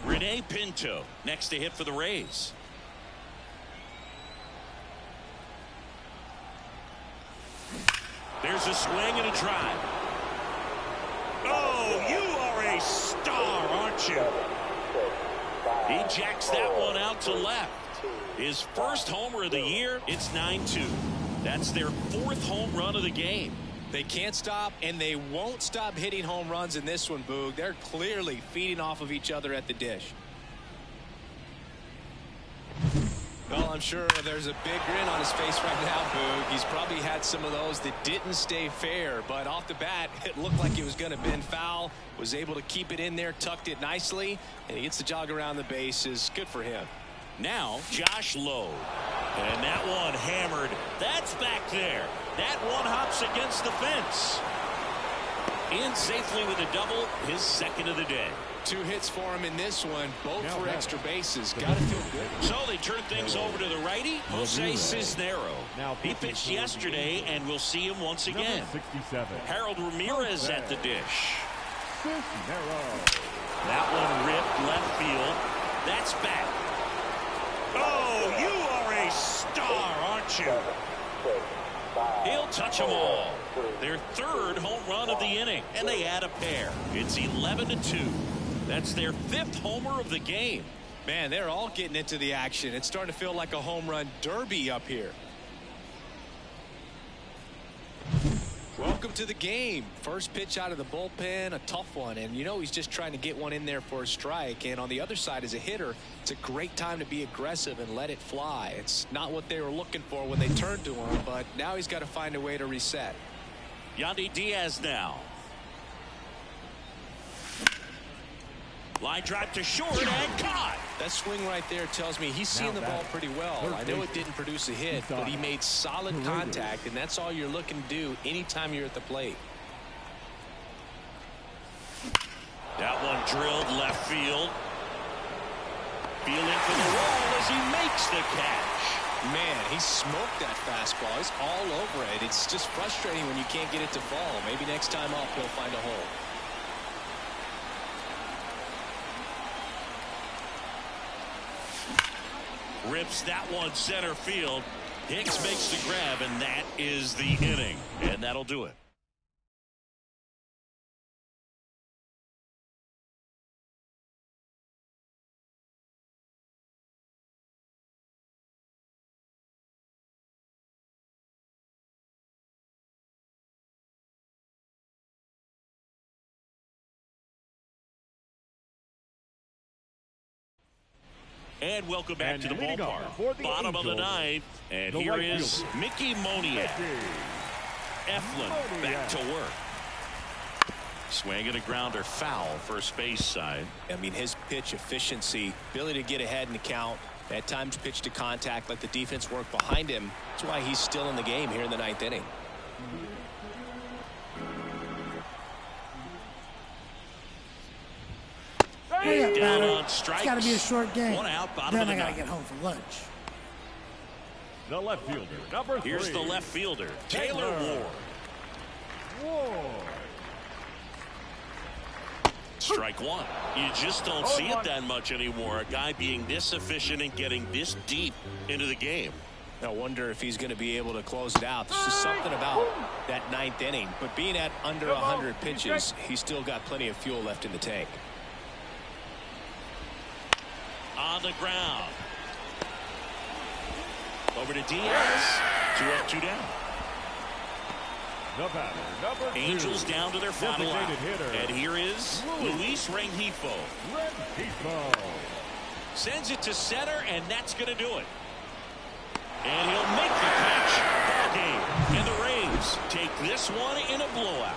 Rene Pinto next to hit for the Rays. There's a swing and a drive. Oh, you are a star, aren't you? He jacks that one out to left. His first homer of the year. It's 9-2. That's their fourth home run of the game. They can't stop, and they won't stop hitting home runs in this one, Boog. They're clearly feeding off of each other at the dish. Well, I'm sure there's a big grin on his face right now, Boog. He's probably had some of those that didn't stay fair, but off the bat, it looked like it was going to bend foul. Was able to keep it in there, tucked it nicely, and he gets the jog around the bases. Good for him. Now, Josh Lowe. And that one hammered. That's back there. That one hops against the fence. In safely with a double, his second of the day. 2 hits for him in this one, both for extra bases. Got to feel good. So they turn things over to the righty, Jose Cisnero. He pitched yesterday, and we'll see him once again. 67. Harold Ramirez at the dish. That one ripped left field. That's back. Oh, you are a star, aren't you? He'll touch them all. Their third home run of the inning, and they add a pair. It's 11-2. That's their fifth homer of the game. Man, they're all getting into the action. It's starting to feel like a home run derby up here. Welcome to the game. First pitch out of the bullpen, a tough one. And you know he's just trying to get one in there for a strike. And on the other side, as a hitter, it's a great time to be aggressive and let it fly. It's not what they were looking for when they turned to him, but now he's got to find a way to reset. Yandy Diaz now. Line drive to short and caught. That swing right there tells me he's seeing the ball pretty well. I know it didn't produce a hit, but he made solid contact, and that's all you're looking to do anytime you're at the plate. That one drilled left field. Feeling for the wall as he makes the catch. Man, he smoked that fastball. He's all over it. It's just frustrating when you can't get it to fall. Maybe next time up he'll find a hole. Rips that one center field. Hicks makes the grab, and that is the inning. And that'll do it. And welcome back to the ballpark. Bottom of the ninth. And here is Mickey Moniak. Eflin back to work. Swing and a grounder, foul, first base side. I mean, his pitch efficiency, ability to get ahead in the count, at times pitch to contact, let the defense work behind him. That's why he's still in the game here in the ninth inning. Hey, down on strikes. It's got to be a short game. One out, bottom then of the I got to ninth. get home for lunch. The left fielder, number 3. Here's the left fielder, Taylor Ward. Strike one. You just don't see it that much anymore. A guy being this efficient and getting this deep into the game. I wonder if he's going to be able to close it out. There's just something about that 9th inning. But being at under 100 pitches, he's still got plenty of fuel left in the tank. On the ground. Over to Diaz. 2 up, 2 down. The batter, number 2. Angels down to their final out. Hitter. And here is Luis Rengifo. Sends it to center, and that's going to do it. And he'll make the catch. Ball game. And the Rays take this one in a blowout.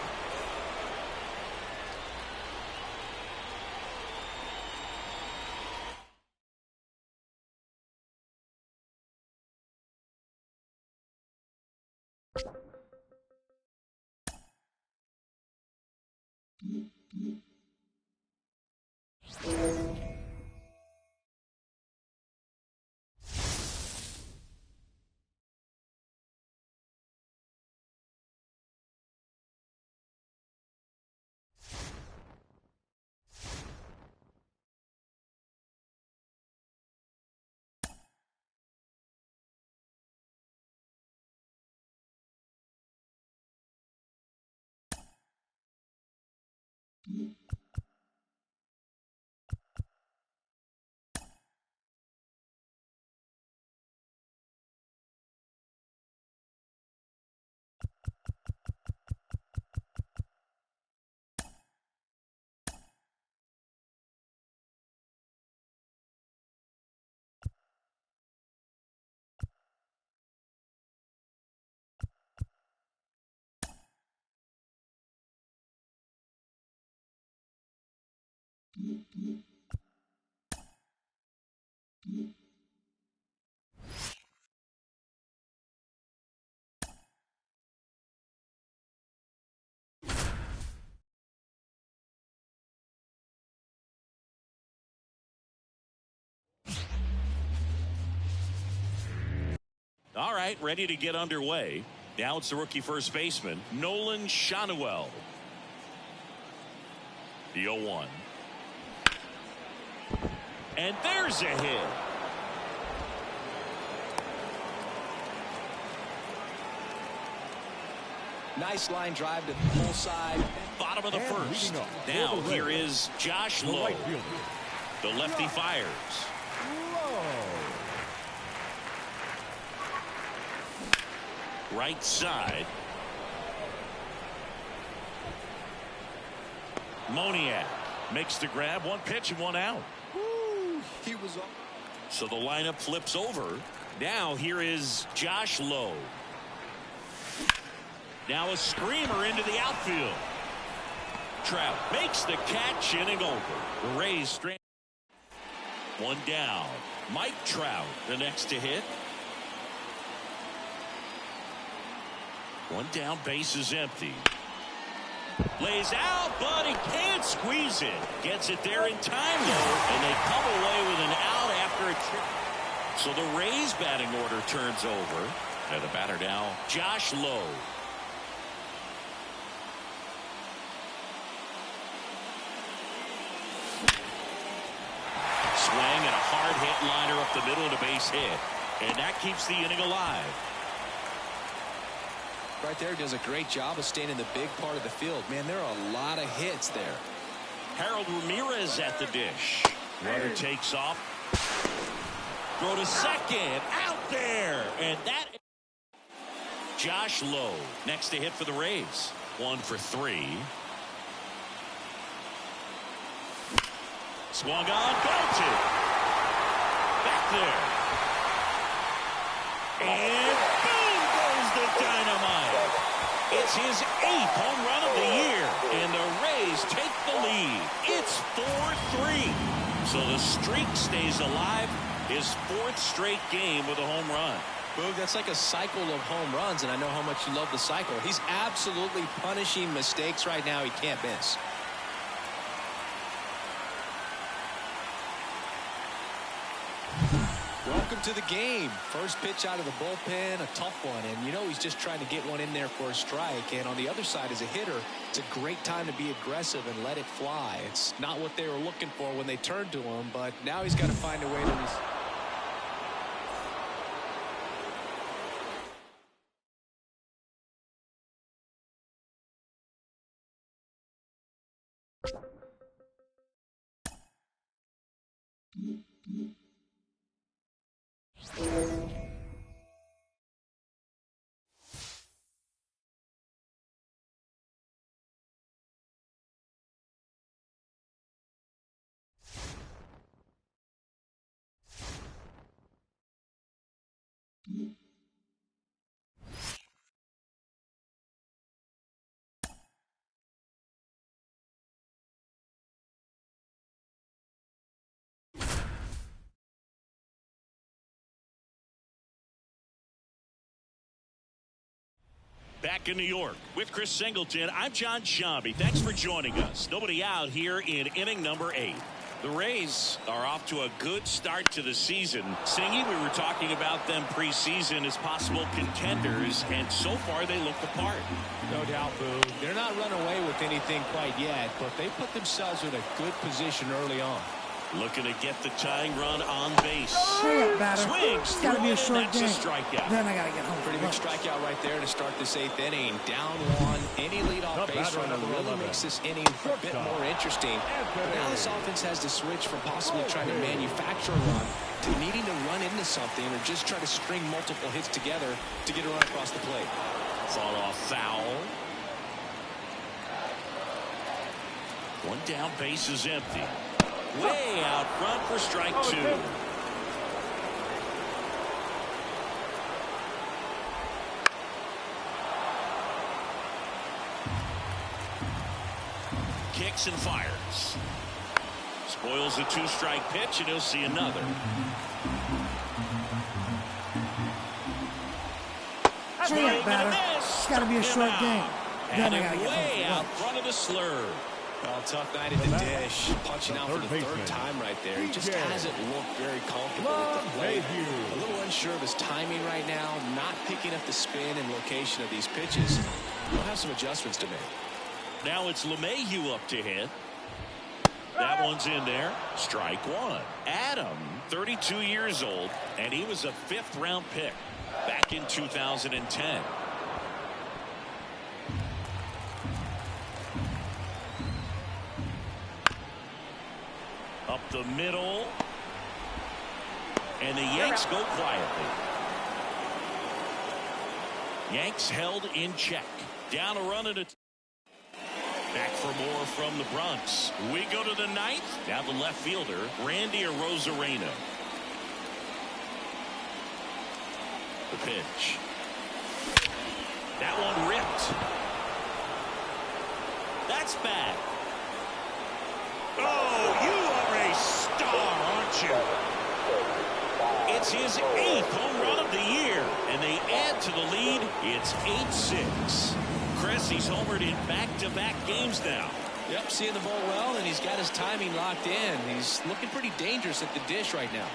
All right, ready to get underway. Now it's the rookie first baseman, Nolan Shanuel. The 0-1. And there's a hit. Nice line drive to the full side. Bottom of the first. Now here is Josh Lowe. The lefty fires. Right side. Moniak makes the grab. 1 pitch and 1 out. He was up. So the lineup flips over. Now here is Josh Lowe. Now a screamer into the outfield. Trout makes the catch, inning over. The Rays strand. 1 down. Mike Trout the next to hit. 1 down, base is empty. Lays out, but he can't squeeze it. Gets it there in time, though, and they come away with an out after a trip. So the Rays batting order turns over. And the batter now, Josh Lowe. Swing and a hard hit liner up the middle and a base hit. And that keeps the inning alive. Right there, does a great job of staying in the big part of the field. Man, there are a lot of hits there. Harold Ramirez at the dish. Runner takes off. Throw to second. Out there. And that. Josh Lowe next to hit for the Rays. 1 for 3. Swung on. Belted. Back there. And boom goes the dynamite. It's his 8th home run of the year, and the Rays take the lead. It's 4-3. So the streak stays alive. His 4th straight game with a home run. Boog, that's like a cycle of home runs, and I know how much you love the cycle. He's absolutely punishing mistakes right now he can't miss. Welcome to the game. First pitch out of the bullpen, a tough one. And you know he's just trying to get one in there for a strike. And on the other side, as a hitter, it's a great time to be aggressive and let it fly. It's not what they were looking for when they turned to him, but now he's got to find a way to... Back in New York with Chris Singleton, I'm John Shambi. Thanks for joining us. Nobody out here in inning number 8. The Rays are off to a good start to the season. Singy, we were talking about them preseason as possible contenders, and so far they look the part. No doubt, Boo. They're not run away with anything quite yet, but they put themselves in a good position early on. Looking to get the tying run on base. Hurry up, batter. Swings. It's got to be a short That's game. a strikeout. Then I got to get home. Pretty big strikeout right there to start this 8th inning. Down 1. Any leadoff base runner really makes this inning a bit more interesting. But now this offense has to switch from possibly trying to manufacture a run to needing to run into something or just try to string multiple hits together to get a run across the plate. Fall off foul. One down, base is empty. Way out front for strike 2. Kicks and fires. Spoils a 2-strike pitch, and he'll see another. Hurry up, batter. It's got to be a short game. Then I got to get home. Way out front of the slur. Well, tough night at the dish. Punching out for the 3rd time right there. He just hasn't looked very comfortable with the plate. A little unsure of his timing right now. Not picking up the spin and location of these pitches. He'll have some adjustments to make. Now it's LeMahieu up to hit. That one's in there. Strike 1. Adam, 32 years old, and he was a 5th-round pick back in 2010. Up the middle. And the Yanks go quietly. Yanks held in check. Down a run and a... Back for more from the Bronx. We go to the 9th. Now the left fielder, Randy Arozarena. The pitch. That one ripped. That's bad. Oh, you are a star, aren't you? It's his 8th home run of the year, and they add to the lead. It's 8-6. Chris, he's homered in back-to-back games now. Yep, seeing the ball well, and he's got his timing locked in. He's looking pretty dangerous at the dish right now.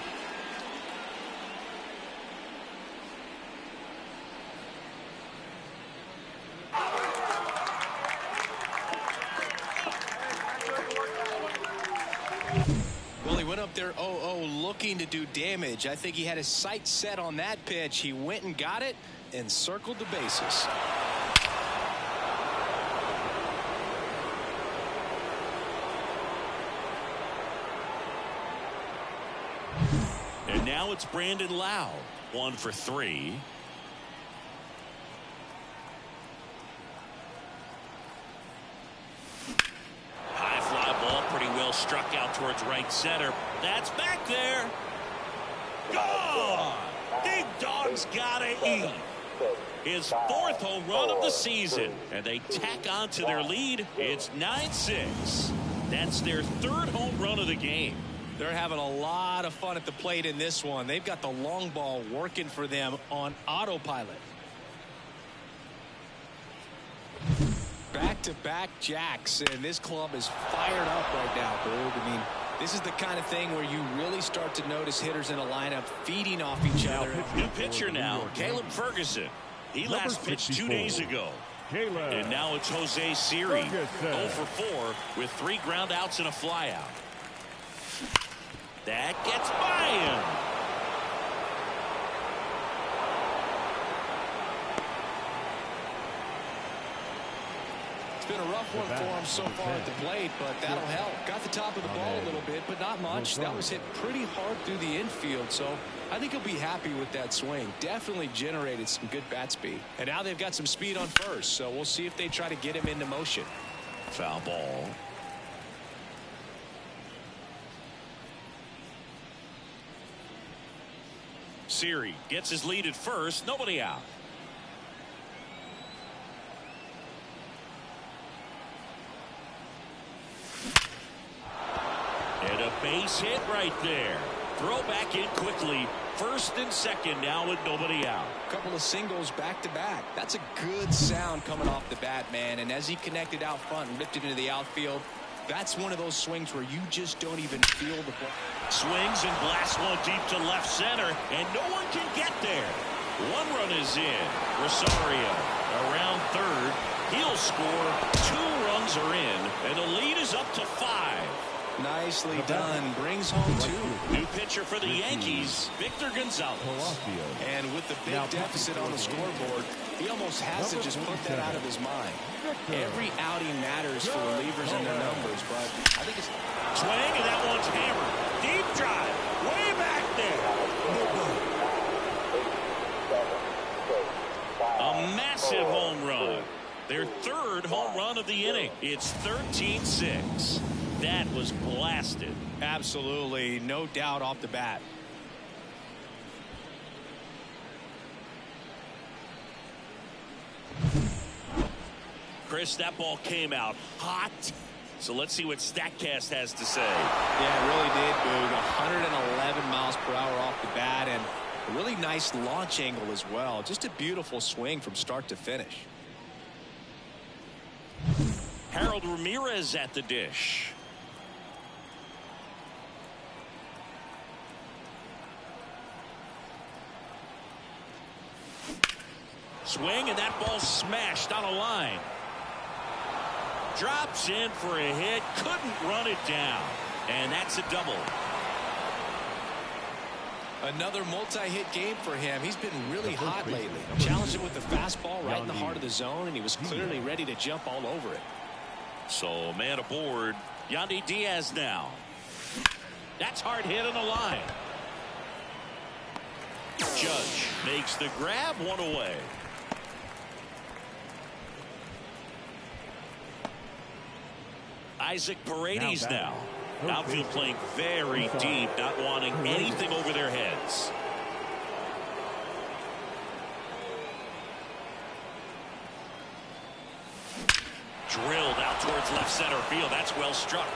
Well, he went up there 0-0 looking to do damage. I think he had his sights set on that pitch. He went and got it and circled the bases. And now it's Brandon Lowe. 1 for 3. High fly ball, pretty well struck out towards right center. That's back there. Gone! Big Dog's gotta eat. His 4th home run of the season. And they tack on to their lead. It's 9-6. That's their 3rd home run of the game. They're having a lot of fun at the plate in this one. They've got the long ball working for them on autopilot. Back-to-back jacks, and this club is fired up right now, Boog. I mean, This is the kind of thing where you really start to notice hitters in a lineup feeding off each other. New pitcher now, Caleb Ferguson. He last pitched 2 days ago. And now it's Jose Siri, 0 for 4 with 3 ground outs and a flyout. That gets by him. It's been a rough one for him so far at the plate, but that'll help. Got the top of the ball a little bit, but not much. That was hit pretty hard through the infield, so I think he'll be happy with that swing. Definitely generated some good bat speed. And now they've got some speed on first, so we'll see if they try to get him into motion. Foul ball. Siri gets his lead at first. Nobody out. And a base hit right there. Throw back in quickly. First and second now with nobody out. A couple of singles back to back. That's a good sound coming off the bat, man. And as he connected out front and ripped it into the outfield, that's one of those swings where you just don't even feel the ball. Swings and blasts one deep to left center, and no one can get there. 1 run is in. Rosario around third. He'll score. 2 runs are in, and the lead is up to 5. Nicely done. Brings home 2. New pitcher for the Yankees, Victor Gonzalez. And with the big deficit on the scoreboard, he almost has to just put that out of his mind. Every outing matters for relievers and their numbers, but I think it's... Swing, and that one's hammered. Deep drive. Way back there. A massive home run. Their 3rd home run of the inning. It's 13-6. That was blasted. Absolutely, no doubt off the bat. Chris, that ball came out hot. So let's see what StatCast has to say. Yeah, it really did, Boog. 111 miles per hour off the bat, and a really nice launch angle as well. Just a beautiful swing from start to finish. Harold Ramirez at the dish. Swing, and that ball smashed on a line. Drops in for a hit. Couldn't run it down. And that's a double. Another multi-hit game for him. He's been really hot lately. Challenged him with the fastball right in the heart of the zone, and he was clearly ready to jump all over it. So, man aboard. Yandy Diaz now. That's hard hit on the line. Judge makes the grab, 1 away. Isaac Paredes now. Outfield playing very deep, not wanting anything over their heads. Drilled out towards left center field. That's well struck.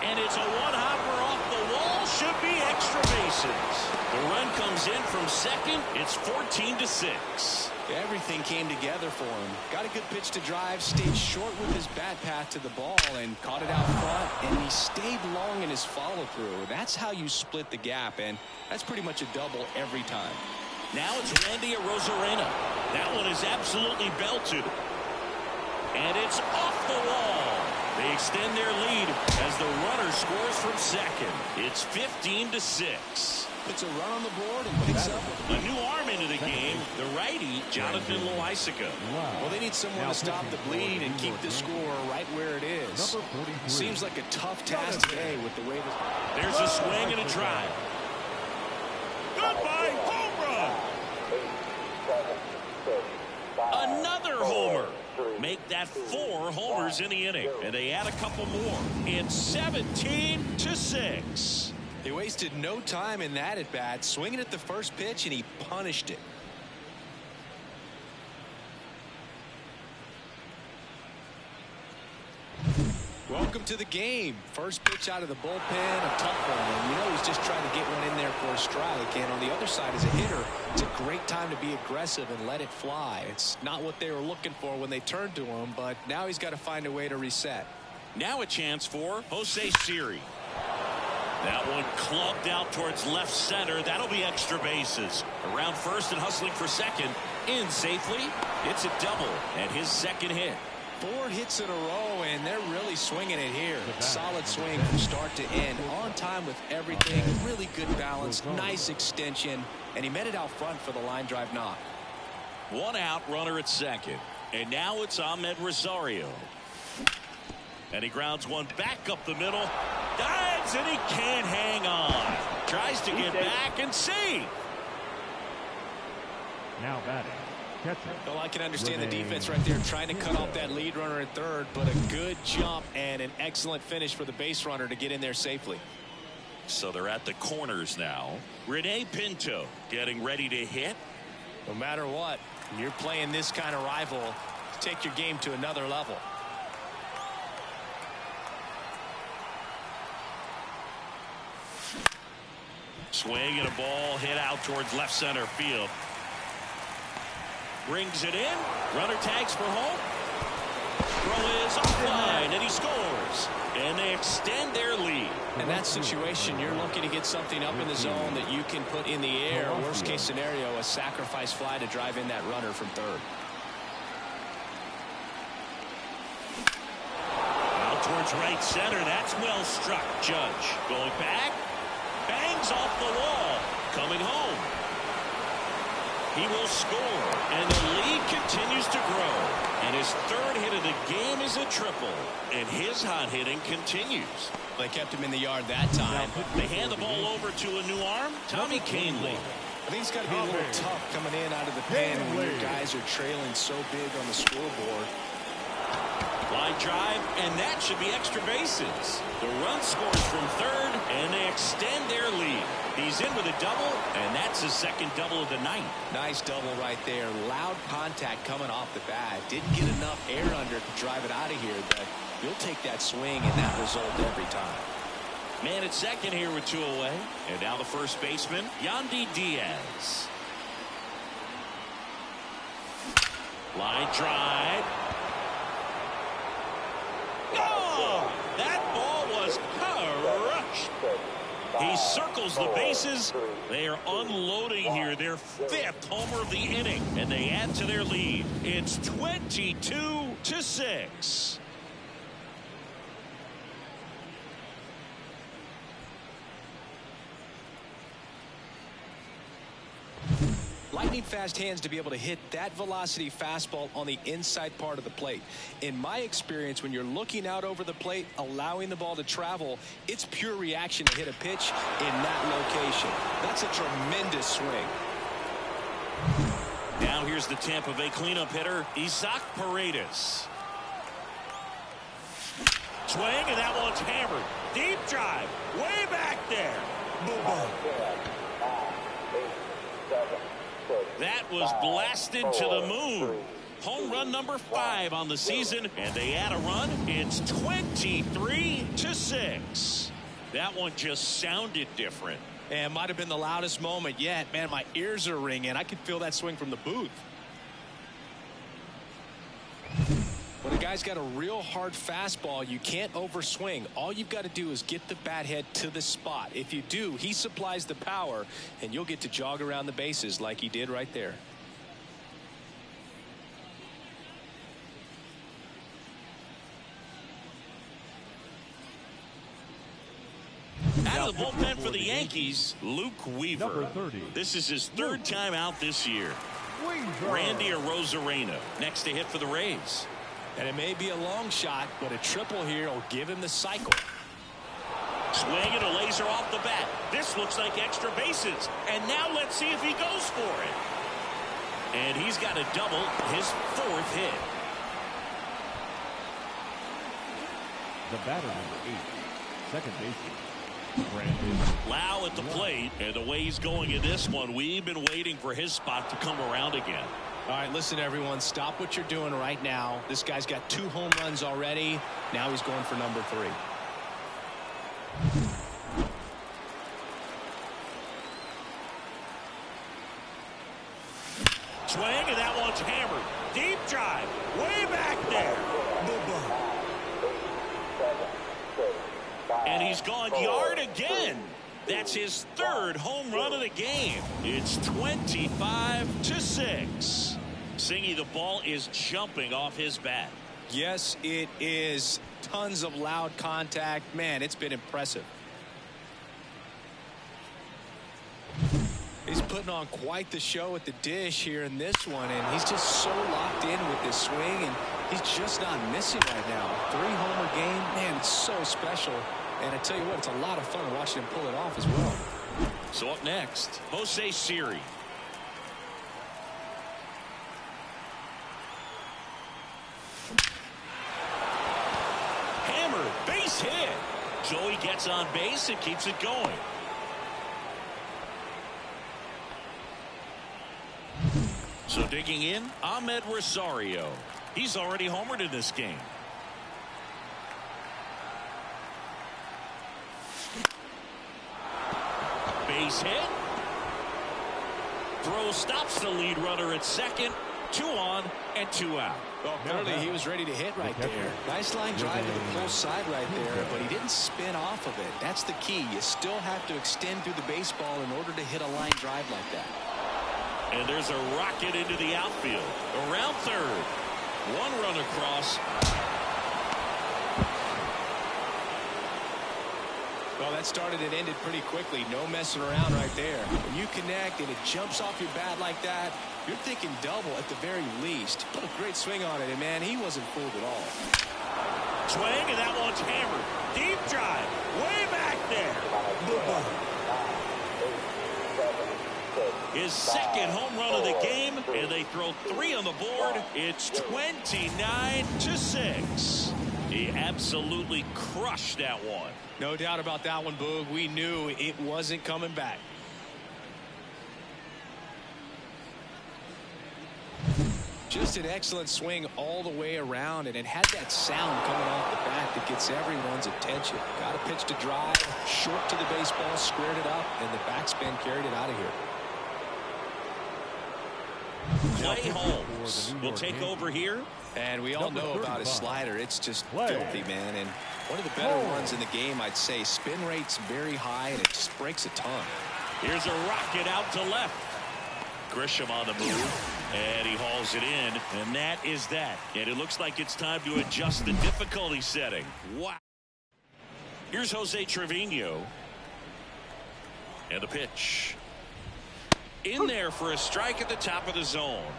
And it's a one-hopper off the wall. Should be extra bases. The run comes in from second. It's 14-6. Everything came together for him. Got a good pitch to drive, stayed short with his bat path to the ball, and caught it out front, and he stayed long in his follow-through. That's how you split the gap, and that's pretty much a double every time. Now it's Randy Arozarena. That one is absolutely belted. And it's off the wall. They extend their lead as the runner scores from second. It's 15-6. Puts a run on the board and picks up a new arm into the game. The righty, Jonathan Loaisiga. Well, they need someone to stop the bleed and keep the score right where it is. Seems like a tough task today with the way this... There's a swing and a drive. Goodbye, home run. Another homer. Make that 4 homers in the inning. And they add a couple more. It's 17-6. They wasted no time in that at bat, swinging at the first pitch, and he punished it. Welcome to the game. First pitch out of the bullpen, a tough one. And you know he's just trying to get one in there for a strike. And on the other side, as a hitter, it's a great time to be aggressive and let it fly. It's not what they were looking for when they turned to him, but now he's got to find a way to reset. Now a chance for Jose Siri. That one clubbed out towards left center. That'll be extra bases. Around first and hustling for second. In safely. It's a double and his second hit. 4 hits in a row, and they're really swinging it here. Solid swing from start to end. On time with everything. Really good balance. Nice extension. And he met it out front for the line drive knock. 1 out, runner at second. And now it's Ahmed Rosario. And he grounds one back up the middle. Dives, and he can't hang on. Tries to get back and save. Now batting. Catcher. Well, I can understand the defense right there trying to cut off that lead runner at third, but a good jump and an excellent finish for the base runner to get in there safely. So they're at the corners now. Rene Pinto getting ready to hit. No matter what, when you're playing this kind of rival, take your game to another level. Swing and a ball hit out towards left center field. Brings it in. Runner tags for home. Throw is offline, and he scores. And they extend their lead. In that situation, you're looking to get something up in the zone that you can put in the air. Worst case scenario, a sacrifice fly to drive in that runner from third. Out towards right center. That's well struck. Judge going back. Bangs off the wall. Coming home. He will score, and the lead continues to grow. And his third hit of the game is a triple, and his hot hitting continues. They kept him in the yard that time. They hand the ball over to a new arm, Tommy Canley. I think it's got to be a little tough coming in out of the pen when your guys are trailing so big on the scoreboard. Line drive, and that should be extra bases. The run scores from third, and they extend their lead. He's in with a double, and that's his second double of the night. Nice double right there. Loud contact coming off the bat. Didn't get enough air under to drive it out of here, but you'll take that swing and that result every time. Man at second here with 2 away. And now the first baseman, Yandy Diaz. Line drive. Oh, that ball was crushed. He circles the bases. They are unloading here. Their 5th homer of the inning, and they add to their lead. It's 22-6. Lightning fast hands to be able to hit that velocity fastball on the inside part of the plate. In my experience, when you're looking out over the plate, allowing the ball to travel, it's pure reaction to hit a pitch in that location. That's a tremendous swing. Now here's the Tampa Bay cleanup hitter, Isaac Paredes. Swing, and that one's hammered. Deep drive, way back there. Boom. That was blasted to the moon. Home run number 5 on the season, and they add a run. It's 23-6. That one just sounded different. And it might have been the loudest moment yet. Man, my ears are ringing. I could feel that swing from the booth. When a guy's got a real hard fastball, you can't overswing. All you've got to do is get the bat head to the spot. If you do, he supplies the power, and you'll get to jog around the bases like he did right there. Out of the bullpen for the Yankees, Luke Weaver. Number 30. This is his 3rd time out this year. Randy Arozarena next to hit for the Rays. And it may be a long shot, but a triple here will give him the cycle. Swing and a laser off the bat. This looks like extra bases. And now let's see if he goes for it. And he's got a double, his 4th hit. The batter number 8, second baseman. Lau at the plate, and the way he's going in this one, we've been waiting for his spot to come around again. All right, listen, everyone, stop what you're doing right now. This guy's got 2 home runs already. Now he's going for number 3. Swing, and that one's hammered. Deep drive, way back there. And he's he's gone yard again. That's his third home run of the game. It's 25-6. Singy, the ball is jumping off his bat. Yes, it is. Tons of loud contact. Man, it's been impressive. He's putting on quite the show at the dish here in this one, and he's just so locked in with this swing, and he's just not missing right now. 3-homer game, man, it's so special. And I tell you what, it's a lot of fun watching him pull it off as well. So up next, Jose Siri. Hammered, base hit. Joey gets on base and keeps it going. So digging in, Ahmed Rosario. He's already homered in this game. Base hit. Throw stops the lead runner at second. 2 on and 2 out. Well, clearly he was ready to hit right there. Nice line drive to the pull side right there, but he didn't spin off of it. That's the key. You still have to extend through the baseball in order to hit a line drive like that. And there's a rocket into the outfield. Around third. 1 run across. Well, that started and ended pretty quickly. No messing around right there. When you connect and it jumps off your bat like that, you're thinking double at the very least. Put a great swing on it, and man, he wasn't fooled at all. Swing, and that one's hammered. Deep drive. Way back there. His second home run of the game, and they throw 3 on the board. It's 29-6. He absolutely crushed that one. No doubt about that one, Boog. We knew it wasn't coming back. Just an excellent swing all the way around, and it had that sound coming off the bat that gets everyone's attention. Got a pitch to drive, short to the baseball, squared it up, and the backspin carried it out of here. Clay Holmes will take over here. And we all know about his slider. It's just filthy, man. And one of the better ones in the game, I'd say. Spin rate's very high, and it just breaks a ton. Here's a rocket out to left. Grisham on the move, and he hauls it in, and that is that. And it looks like it's time to adjust the difficulty setting. Wow. Here's Jose Trevino. And the pitch. In there for a strike at the top of the zone.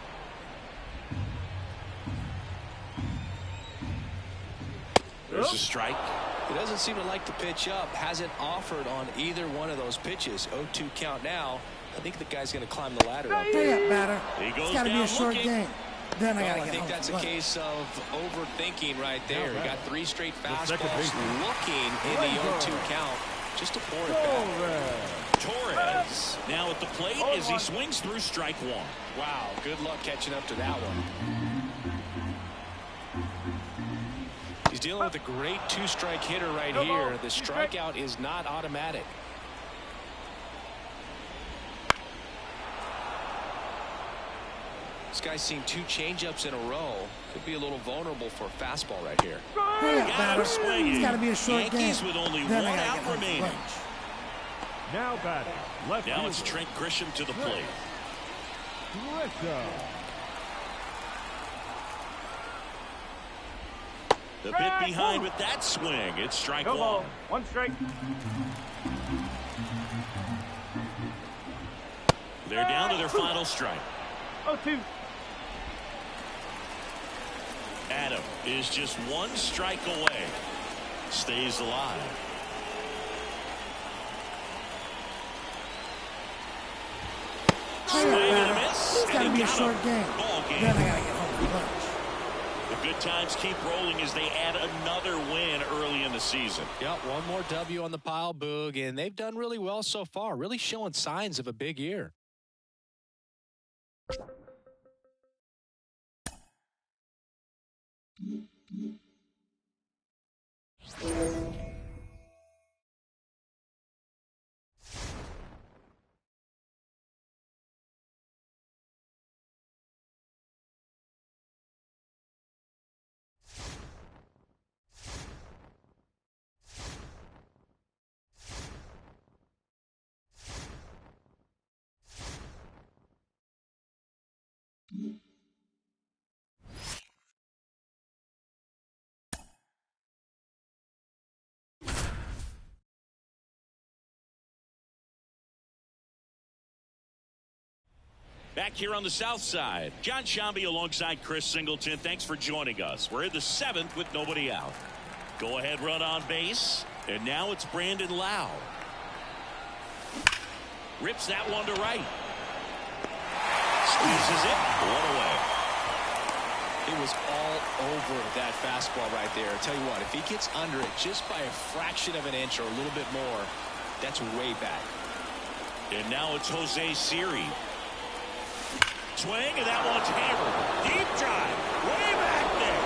There's a strike. He doesn't seem to like to pitch up. Hasn't offered on either one of those pitches. 0-2 count now. I think the guy's going to climb the ladder up. Hurry up, batter. He goes It's got to be a short looking. game. Then I think that's a case of overthinking right there. He got 3 straight fastballs looking in the 0-2 count just to pour it back. Torres now at the plate as he swings through strike 1. Wow, good luck catching up to that one. He's dealing with a great 2-strike hitter right here. The strikeout is not automatic. This guy's seen 2 changeups in a row. Could be a little vulnerable for a fastball right here. Hurry up, batter. It's got to be a short Yankees game. with only Then 1 I gotta out get home for remaining. lunch. Now batting, left Now it's fielder. Trent Grisham to the plate. Grisham. The bit behind with that swing. It's strike 1. 1 strike. They're down to their final strike. 0-2. Adam is just 1 strike away. Stays alive. Swing and a miss. It's got to And be he a got short him. game. Ball game. Then I got to get home for lunch. The good times keep rolling as they add another win early in the season. Yep, 1 more W on the pile, Boog, and they've done really well so far. Really showing signs of a big year. Back here on the south side, John Shambi alongside Chris Singleton. Thanks for joining us. We're in the 7th with nobody out. Go ahead run on base. And now it's Brandon Lau. Rips that one to right. Squeezes it. One away. It was all over that fastball right there. I tell you what, if he gets under it just by a fraction of an inch or a little bit more, that's way back. And now it's Jose Siri. Swing, and that one's hammered. Deep drive. Way back there.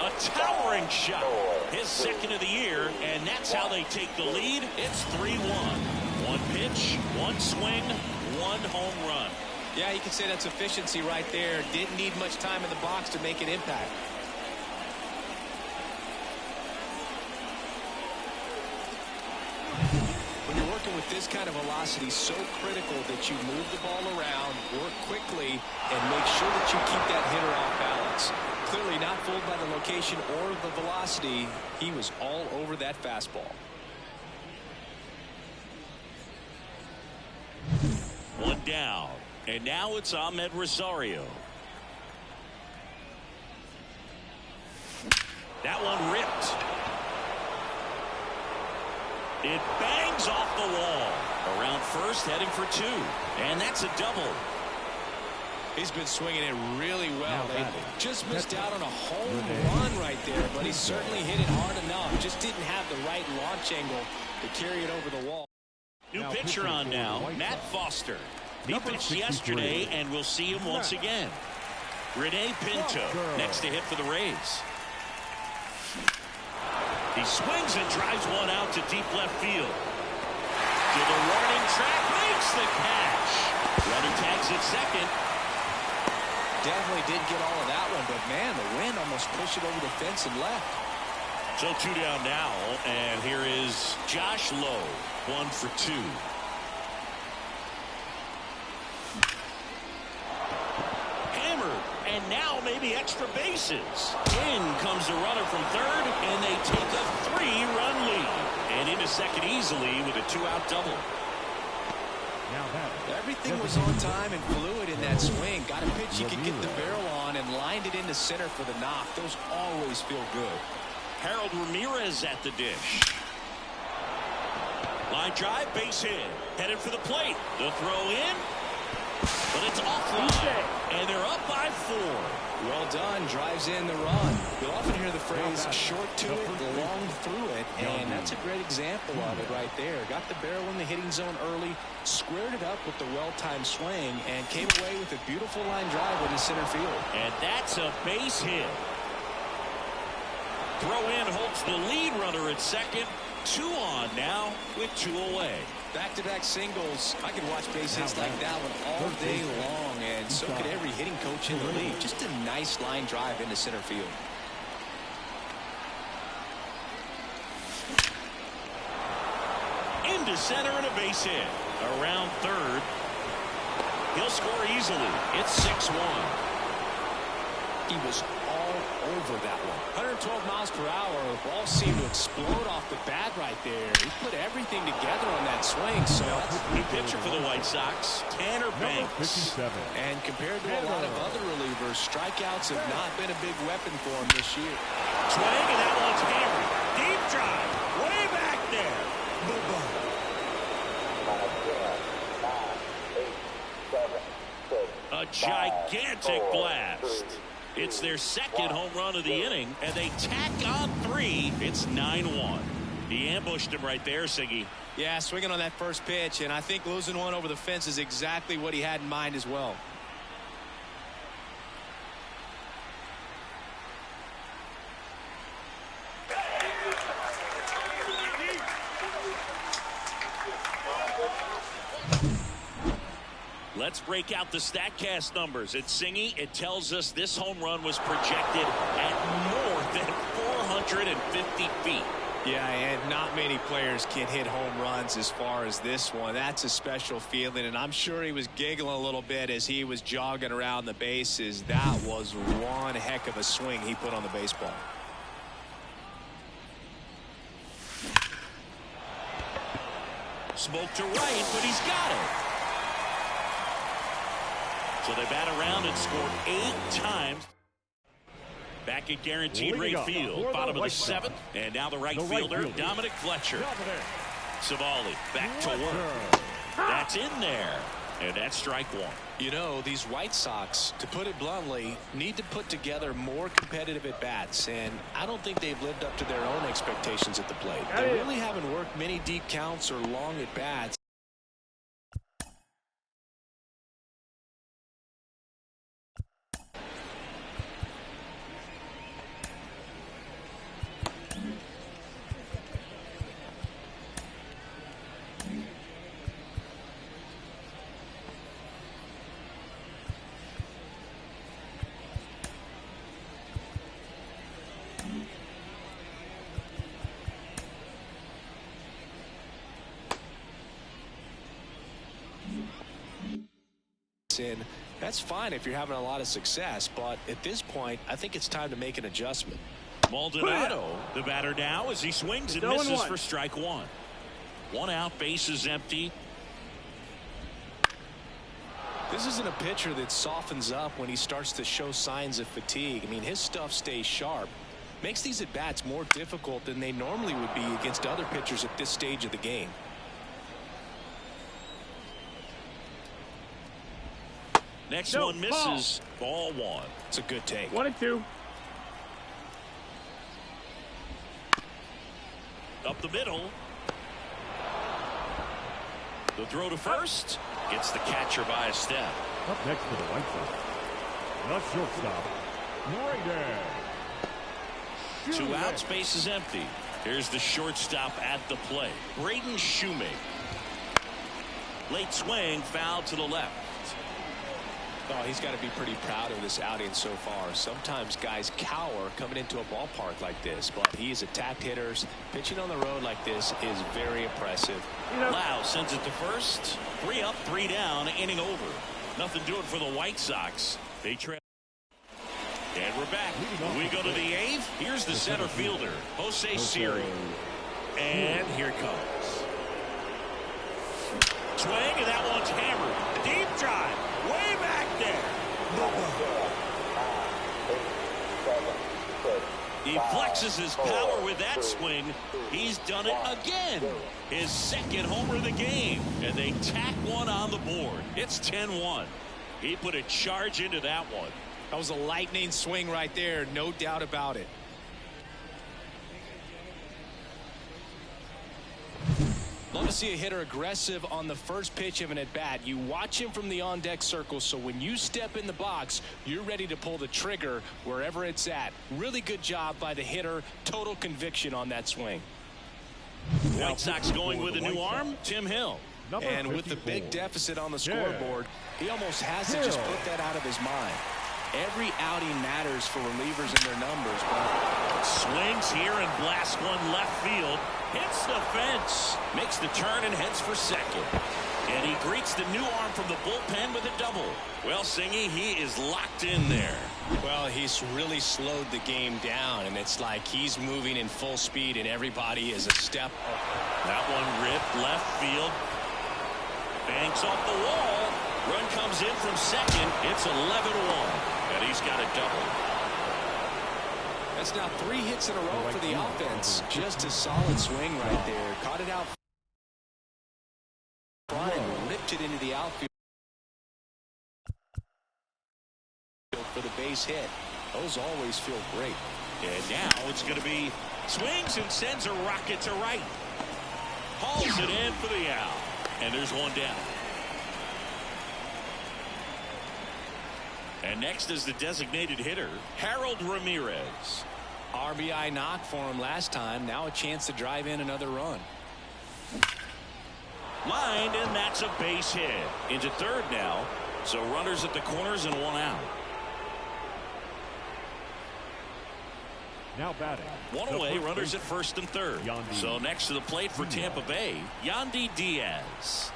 A towering shot. His second of the year, and that's how they take the lead. It's 3-1. One pitch, one swing, one home run. Yeah, you can say that's efficiency right there. Didn't need much time in the box to make an impact. When you're working with this kind of velocity, so critical that you move the ball around, work quickly, and make sure that you keep that hitter off balance. Clearly not fooled by the location or the velocity. He was all over that fastball. One down. And now it's Ahmed Rosario. That one ripped. It bangs off the wall. Around first, heading for 2. And that's a double. He's been swinging it really well lately. Just missed out on a home run right there, but he certainly hit it hard enough. Just didn't have the right launch angle to carry it over the wall. New pitcher on now, Matt Foster. He pitched yesterday, and we'll see him once again. Rene Pinto next to hit for the Rays. He swings and drives one out to deep left field. To the warning track, makes the catch. Runner tags at second. Definitely didn't get all of that one, but man, the wind almost pushed it over the fence and left. So 2 down now, and here is Josh Lowe, 1 for 2. Hammered, and now maybe extra bases. In comes the runner from third, and they take a 3-run lead. And into second easily with a 2-out double. Everything was on time and fluid in that swing. Got a pitch you could get the barrel on and lined it into center for the knock. Those always feel good. Harold Ramirez at the dish. Line drive, base hit. Headed for the plate. The throw in. But it's offline. And they're up by 4. Well done. Drives in the run. You'll often hear the phrase short to it, long through it. And that's a great example of it right there. Got the barrel in the hitting zone early, squared it up with the well-timed swing, and came away with a beautiful line drive into center field. And that's a base hit. Throw in holds the lead runner at second. 2 on now with 2 away. Back-to-back singles. I could watch base hits like that one all day long, and so could every hitting coach in the league. Just a nice line drive into center field. Into center and a base hit. Around third. He'll score easily. It's 6-1. He was all over that one. 112 miles per hour. Ball seemed to explode off the bat right there. He put everything together on that swing. So new pitcher for the White Sox, Tanner Banks. And compared to a lot of other relievers, strikeouts have not been a big weapon for him this year. Swing, and that one's hammered. Deep drive. Way back there. A gigantic blast. It's their second home run of the inning, and they tack on 3. It's 9-1. He ambushed him right there, Siggy. Yeah, swinging on that first pitch, and I think losing one over the fence is exactly what he had in mind as well. Let's break out the StatCast numbers. At Singy, it tells us this home run was projected at more than 450 feet. Yeah, and not many players can hit home runs as far as this one. That's a special feeling, and I'm sure he was giggling a little bit as he was jogging around the bases. That was one heck of a swing he put on the baseball. Smoke to right, but he's got it. So they bat around and scored 8 times. Back at Guaranteed Rate Field, bottom of the 7th. And now the right fielder, Dominic Fletcher. Savali back to work. That's in there. And that's strike 1. You know, these White Sox, to put it bluntly, need to put together more competitive at-bats, and I don't think they've lived up to their own expectations at the plate. They really haven't worked many deep counts or long at-bats. In. That's fine if you're having a lot of success, but at this point, I think it's time to make an adjustment. Maldonado, the batter now, as he swings and misses for strike 1. 1 out, bases empty. This isn't a pitcher that softens up when he starts to show signs of fatigue. I mean, his stuff stays sharp. Makes these at-bats more difficult than they normally would be against other pitchers at this stage of the game. Next one misses. Ball 1. It's a good take. 1-2. Up the middle. The throw to first. Gets the catcher by a step. Up next to the White Sox, the shortstop, Braden 2 outs, base is empty. Here's the shortstop at the plate, Braden Shoemaker. Late swing, foul to the left. Oh, he's got to be pretty proud of this outing so far. Sometimes guys cower coming into a ballpark like this, but he's attacked hitters. Pitching on the road like this is very impressive. Lau sends it to first. 3 up, 3 down, inning over. Nothing doing for the White Sox. They trail. And we're back. We go to the 8th. Here's the center fielder, Jose Siri. And here it comes. Swing, and that one's hammered. Deep drive. Way back there. He flexes his power with that swing. He's done it again. His 2nd homer of the game. And they tack one on the board. It's 10-1. He put a charge into that one. That was a lightning swing right there. No doubt about it. Love to see a hitter aggressive on the first pitch of an at-bat. You watch him from the on-deck circle, so when you step in the box, you're ready to pull the trigger wherever it's at. Really good job by the hitter. Total conviction on that swing. White Sox going with a new arm, Tim Hill. And with the big deficit on the scoreboard, he almost has to just put that out of his mind. Every outing matters for relievers and their numbers, but swings here and blasts one left field. Hits the fence. Makes the turn and heads for second. And he greets the new arm from the bullpen with a double. Well, Singy, he is locked in there. Well, he's really slowed the game down, and it's like he's moving in full speed, and everybody is a step up. That one ripped left field. Banks off the wall. Run comes in from second. It's 11-1. And he's got a double. That's now 3 hits in a row for the offense. Just a solid swing right there. Caught it out. Brian ripped it into the outfield for the base hit. Those always feel great. And now it's going to be swings and sends a rocket to right. Hauls it in for the out. And there's one down. And next is the designated hitter, Harold Ramirez. RBI knock for him last time. Now a chance to drive in another run. Lined, and that's a base hit. Into third now. So runners at the corners and 1 out. Now batting. 1 away, runners at first and third. Yandy. So next to the plate for Tampa Bay, Yandy Diaz.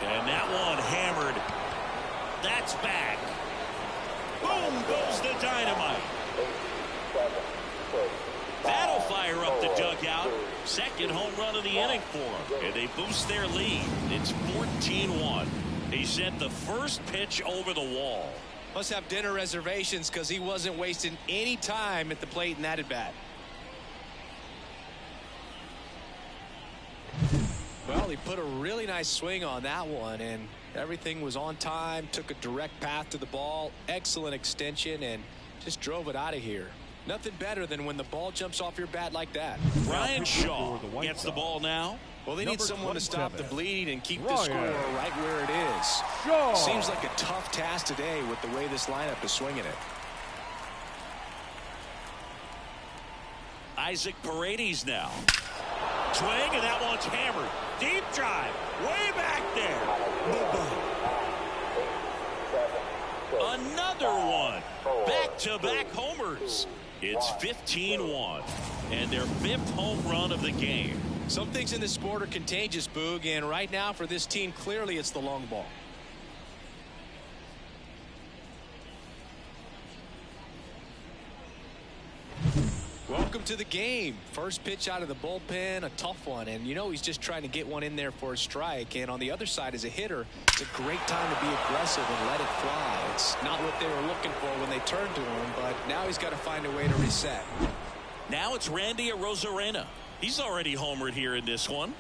And that one hammered. That's back. Boom goes the dynamite. That'll fire up the dugout. Second home run of the inning for them. And they boost their lead. It's 14-1. He sent the first pitch over the wall. Must have dinner reservations because he wasn't wasting any time at the plate in that at-bat. Well, he put a really nice swing on that one, and everything was on time, took a direct path to the ball, excellent extension, and just drove it out of here. Nothing better than when the ball jumps off your bat like that. Ryan Shaw gets the ball now. Well, they need someone to stop the bleed and keep the score right where it is. Shaw. Seems like a tough task today with the way this lineup is swinging it. Isaac Paredes now. Swing, and that one's hammered. Deep drive. Way back there. Another one. Back-to-back homers. It's 15-1. And their 5th home run of the game. Some things in this sport are contagious, Boog, and right now for this team, clearly it's the long ball. Welcome to the game. First pitch out of the bullpen, a tough one, and you know he's just trying to get one in there for a strike. And on the other side, as a hitter, it's a great time to be aggressive and let it fly. It's not what they were looking for when they turned to him, but now he's got to find a way to reset. Now it's Randy Arozarena. He's already homered here in this one.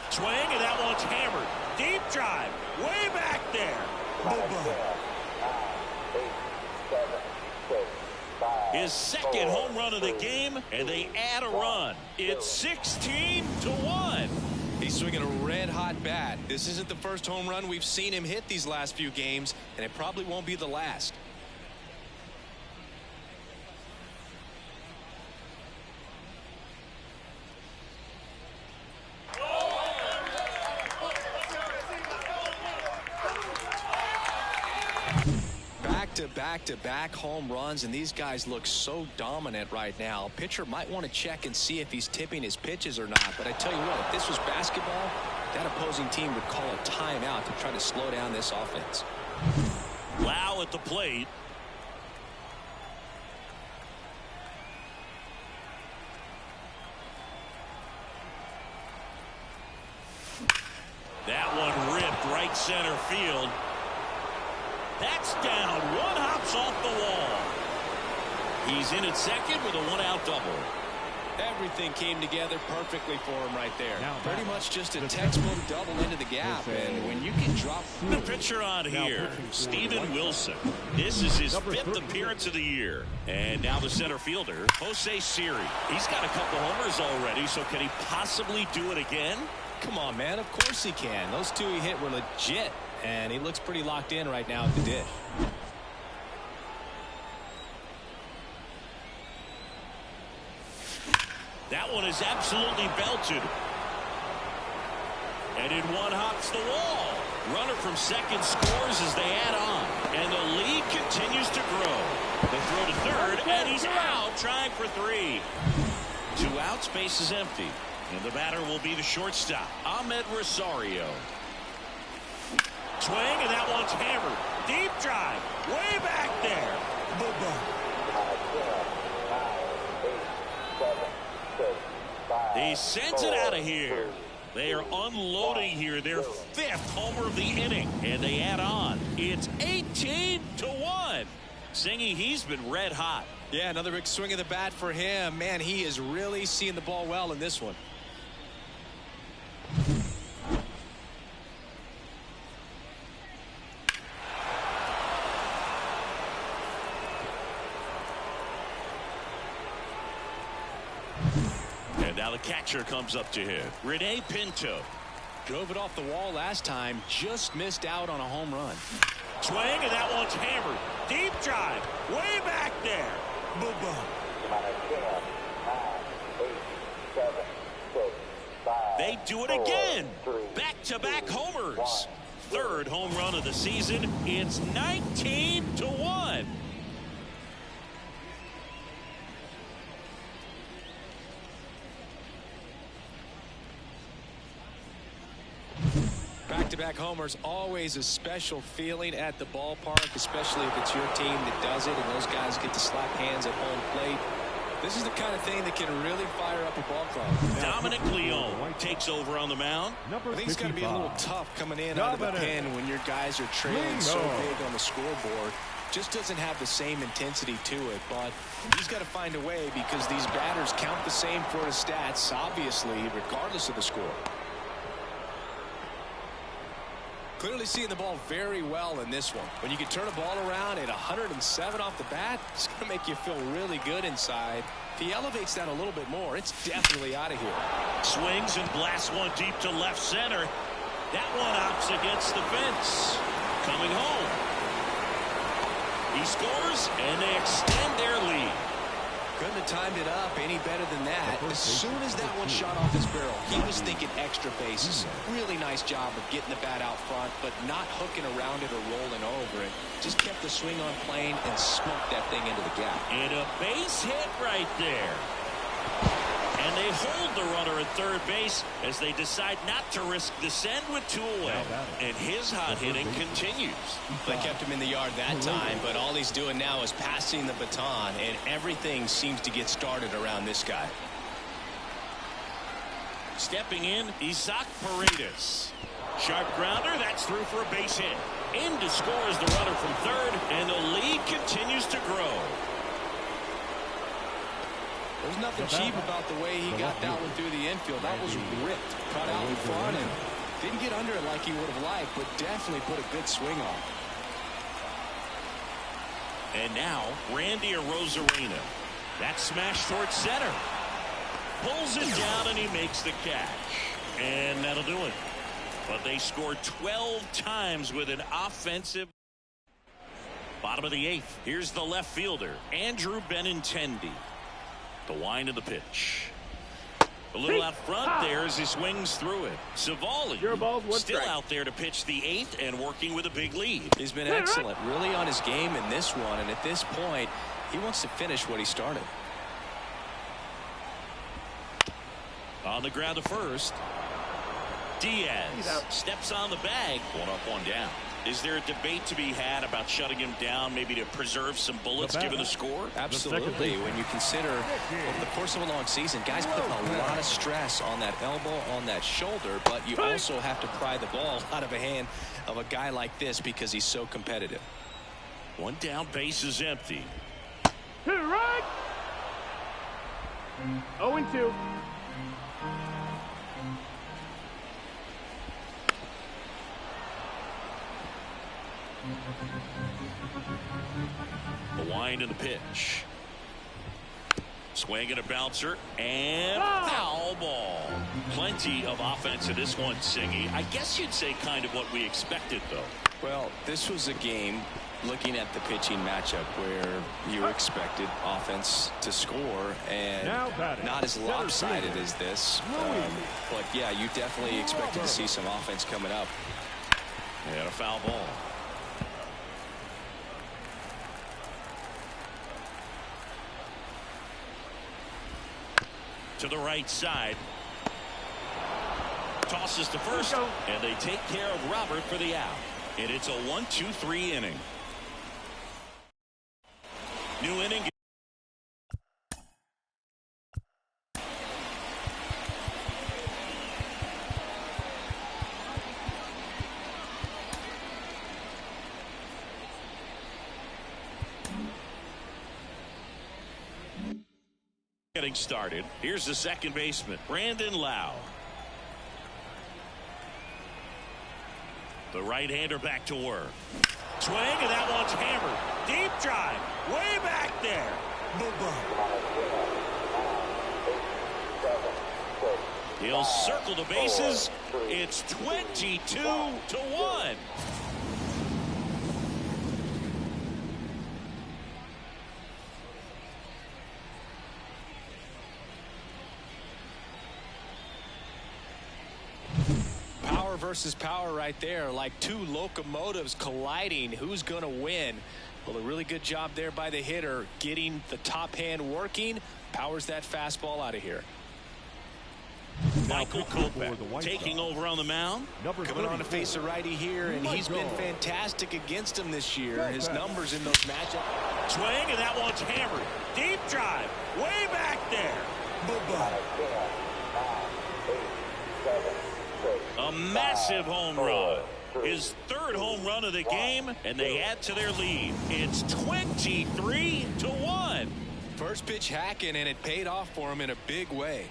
Swing, and that one's hammered. Deep drive. Way back there. His second home run of the game, and they add a run. It's 16-1. He's swinging a red-hot bat. This isn't the first home run we've seen him hit these last few games, and it probably won't be the last. Back-to-back home runs, and these guys look so dominant right now. Pitcher might want to check and see if he's tipping his pitches or not, but I tell you what, if this was basketball, that opposing team would call a timeout to try to slow down this offense. Lau at the plate. That one ripped right center field. That's down. One hops off the wall. He's in at second with a one-out double. Everything came together perfectly for him right there. Pretty much just a textbook double into the gap. And when you can drop the pitcher on here, Steven Wilson. This is his 5th appearance of the year. And now the center fielder, Jose Siri. He's got a couple homers already, so can he possibly do it again? Come on, man. Of course he can. Those two he hit were legit. And he looks pretty locked in right now at the dish. That one is absolutely belted. And in one hops the wall. Runner from second scores as they add on. And the lead continues to grow. The throw to third, and he's out trying for 3. 2 outs, base is empty. And the batter will be the shortstop, Ahmed Rosario. Swing, and that one's hammered. Deep drive. Way back there. He sends it out of here. They are unloading here. Their 5th homer of the inning. And they add on. It's 18-1. Singy, he's been red hot. Yeah, another big swing of the bat for him. Man, he is really seeing the ball well in this one. Now the catcher comes up to him. Rene Pinto. Drove it off the wall last time. Just missed out on a home run. Swing, and that one's hammered. Deep drive. Way back there. They do it again. Back-to-back homers. 3rd home run of the season. It's 19-1. Back-to-back homers, always a special feeling at the ballpark, especially if it's your team that does it and those guys get to slap hands at home plate. This is the kind of thing that can really fire up a ball club. Dominic Leone takes over on the mound. I think it's going to be a little tough coming in out of the pen when your guys are trailing so big on the scoreboard. Just doesn't have the same intensity to it, but he's got to find a way because these batters count the same for his stats, obviously, regardless of the score. Clearly seeing the ball very well in this one. When you can turn a ball around at 107 off the bat, it's going to make you feel really good inside. If he elevates that a little bit more, it's definitely out of here. Swings and blasts one deep to left center. That one opts against the fence. Coming home. He scores, and they extend their lead. Couldn't have timed it up any better than that. As soon as that one shot off his barrel, he was thinking extra bases. Really nice job of getting the bat out front, but not hooking around it or rolling over it. Just kept the swing on plane and smoked that thing into the gap. And a base hit right there. And they hold the runner at third base as they decide not to risk the send with two away. And his hot hitting continues. They kept him in the yard that time, but all he's doing now is passing the baton, and everything seems to get started around this guy. Stepping in, Isaac Paredes. Sharp grounder, that's through for a base hit. In to score is the runner from third, and the lead continues to grow. There's nothing cheap about the way he got that one through the infield. That was ripped, cut out in front, and didn't get under it like he would have liked, but definitely put a good swing on. And now, Randy Arozarena. That smash towards center. Pulls it down, and he makes the catch. And that'll do it. But they scored 12 times with an offensive. Bottom of the eighth. Here's the left fielder, Andrew Benintendi. The wind of the pitch. A little out front there as he swings through it. Savali still out there to pitch the eighth and working with a big lead. He's been excellent, really on his game in this one, and at this point he wants to finish what he started. On the ground to first. Diaz steps on the bag. One up, one down. Is there a debate to be had about shutting him down, maybe to preserve some bullets given the score? Absolutely. When you consider over the course of a long season, guys putting a lot of stress on that elbow, on that shoulder, but you also have to pry the ball out of a hand of a guy like this because he's so competitive. One down, base is empty. To the right. 0-2. The wind and the pitch. Swing and a bouncer. And foul ball. Plenty of offense in this one, Singy. I guess you'd say kind of what we expected, though. Well, this was a game, looking at the pitching matchup, where you expected offense to score, and not as lopsided as this. But, yeah, you definitely expected to see some offense coming up. And a foul ball. To the right side. Tosses to first, and they take care of Robert for the out. And it's a 1-2-3 inning. New inning. Getting started. Here's the second baseman, Brandon Lau. The right-hander back to work. Swing, and that one's hammered. Deep drive, way back there. He'll circle the bases. It's 22-1. Versus power right there, like two locomotives colliding. Who's going to win? Well, a really good job there by the hitter, getting the top hand working. Powers that fastball out of here. Michael Kopech taking over on the mound. Coming on to face a righty here, and he's been fantastic against him this year. His numbers in those matchups. Swing, and that one's hammered. Deep drive, way back there. A massive home run. His third home run of the game, and they add to their lead. It's 23-1. First pitch hacking, and it paid off for him in a big way.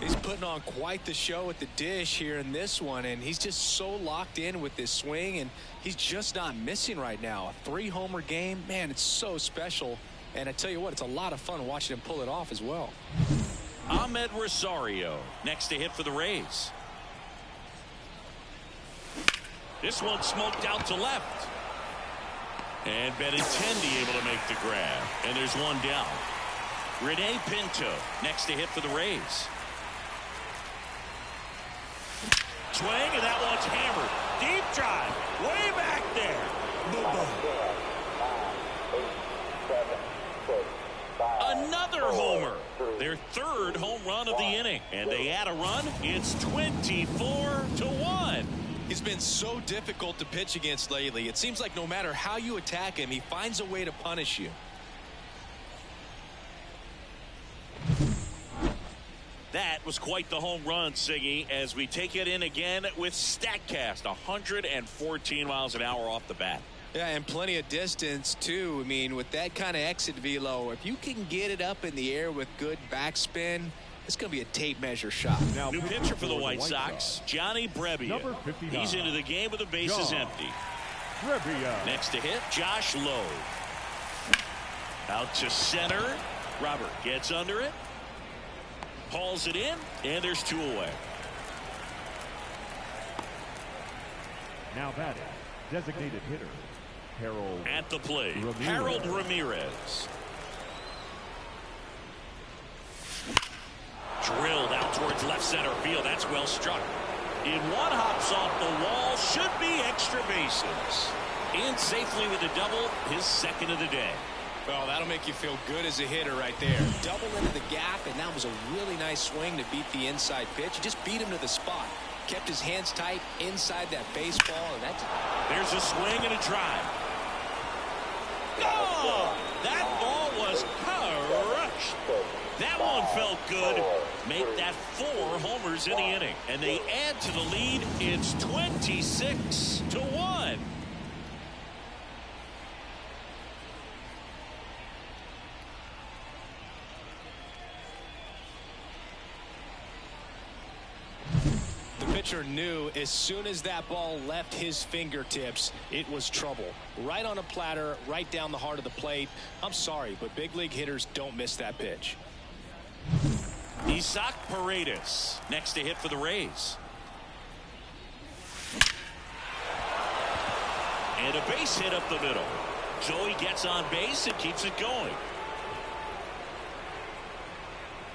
He's putting on quite the show at the dish here in this one, and he's just so locked in with this swing, and he's just not missing right now. A 3-homer game, man, it's so special. And I tell you what, it's a lot of fun watching him pull it off as well. Ahmed Rosario next to hit for the Rays. This one smoked out to left. And Benintendi able to make the grab. And there's one down. Rene Pinto next to hit for the Rays. Swing, and that one's hammered. Deep drive, way back there. Another homer. Their third home run of the inning. And they add a run. It's 24-1. He's been so difficult to pitch against lately. It seems like no matter how you attack him, he finds a way to punish you. That was quite the home run, Siggy, as we take it in again with StatCast. 114 miles an hour off the bat. Yeah, and plenty of distance, too. I mean, with that kind of exit velo, if you can get it up in the air with good backspin, it's going to be a tape measure shot. Now, new pitcher for the White Sox, Johnny Brebbia. He's into the game with the bases empty. Next to hit, Josh Lowe. Out to center. Robert gets under it. Hauls it in, and there's 2 away. Now batting, designated hitter, Harold. At the plate, Ramirez. Harold Ramirez. Drilled out towards left center field. That's well struck. In one, hops off the wall. Should be extra bases. In safely with a double, his second of the day. Well, that'll make you feel good as a hitter right there. Double into the gap, and that was a really nice swing to beat the inside pitch. He just beat him to the spot. Kept his hands tight inside that baseball, and that's... There's a swing and a drive. Oh! That ball was crushed. That one felt good. Make that 4 homers in the inning. And they add to the lead. It's 26-1. Pitcher knew as soon as that ball left his fingertips, it was trouble. Right on a platter, right down the heart of the plate. I'm sorry, but big league hitters don't miss that pitch. Isaac Paredes next to hit for the Rays. And a base hit up the middle. So he gets on base and keeps it going.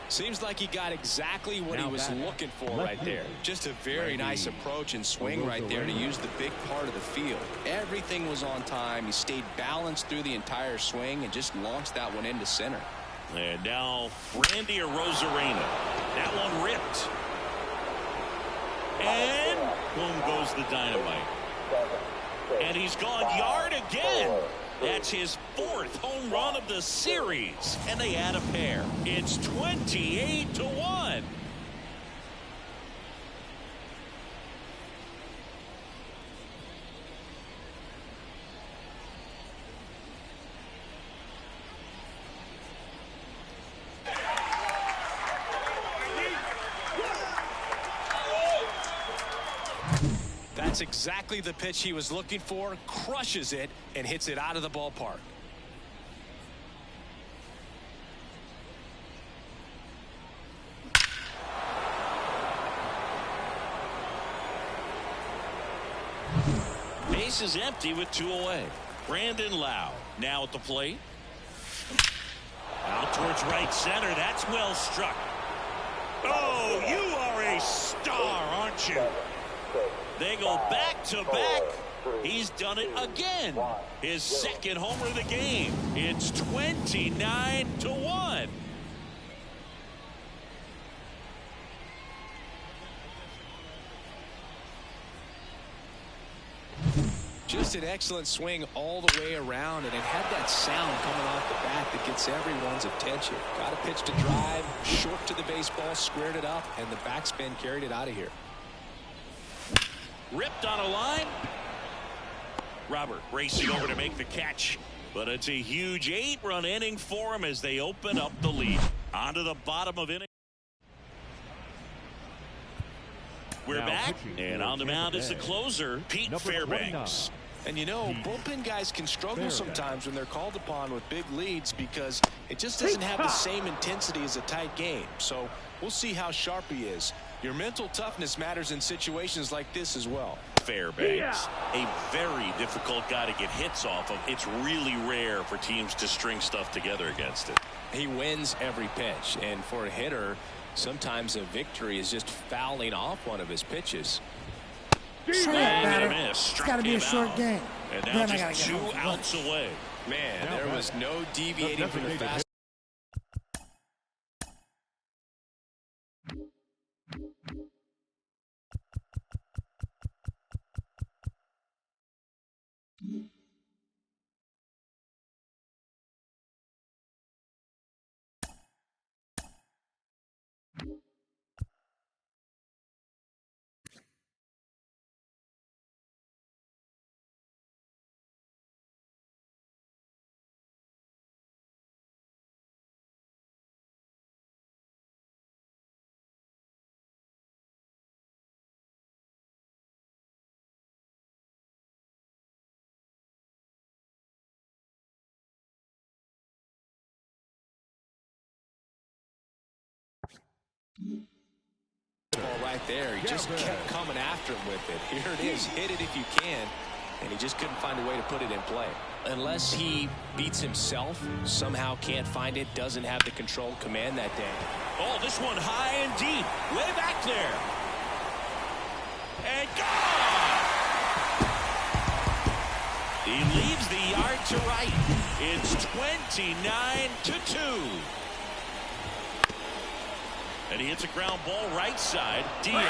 Seems like he got exactly what he was looking for right there. Just a very nice approach and swing right there to use the big part of the field. Everything was on time. He stayed balanced through the entire swing and just launched that one into center. And now Randy Arozarena. That one ripped. And boom goes the dynamite. And he's gone yard again. That's his 4th home run of the series. And they add a pair. It's 28-1. That's exactly the pitch he was looking for. Crushes it and hits it out of the ballpark. Base is empty with 2 away. Brandon Lau now at the plate. Out towards right center. That's well struck. Oh, you are a star, aren't you? They go back to back. He's done it again. His second homer of the game. It's 29-1. Just an excellent swing all the way around, and it had that sound coming off the bat that gets everyone's attention. Got a pitch to drive, short to the baseball, squared it up, and the backspin carried it out of here. Ripped on a line. Robert racing over to make the catch, but it's a huge 8-run inning for him as they open up the lead. On to the bottom of inning. We're back, and on the mound is the closer, Pete Fairbanks. And you know, bullpen guys can struggle sometimes when they're called upon with big leads because it just doesn't have the same intensity as a tight game. So we'll see how sharp he is. Your mental toughness matters in situations like this as well. Fairbanks, a very difficult guy to get hits off of. It's really rare for teams to string stuff together against it. He wins every pitch, and for a hitter, sometimes a victory is just fouling off one of his pitches. Swing and a miss. It's got to be a short game. And now just 2 outs away. Man, there was no deviating from the fast. Ball right there. He just kept coming after him with it. Here it is. Hit it if you can. And he just couldn't find a way to put it in play. Unless he beats himself, somehow can't find it, doesn't have the control command that day. Oh, this one high and deep. Way back there. And gone! He leaves the yard to right. It's 29-2. And he hits a ground ball right side. Diaz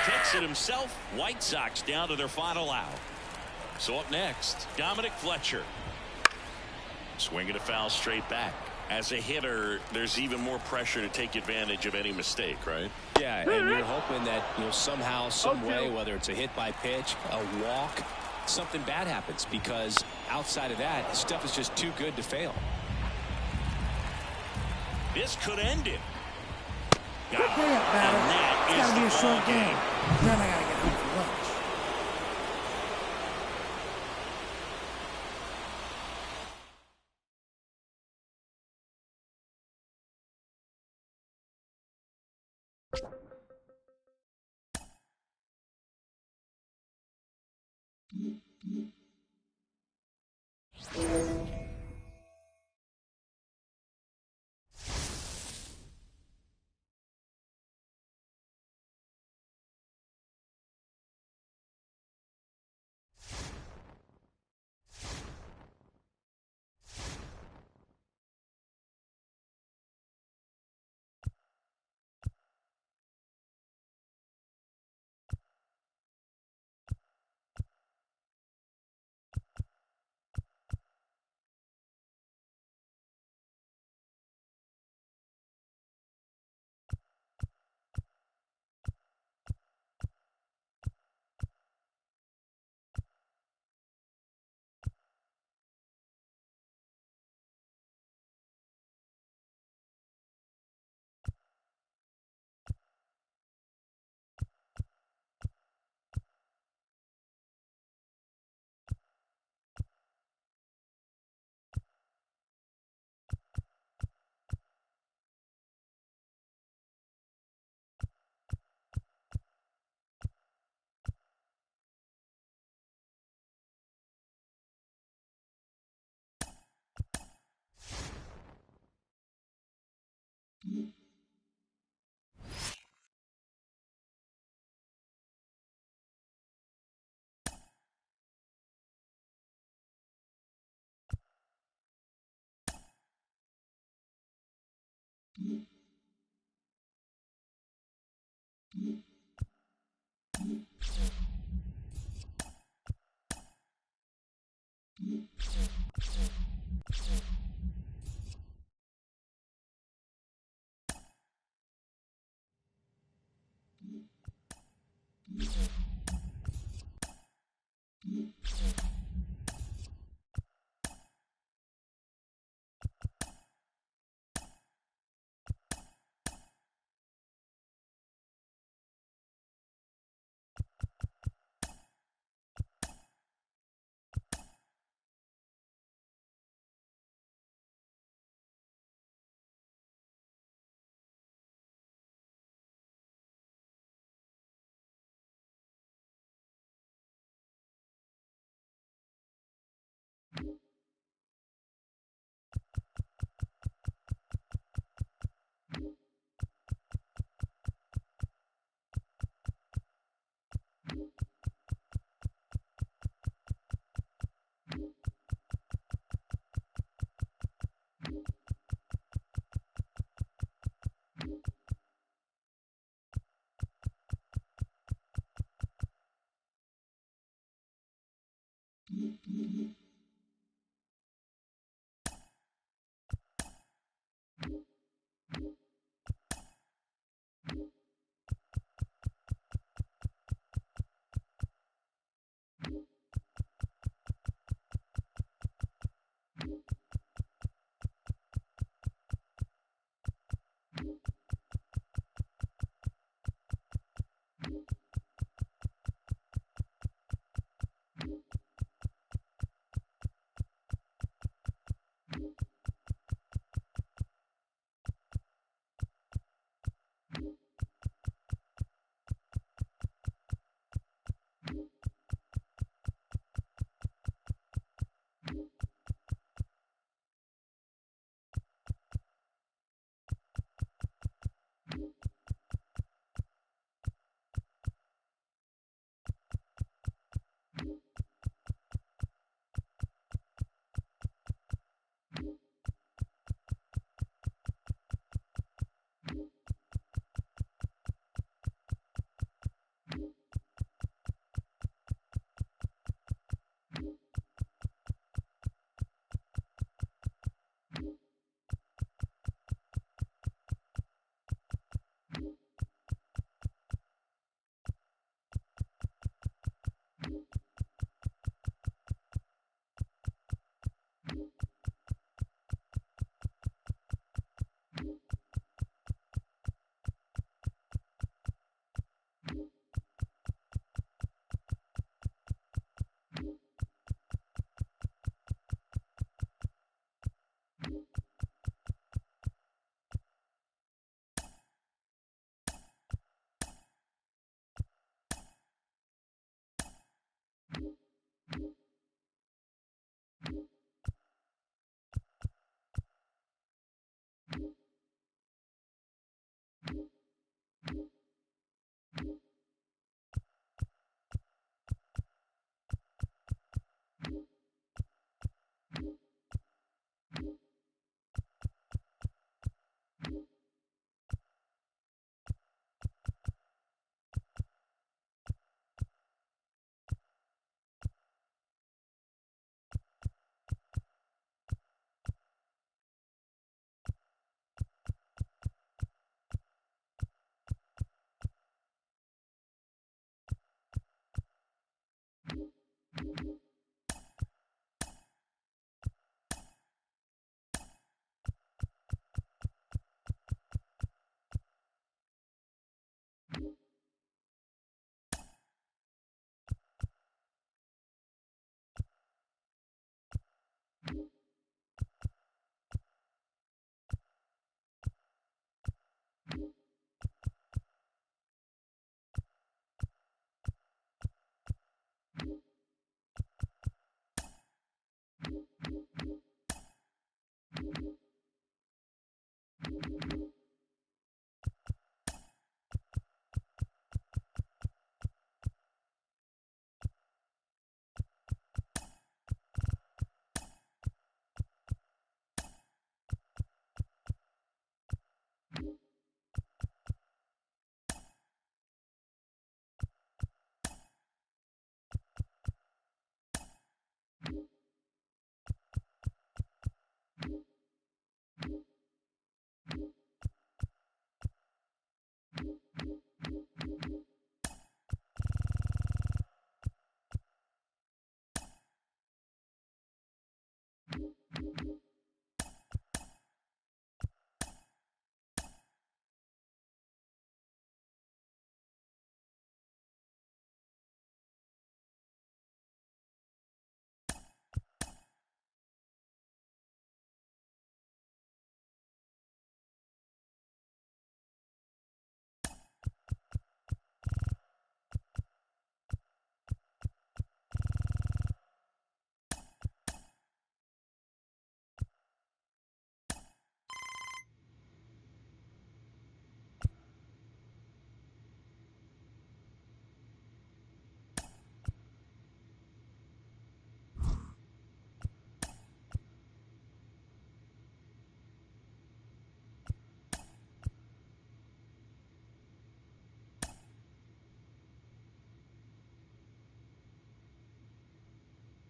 takes it himself. White Sox down to their final out. So up next, Dominic Fletcher. Swinging a foul straight back. As a hitter, there's even more pressure to take advantage of any mistake, right? Yeah, and you're hoping that, you know, somehow, some way, whether it's a hit by pitch, a walk, something bad happens, because outside of that, stuff is just too good to fail. This could end it. Hurry up, batter. It's got to be a short game. Then I got to get home for lunch.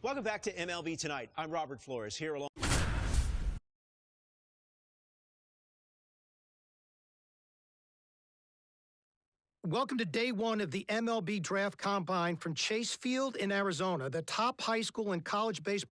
Welcome back to MLB Tonight. I'm Robert Flores here along. Welcome to day one of the MLB Draft Combine from Chase Field in Arizona, the top high school and college baseball.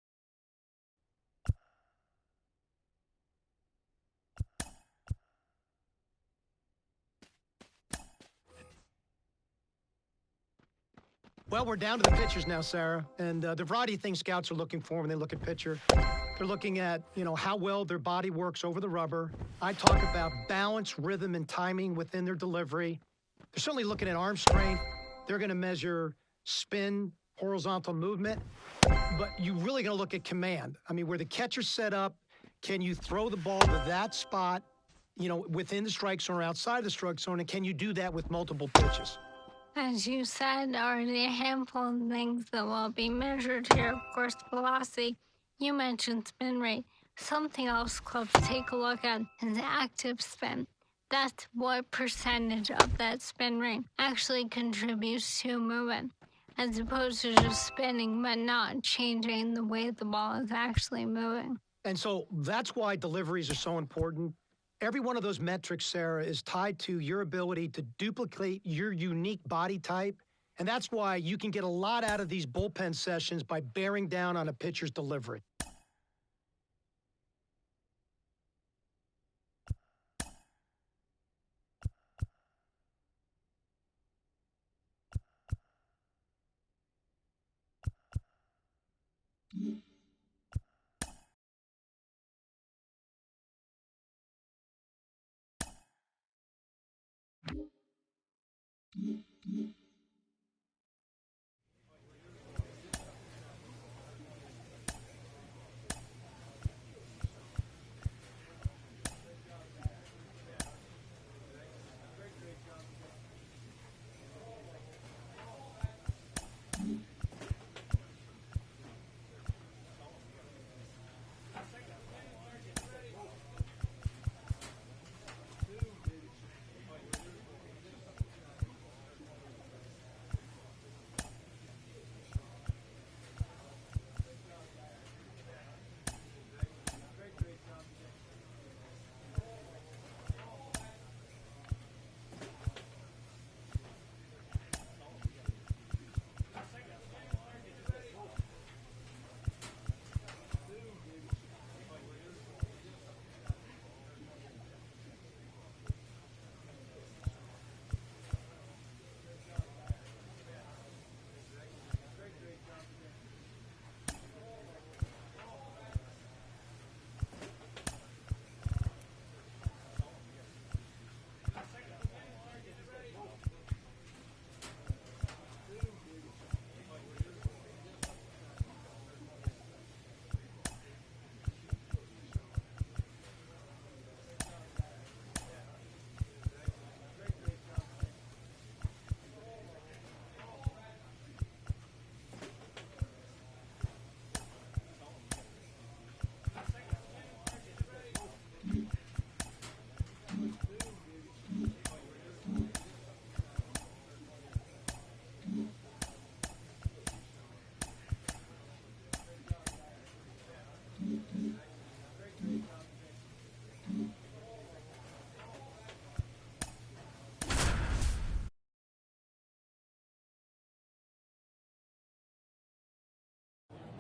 Well, we're down to the pitchers now, Sarah, and the variety of things scouts are looking for when they look at pitcher. They're looking at, how well their body works over the rubber. I talk about balance, rhythm, and timing within their delivery. They're certainly looking at arm strength. They're going to measure spin, horizontal movement, but you really going to look at command. I mean, where the catcher's set up, can you throw the ball to that spot, within the strike zone or outside the strike zone, and can you do that with multiple pitches? As you said, already a handful of things that will be measured here. Of course, velocity. You mentioned spin rate. Something else clubs take a look at is active spin. That's what percentage of that spin rate actually contributes to movement, as opposed to just spinning but not changing the way the ball is actually moving. And so that's why deliveries are so important. Every one of those metrics, Sarah, is tied to your ability to duplicate your unique body type. And that's why you can get a lot out of these bullpen sessions by bearing down on a pitcher's delivery.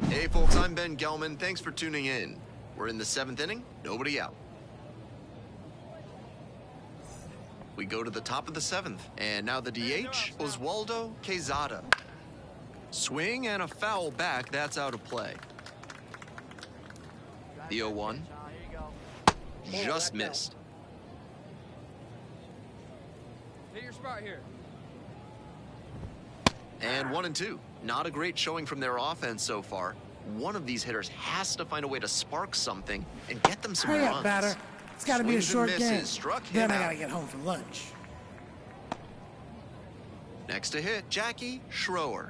Hey folks, I'm Ben Gelman. Thanks for tuning in. We're in the 7th inning, nobody out. We go to the top of the 7th, and now the DH, Oswaldo Quezada. Swing and a foul back, that's out of play. The 0-1 just missed. Hit your spot here. And 1-2. Not a great showing from their offense so far. One of these hitters has to find a way to spark something and get them some Hurry runs. up, batter. It's got to be a short game. Struck him Then I out. got to get home for lunch. Next to hit, Jackie Schroer.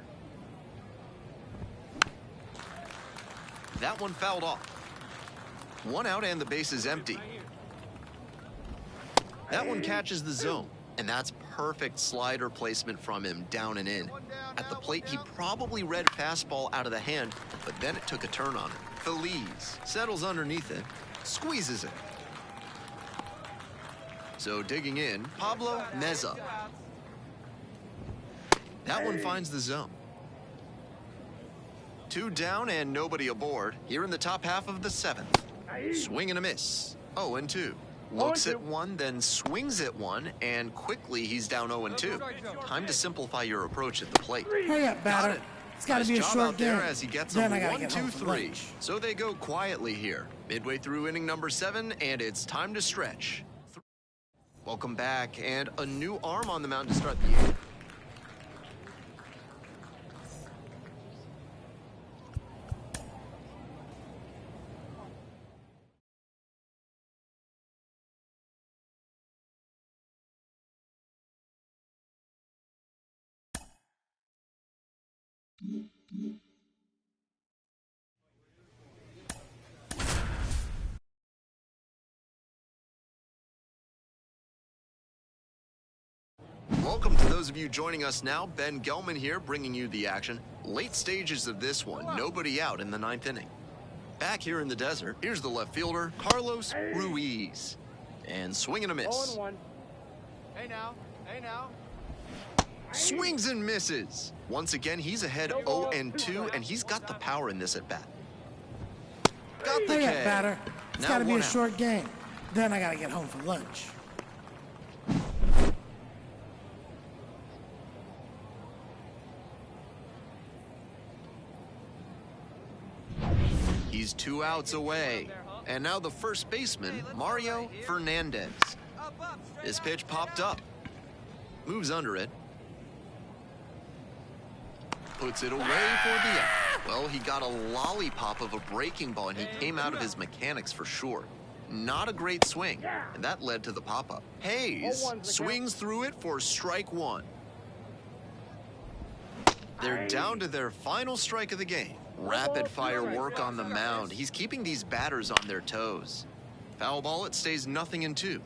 That one fouled off. 1 out and the base is empty. That one catches the zone. And that's perfect slider placement from him, down and in. At the plate, he probably read fastball out of the hand, but then it took a turn on him. Feliz settles underneath it, squeezes it. So digging in, Pablo Meza. That one finds the zone. 2 down and nobody aboard here in the top half of the 7th. Swing and a miss. 0-2. Looks at one, then swings at one, and quickly he's down 0-2. Time to simplify your approach at the plate. Hurry up, batter. It's got to be a short out game. there as he gets Then a I gotta get home 1-2-3. for So they go quietly here. Midway through inning number 7, and it's time to stretch. Welcome back, and a new arm on the mound to start the year. Welcome to those of you joining us now. Ben Gelman here, bringing you the action. Late stages of this one, nobody out in the 9th inning. Back here in the desert, here's the left fielder, Carlos Ruiz. And swing and a miss. 0-1. Hey now. Hey now. Swings and misses. Once again, he's ahead 0-2, and he's got the power in this at bat. Got the Hurry up, K. batter. It's Now got to be a 1 out. short game. Then I got to get home for lunch. He's 2 outs away. And now the first baseman, Mario Fernandez. His pitch popped up. Moves under it. Puts it away for the out. Well, he got a lollipop of a breaking ball, and he came out of his mechanics for sure. Not a great swing, and that led to the pop-up. Hayes swings through it for strike 1. They're down to their final strike of the game. Rapid fire work on the mound. He's keeping these batters on their toes. Foul ball, it stays 0-2.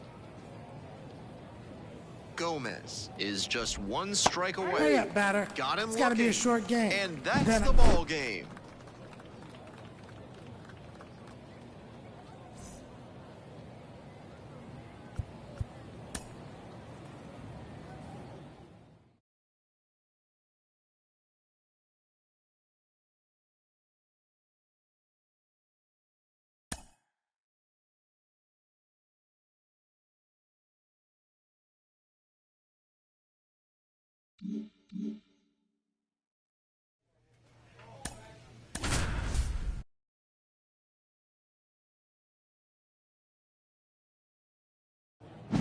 Gomez is just 1 strike away. Hurry up, batter. Got him It's got to be a looking. short game. And that's Then the ball game.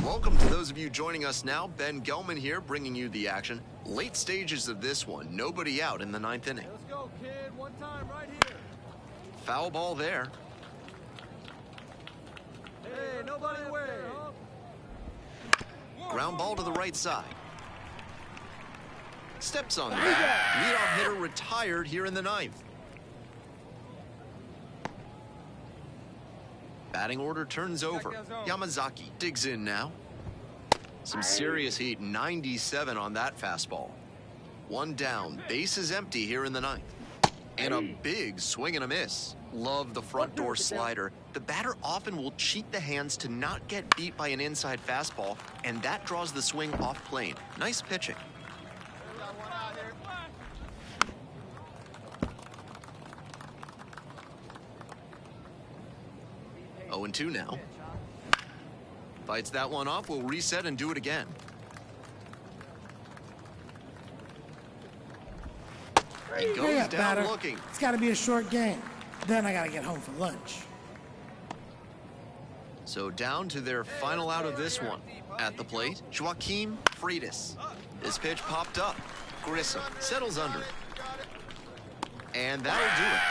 Welcome to those of you joining us now. Ben Gelman here, bringing you the action. Late stages of this one, nobody out in the 9th inning. Let's go, kid. One time right here. Foul ball there. Hey, nobody away. Ground ball to the right side. Steps on that. Leadoff hitter retired here in the 9th. Batting order turns over. Yamazaki digs in now. Some serious heat, 97 on that fastball. 1 down, base is empty here in the 9th. And a big swing and a miss. Love the front door slider. The batter often will cheat the hands to not get beat by an inside fastball, and that draws the swing off plane. Nice pitching. 0-2 now. Fights that one off. We'll reset and do it again. He goes Hurry up, down batter. looking. It's got to be a short game. Then I got to get home for lunch. So down to their final out of this one. At the plate, Joaquim Freitas. His pitch popped up. Grissom settles under it. And that'll do it.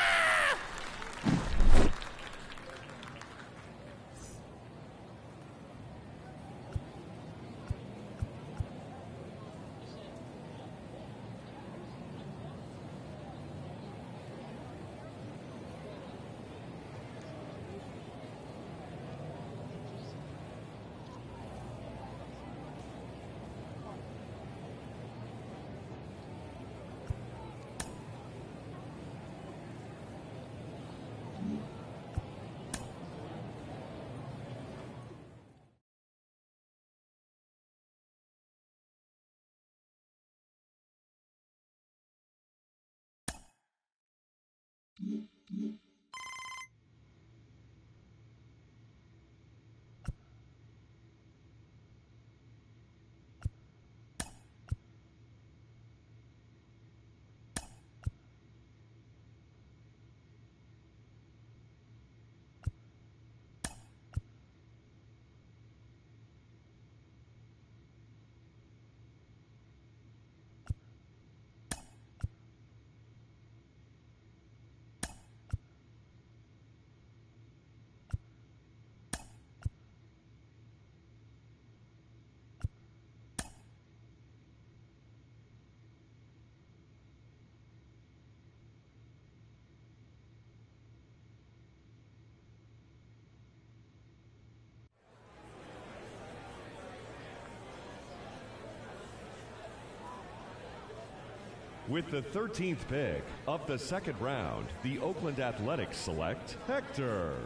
With the 13th pick of the second round, the Oakland Athletics select Hector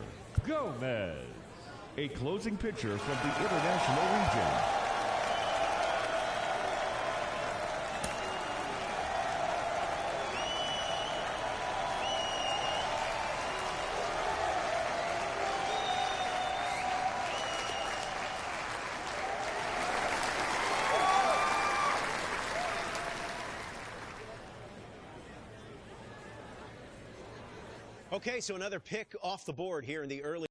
Gomez, a closing pitcher from the International Region. Okay, so another pick off the board here in the early.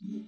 Mm-hmm.